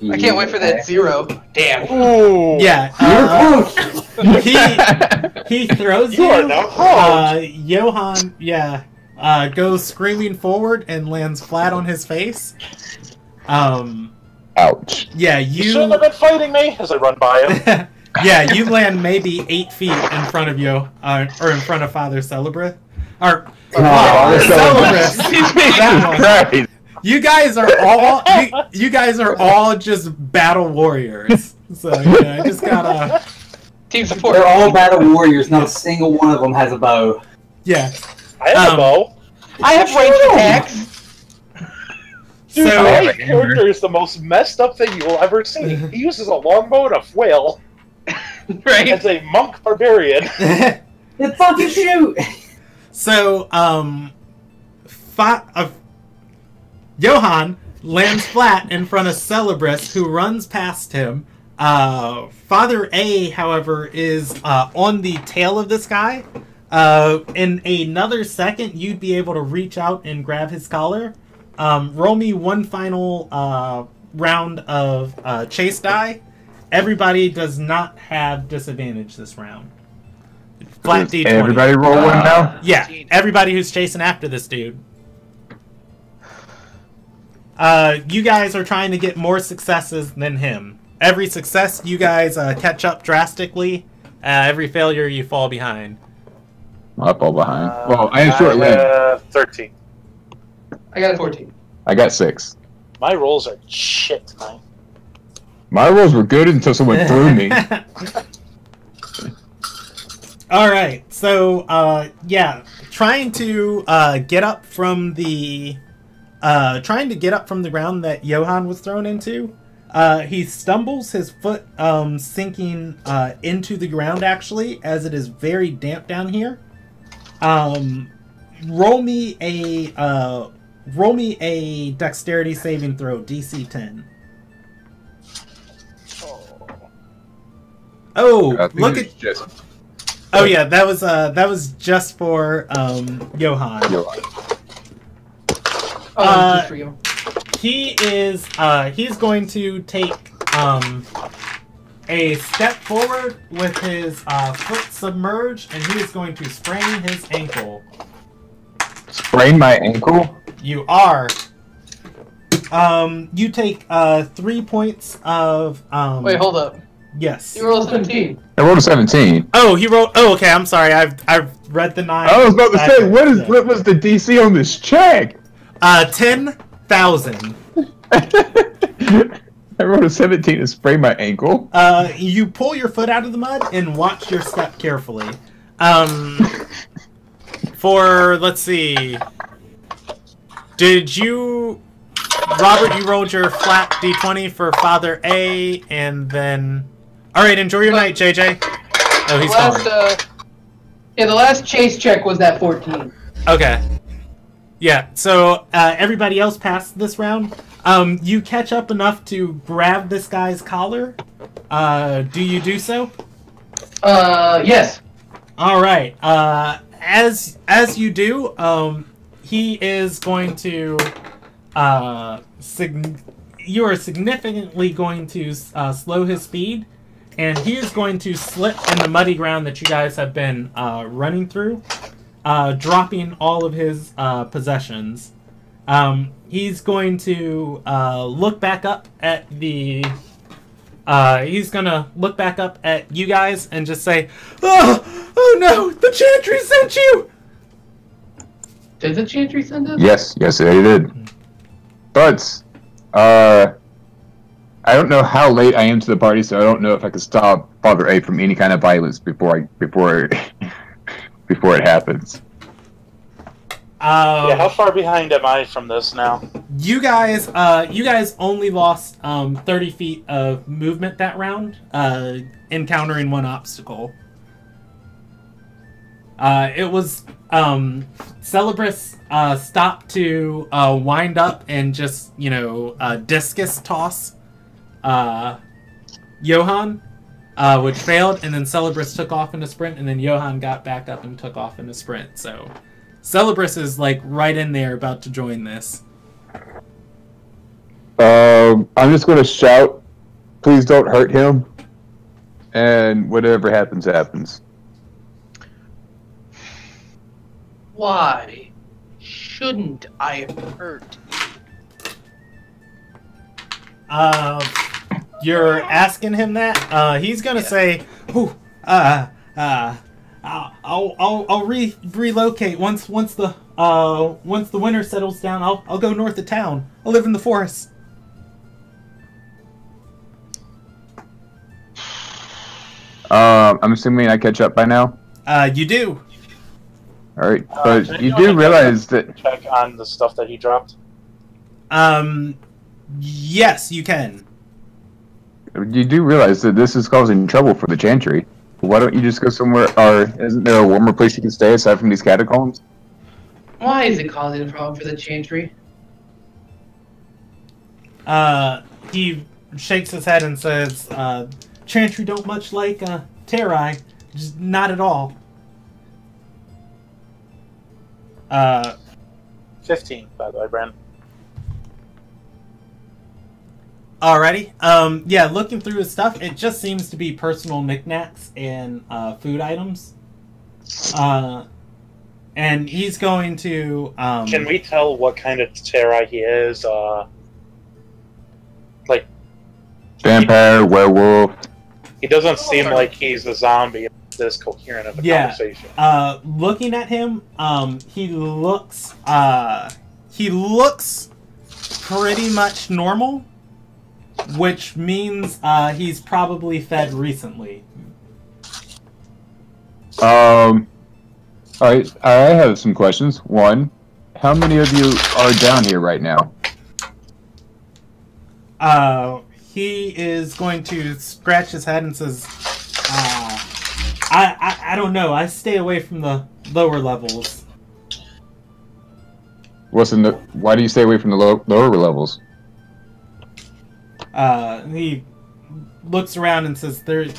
I can't wait for that 0. Damn. Ooh. Yeah. He throws you. You are now close. Johan, goes screaming forward and lands flat on his face. Ouch. Yeah, You shouldn't have been fighting me as I run by him. Yeah, you land maybe 8 feet in front of you, or in front of Father Celebrus. Or Celebrus. That one. You guys are all just battle warriors. So yeah, I just gotta team support. They're all battle warriors. Not a single one of them has a bow. Yeah. I have a bow. I have ranged attacks. Dude, So- my character is the most messed up thing you will ever see. He uses a longbow and a flail Right. as a monk barbarian. Then fucking shoot! So, Johan lands flat in front of Celebrus, who runs past him. Father A, however, is on the tail of this guy. In another second, you'd be able to reach out and grab his collar. Roll me one final round of chase die. Everybody does not have disadvantage this round. Flat Does D20. everybody roll one now? Yeah, everybody who's chasing after this dude. You guys are trying to get more successes than him. Every success, you guys catch up drastically. Every failure, you fall behind. I fall behind. Well, I have short leg. 13. I got a 14. I got 6. My rolls are shit tonight. My rolls were good until someone threw me. All right, so yeah, trying to get up from the ground that Johan was thrown into. He stumbles, his foot sinking into the ground actually, as it is very damp down here. Roll me a dexterity saving throw, DC 10. Oh, look at. Oh yeah, that was just for Johan. Oh, just for you. he is he's going to take a step forward with his foot submerged, and he is going to sprain his ankle. Sprain my ankle? You are. You take 3 points of Wait, hold up. Yes. You rolled 17. I rolled a 17. Oh, he rolled. Oh, okay. I'm sorry. I've read the 9. I was about to say, what was the DC on this check? 10,000. I rolled a 17 and sprained my ankle. You pull your foot out of the mud and watch your step carefully. Let's see. Did you, Robert? You rolled your flat d20 for Father A, and then. All right. Enjoy your night, JJ. Oh, he's gone. Yeah, the last chase check was that 14. Okay. Yeah, so everybody else passed this round. You catch up enough to grab this guy's collar. Do you do so? Yes. All right. As you do, he is going to you are significantly going to slow his speed, and he is going to slip in the muddy ground that you guys have been running through. Dropping all of his possessions. He's going to look back up at the... he's going to look back up at you guys and just say, Oh no! The Chantry sent you! Did the Chantry send us? Yes, it did. But, I don't know how late I am to the party, so I don't know if I can stop Father A from any kind of violence before it happens. Yeah, how far behind am I from this now? You guys only lost 30 feet of movement that round, encountering one obstacle. It was Celebrus stopped to wind up and just discus toss Johann. Which failed, and then Celebrus took off in a sprint, and then Johann got back up and took off in a sprint. So Celebrus is like right in there about to join this. I'm just going to shout, please don't hurt him, and whatever happens, happens. Why shouldn't I hurt? You're asking him that? He's gonna say, "Ooh, I'll relocate once the winter settles down. I'll go north of town. I'll live in the forest." I'm assuming I catch up by now. You do. All right, but you do realize that check on the stuff that he dropped. Yes, you can. You do realize that this is causing trouble for the Chantry. Why don't you just go somewhere, or isn't there a warmer place you can stay aside from these catacombs? Why is it causing a problem for the Chantry? He shakes his head and says, Chantry don't much like Terai. Just not at all. 15, by the way, Brandon. Alrighty. Yeah, looking through his stuff, it just seems to be personal knickknacks and food items. And he's going to... Can we tell what kind of Terai he is? Like... Vampire, werewolf. He doesn't seem like he's a zombie. This coherent of a conversation. Looking at him, he looks pretty much normal. Which means he's probably fed recently. Alright, I have some questions. One, how many of you are down here right now? He is going to scratch his head and says, I don't know. I stay away from the lower levels. Why do you stay away from the lower levels? He looks around and says, they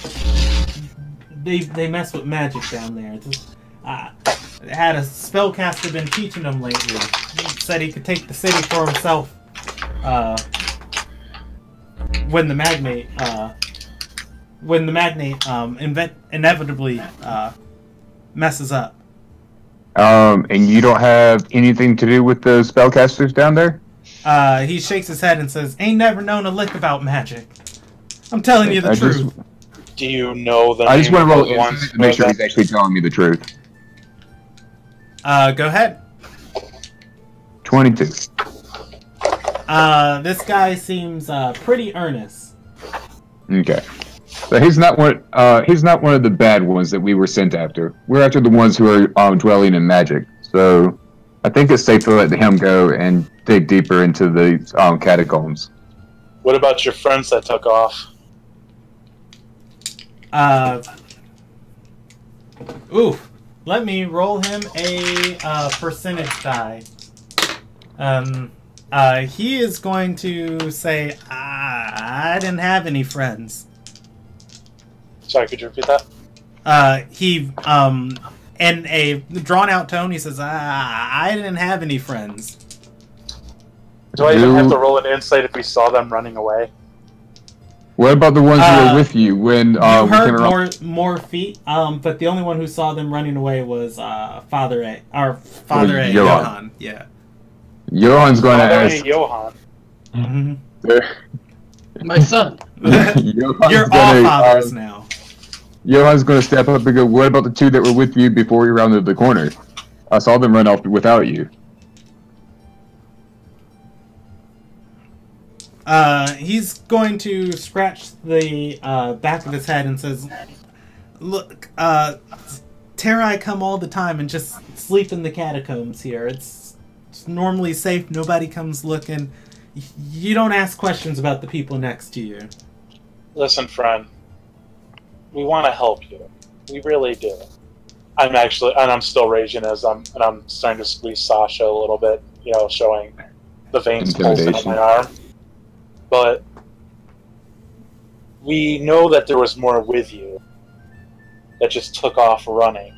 mess with magic down there. Just, had a spellcaster been teaching him lately. He said he could take the city for himself. when the magnate inevitably messes up. And you don't have anything to do with the spellcasters down there? He shakes his head and says, "Ain't never known a lick about magic. I'm telling you the truth." Do you know the I just want to roll ones to make sure he's actually telling me the truth. Go ahead. 22. This guy seems pretty earnest. Okay. So he's not one of the bad ones that we were sent after. We're after the ones who are dwelling in magic. So I think it's safe to let him go and dig deeper into the catacombs. What about your friends that took off? Let me roll him a percentage die. He is going to say, I didn't have any friends. Sorry, could you repeat that? In a drawn-out tone, he says, I didn't have any friends. Do I even have to roll an insight if we saw them running away? What about the ones who were with you when you we heard came around? more feet, but the only one who saw them running away was Father Johan. Yeah. Johan's going to ask. Johan. Mm-hmm. My son. You're all fathers now. Johan's going to step up and go, what about the two that were with you before we rounded the corner? I saw them run off without you. He's going to scratch the back of his head and says, "Look, Terai come all the time and just sleep in the catacombs here. It's normally safe. Nobody comes looking. You don't ask questions about the people next to you." Listen, friend. We want to help you. We really do. I'm still raging as I'm starting to squeeze Sasha a little bit, showing the veins pulsing on my arm. But we know that there was more with you that just took off running.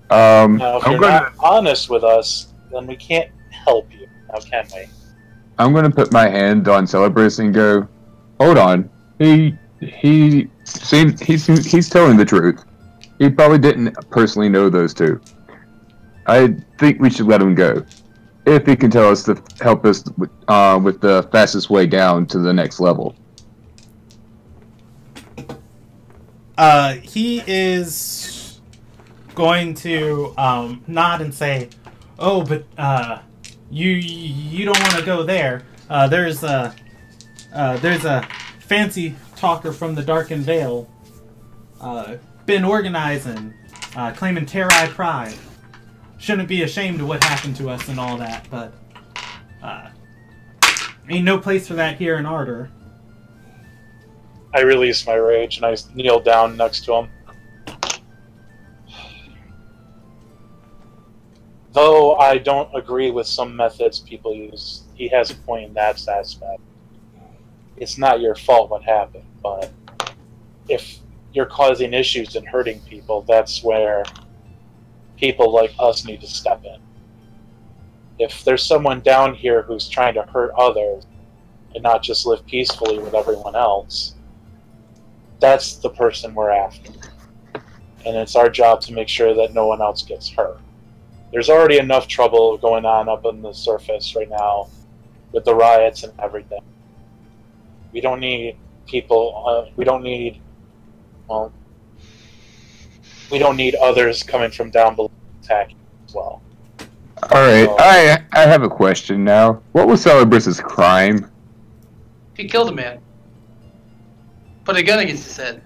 Now, if you're not honest with us, then we can't help you. Now, can we? I'm going to put my hand on Celebris and go, hold on. He's telling the truth. He probably didn't personally know those two. I think we should let him go. If he can tell us to help us with the fastest way down to the next level. He is going to nod and say, "Oh, but you don't want to go there. There's a fancy talker from the Darkened Vale. Been organizing, claiming Terai pride. Shouldn't be ashamed of what happened to us and all that, but ain't no place for that here in Ardor." I release my rage and I kneel down next to him. Though I don't agree with some methods people use, he has a point in that aspect. It's not your fault what happened, but if you're causing issues and hurting people, that's where people like us need to step in. If there's someone down here who's trying to hurt others and not just live peacefully with everyone else, that's the person we're after. And it's our job to make sure that no one else gets hurt. There's already enough trouble going on up on the surface right now with the riots and everything. We don't need people, we don't need others coming from down below attacking as well. Alright, so, I have a question now. What was Celebris's crime? He killed a man. Put a gun against his head.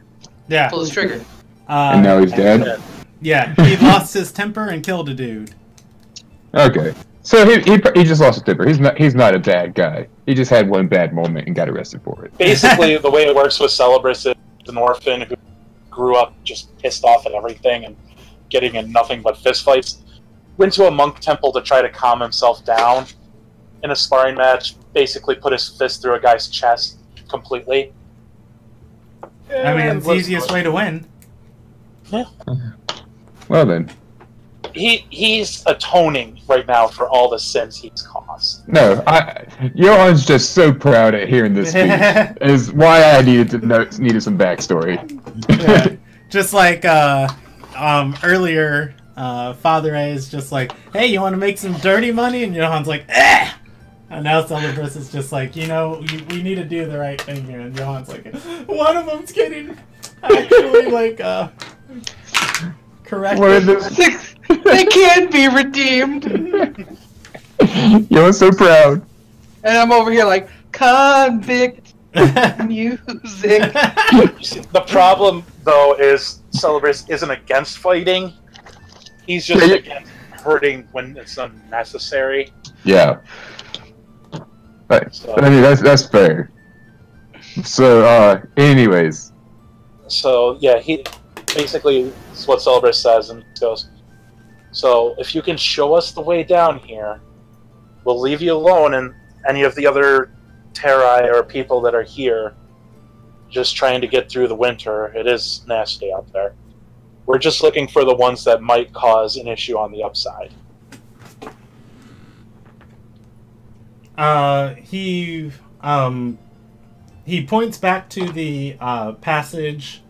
Yeah. Pull his trigger. And now he's dead? Yeah, he lost his temper and killed a dude. Okay. So he just lost his temper. He's not a bad guy. He just had one bad moment and got arrested for it. Basically, the way it works with Celebris is an orphan who grew up just pissed off at everything and getting in nothing but fistfights. Went to a monk temple to try to calm himself down. In a sparring match, basically put his fist through a guy's chest completely. I mean, it's the easiest way to win. Yeah. Well then. He's atoning right now for all the sins he's caused. No, Johan's just so proud at hearing this speech. Is why I needed some backstory. Yeah. Just like earlier, Father A is just like, hey, you want to make some dirty money? And Johan's like, eh! And now Celebris is just like, we need to do the right thing here. And Johan's like, one of them's getting actually, like, corrected. They can be redeemed. Johan's so proud. And I'm over here like, convict music. The problem, though, is Celebris isn't against fighting. He's just against hurting when it's unnecessary. Yeah. So. I mean, that's fair. So, anyways. So, yeah, he basically, it's what Celebris says, and goes, so, if you can show us the way down here, we'll leave you alone, and any of the other Terrai or people that are here just trying to get through the winter. It is nasty out there. We're just looking for the ones that might cause an issue on the upside. He points back to the passage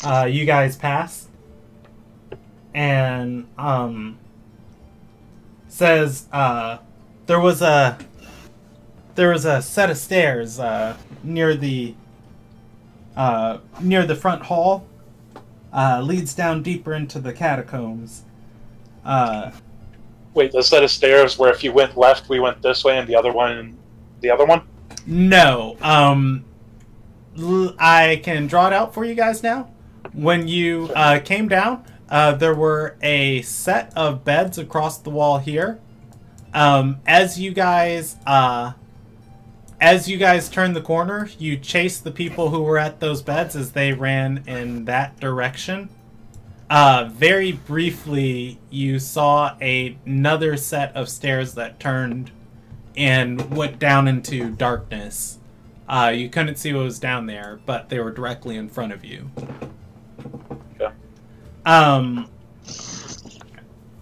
you guys passed, and says there was a set of stairs near the front hall, leads down deeper into the catacombs. Wait, the set of stairs where if you went left, we went this way, and the other one, No. I can draw it out for you guys now. When you came down, there were a set of beds across the wall here. As you guys turned the corner, you chased the people who were at those beds as they ran in that direction. Very briefly, you saw another set of stairs that turned and went down into darkness. You couldn't see what was down there, but they were directly in front of you. Okay.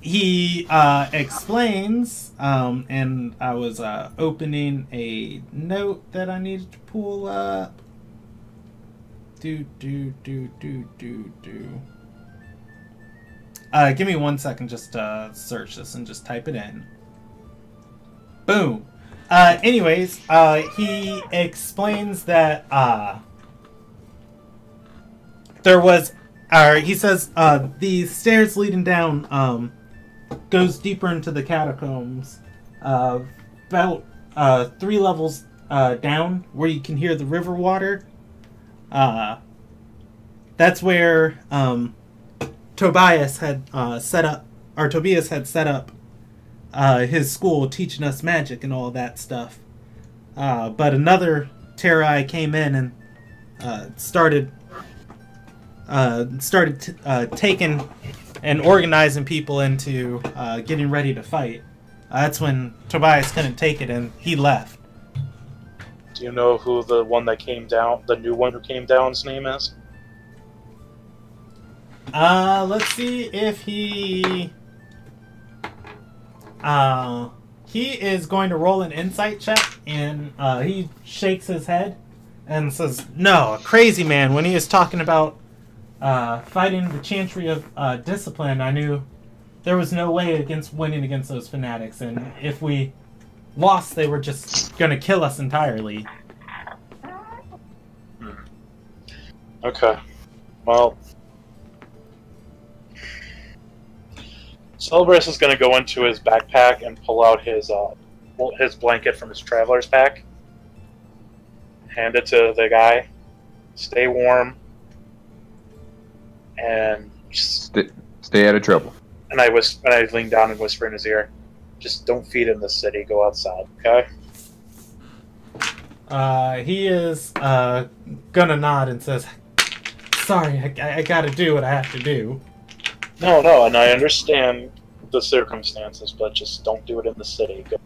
He explains, and I was opening a note that I needed to pull up. Give me 1 second just to search this and just type it in. Boom. Anyways, he explains that there was, he says the stairs leading down goes deeper into the catacombs, about 3 levels down, where you can hear the river water. That's where Tobias had set up his school, teaching us magic and all that stuff. But another Terrai came in and started taking and organizing people into getting ready to fight. That's when Tobias couldn't take it and he left. Do you know who the one that came down, the new one who came down's name is? Let's see if he is going to roll an insight check, and he shakes his head and says, no, a crazy man. When he was talking about fighting the Chantry of Discipline, I knew there was no way against winning against those fanatics, and if we lost, they were just going to kill us entirely. Okay. Well, Celebris is going to go into his backpack and pull out his blanket from his traveler's pack. Hand it to the guy. Stay warm. And stay out of trouble. And I lean down and whisper in his ear, just don't feed in the city. Go outside, okay? He is gonna nod and says, sorry, I gotta do what I have to do. No, and I understand the circumstances, but just don't do it in the city. Go,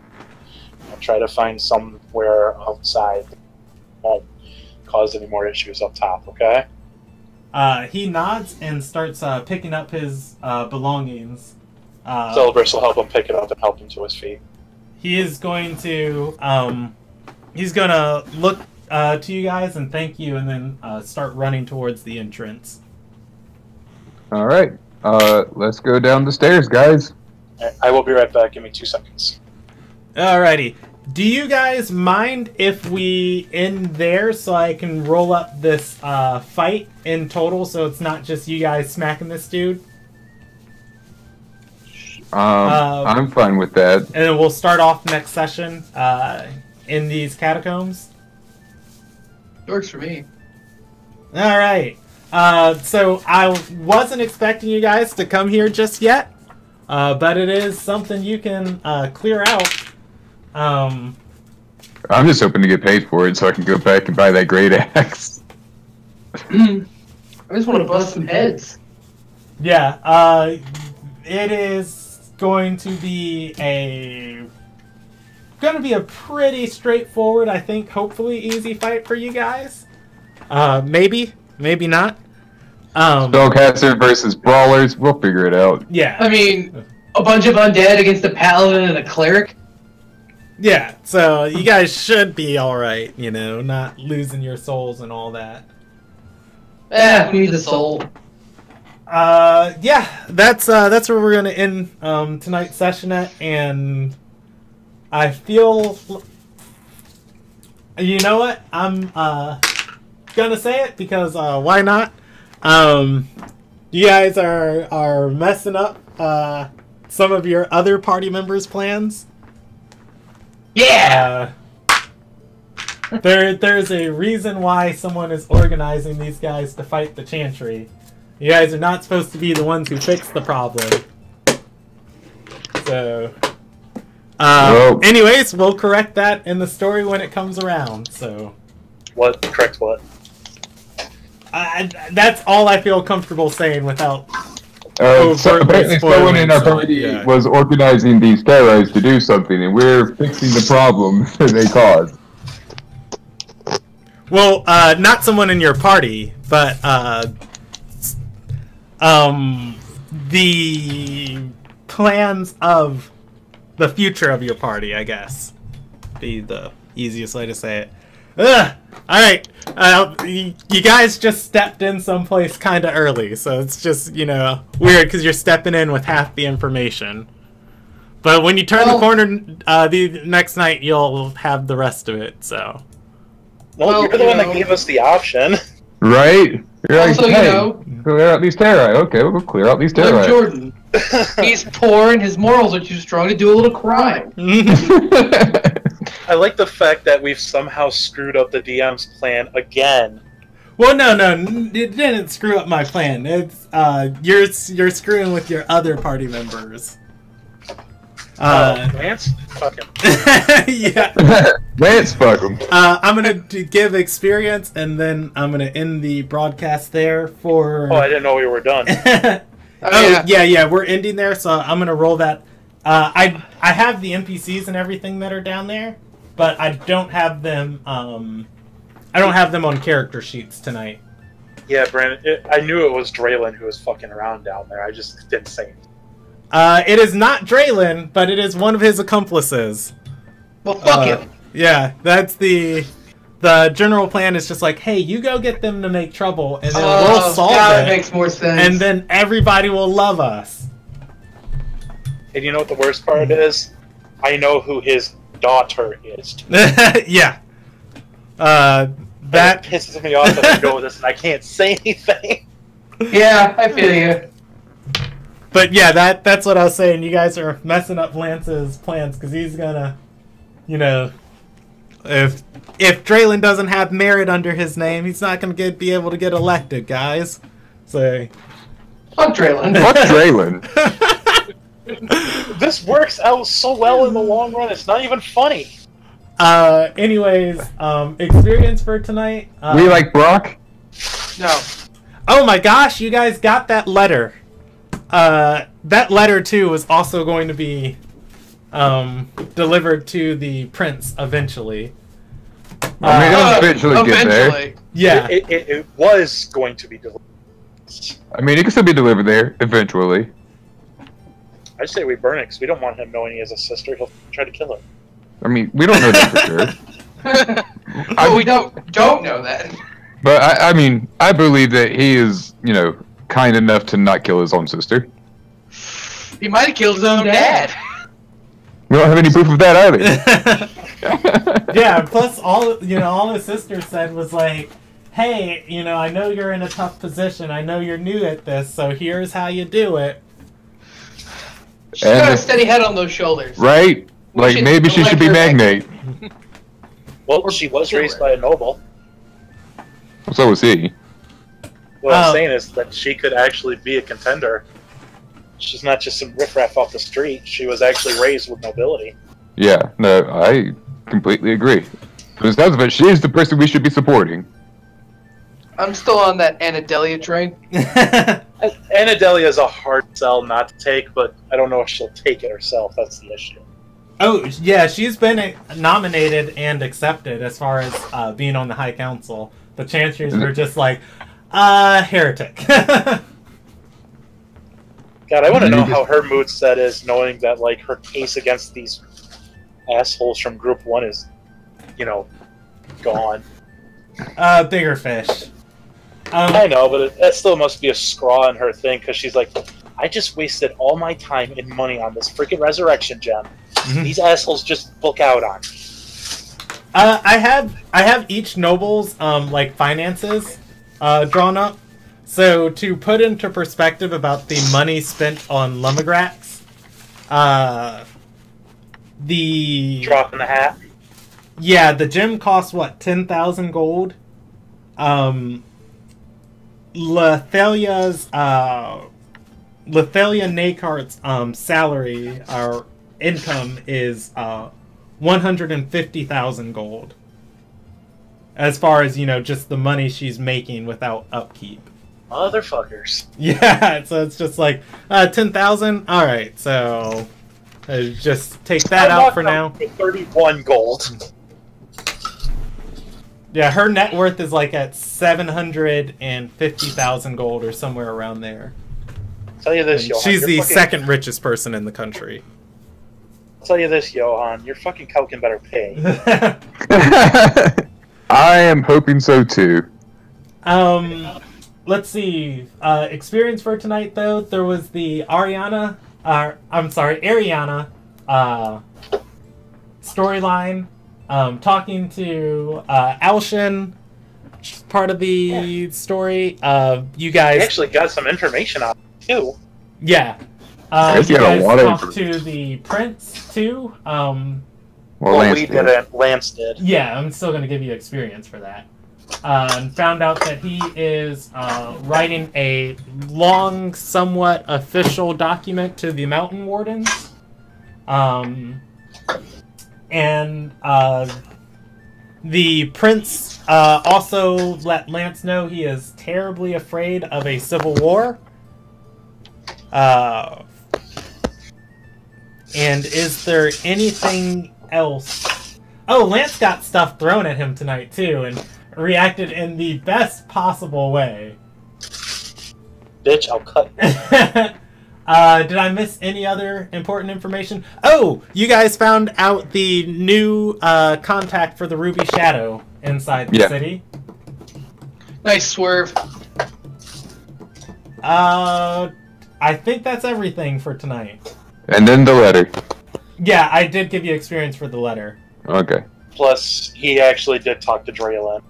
try to find somewhere outside that won't cause any more issues up top, okay? He nods and starts picking up his belongings. Celebrus will help him pick it up and help him to his feet. He is going to he's gonna look to you guys and thank you, and then start running towards the entrance. All right, let's go down the stairs, guys. I will be right back. Give me 2 seconds. Alrighty. Do you guys mind if we end there so I can roll up this fight in total, so it's not just you guys smacking this dude? I'm fine with that. And then we'll start off next session in these catacombs. Works for me. Alright. So I wasn't expecting you guys to come here just yet, but it is something you can clear out. I'm just hoping to get paid for it so I can go back and buy that great axe. I just want to bust some heads. Yeah, it is going to be a pretty straightforward, I think, hopefully easy fight for you guys. Maybe not. Spellcaster versus brawlers, we'll figure it out. Yeah. I mean, a bunch of undead against a paladin and a cleric. Yeah, so you guys should be alright, you know, not losing your souls and all that. We need the soul. Yeah, that's where we're gonna end tonight's session at, and I feel, you know what, I'm gonna say it because why not? You guys are messing up some of your other party members' plans. Yeah. There's a reason why someone is organizing these guys to fight the Chantry. You guys are not supposed to be the ones who fix the problem. So, anyways, we'll correct that in the story when it comes around. So, What? Correct what? that's all I feel comfortable saying without. So apparently someone in our party was organizing these terrorists to do something, and we're fixing the problem that they caused. Well, not someone in your party, but the plans of the future of your party, I guess, be the easiest way to say it. Ugh! Alright, you guys just stepped in someplace kind of early, so it's just, you know, weird because you're stepping in with half the information. But when you turn the corner the next night, you'll have the rest of it, so. Well, you're the one that gave us the option. Right? You're Also, like, hey, you know, clear out these terrorists. Okay, we'll clear out these terrorists. Jordan. He's poor and his morals are too strong to do a little crime. I like the fact that we've somehow screwed up the DM's plan again. Well, no, it didn't screw up my plan. It's you're screwing with your other party members. Lance? Fuck him. Yeah. Lance, fuck him. I'm gonna give experience, and then I'm gonna end the broadcast there for. Oh, I didn't know we were done. Yeah, we're ending there, so I'm gonna roll that. I have the NPCs and everything that are down there, but I don't have them. I don't have them on character sheets tonight. Yeah, Brandon. I knew it was Draylin who was fucking around down there. I just didn't say anything. It is not Draylin, but it is one of his accomplices. Well, fuck him. Yeah, that's the general plan is just like, hey, you go get them to make trouble, and then we'll solve it. That makes more sense. And then everybody will love us. And you know what the worst part is? I know who his daughter is. Yeah. That pisses me off that I know this and I can't say anything. Yeah, I feel you. But yeah, that's what I was saying. You guys are messing up Lance's plans because he's gonna, you know, if Draylin doesn't have merit under his name, he's not gonna be able to get elected, guys. So Fuck Draylin. Fuck Draylin. This works out so well in the long run. It's not even funny. Anyways, experience for tonight. We like Brock? No. Oh my gosh, you guys got that letter. That letter too was also going to be delivered to the prince eventually. I mean, it'll eventually get there. Yeah. It was going to be delivered. I mean, it can still be delivered there eventually. I say we burn it because we don't want him knowing he has a sister. He'll try to kill her. I mean, we don't know that for sure. Oh, we don't know that. But I mean, I believe that he is, you know, kind enough to not kill his own sister. He might have killed his own dad. We don't have any proof of that either. Yeah. Plus, all his sister said was like, "Hey, I know you're in a tough position. I know you're new at this, so here's how you do it." She's got a steady head on those shoulders. Right? Like, maybe she should be magnate. Well, she was raised by a noble. So was he. What I'm saying is that she could actually be a contender. She's not just some riffraff off the street. She was actually raised with nobility. Yeah, no, I completely agree. From the sounds of it, she is the person we should be supporting. I'm still on that Anadelia train. Anadelia is a hard sell not to take, but I don't know if she'll take it herself. That's the issue. Oh, yeah, she's been nominated and accepted as far as being on the High Council. The Chancellors were just like, heretic. God, I want to know how her mood set is, knowing that, like, her case against these assholes from Group 1 is, gone. Bigger fish. I know, but that still must be a scraw in her thing, because she's like, I just wasted all my time and money on this freaking resurrection gem. These assholes just book out on me. I have each noble's finances drawn up. So to put into perspective about the money spent on Lumagrax, the drop in the hat. Yeah, the gem costs what, 10,000 gold. Lethelia Nakart's salary or income is 150,000 gold. As far as, just the money she's making without upkeep. Motherfuckers. Yeah, so it's just like 10,000. All right, so just take that out for now. 31 gold. Yeah, her net worth is like at 750,000 gold or somewhere around there. I'll tell you this, Johan. She's the second richest person in the country. I'll tell you this, Johan. Your fucking Kelkin better pay. I am hoping so too. Let's see. Experience for tonight, though. There was the Ariana storyline. Talking to Alshin, part of the story. You guys actually got some information on it, too. Yeah. You guys talked to the prince, too. Well, we didn't. Lance did. Yeah, I'm still going to give you experience for that. And found out that he is writing a long, somewhat official document to the Mountain Wardens. And the prince also let Lance know he is terribly afraid of a civil war. And is there anything else? Oh, Lance got stuff thrown at him tonight, too, and reacted in the best possible way. Bitch, I'll cut. Did I miss any other important information? Oh, you guys found out the new contact for the Ruby Shadow inside the city. Nice swerve. I think that's everything for tonight. And then the letter. Yeah, I did give you experience for the letter. Okay. Plus, he actually did talk to Draylin.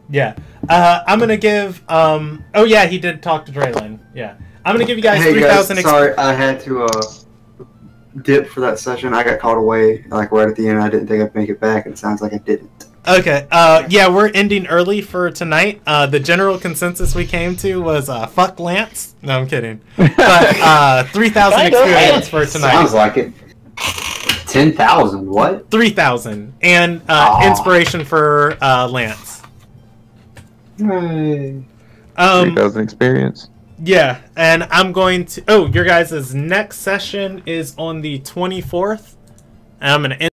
Yeah. I'm gonna give, oh yeah, he did talk to Draylin. Yeah. I'm gonna give you guys 3,000 Sorry, I had to dip for that session. I got called away like right at the end. I didn't think I'd make it back, and it sounds like I didn't. Okay. Yeah, we're ending early for tonight. The general consensus we came to was fuck Lance. No, I'm kidding. But 3,000 experience for tonight. Sounds like it. 10,000. What? 3,000 and inspiration for Lance. Hey. 3,000 experience. Yeah, and I'm going to... Oh, your guys' next session is on the 24th. And I'm going to end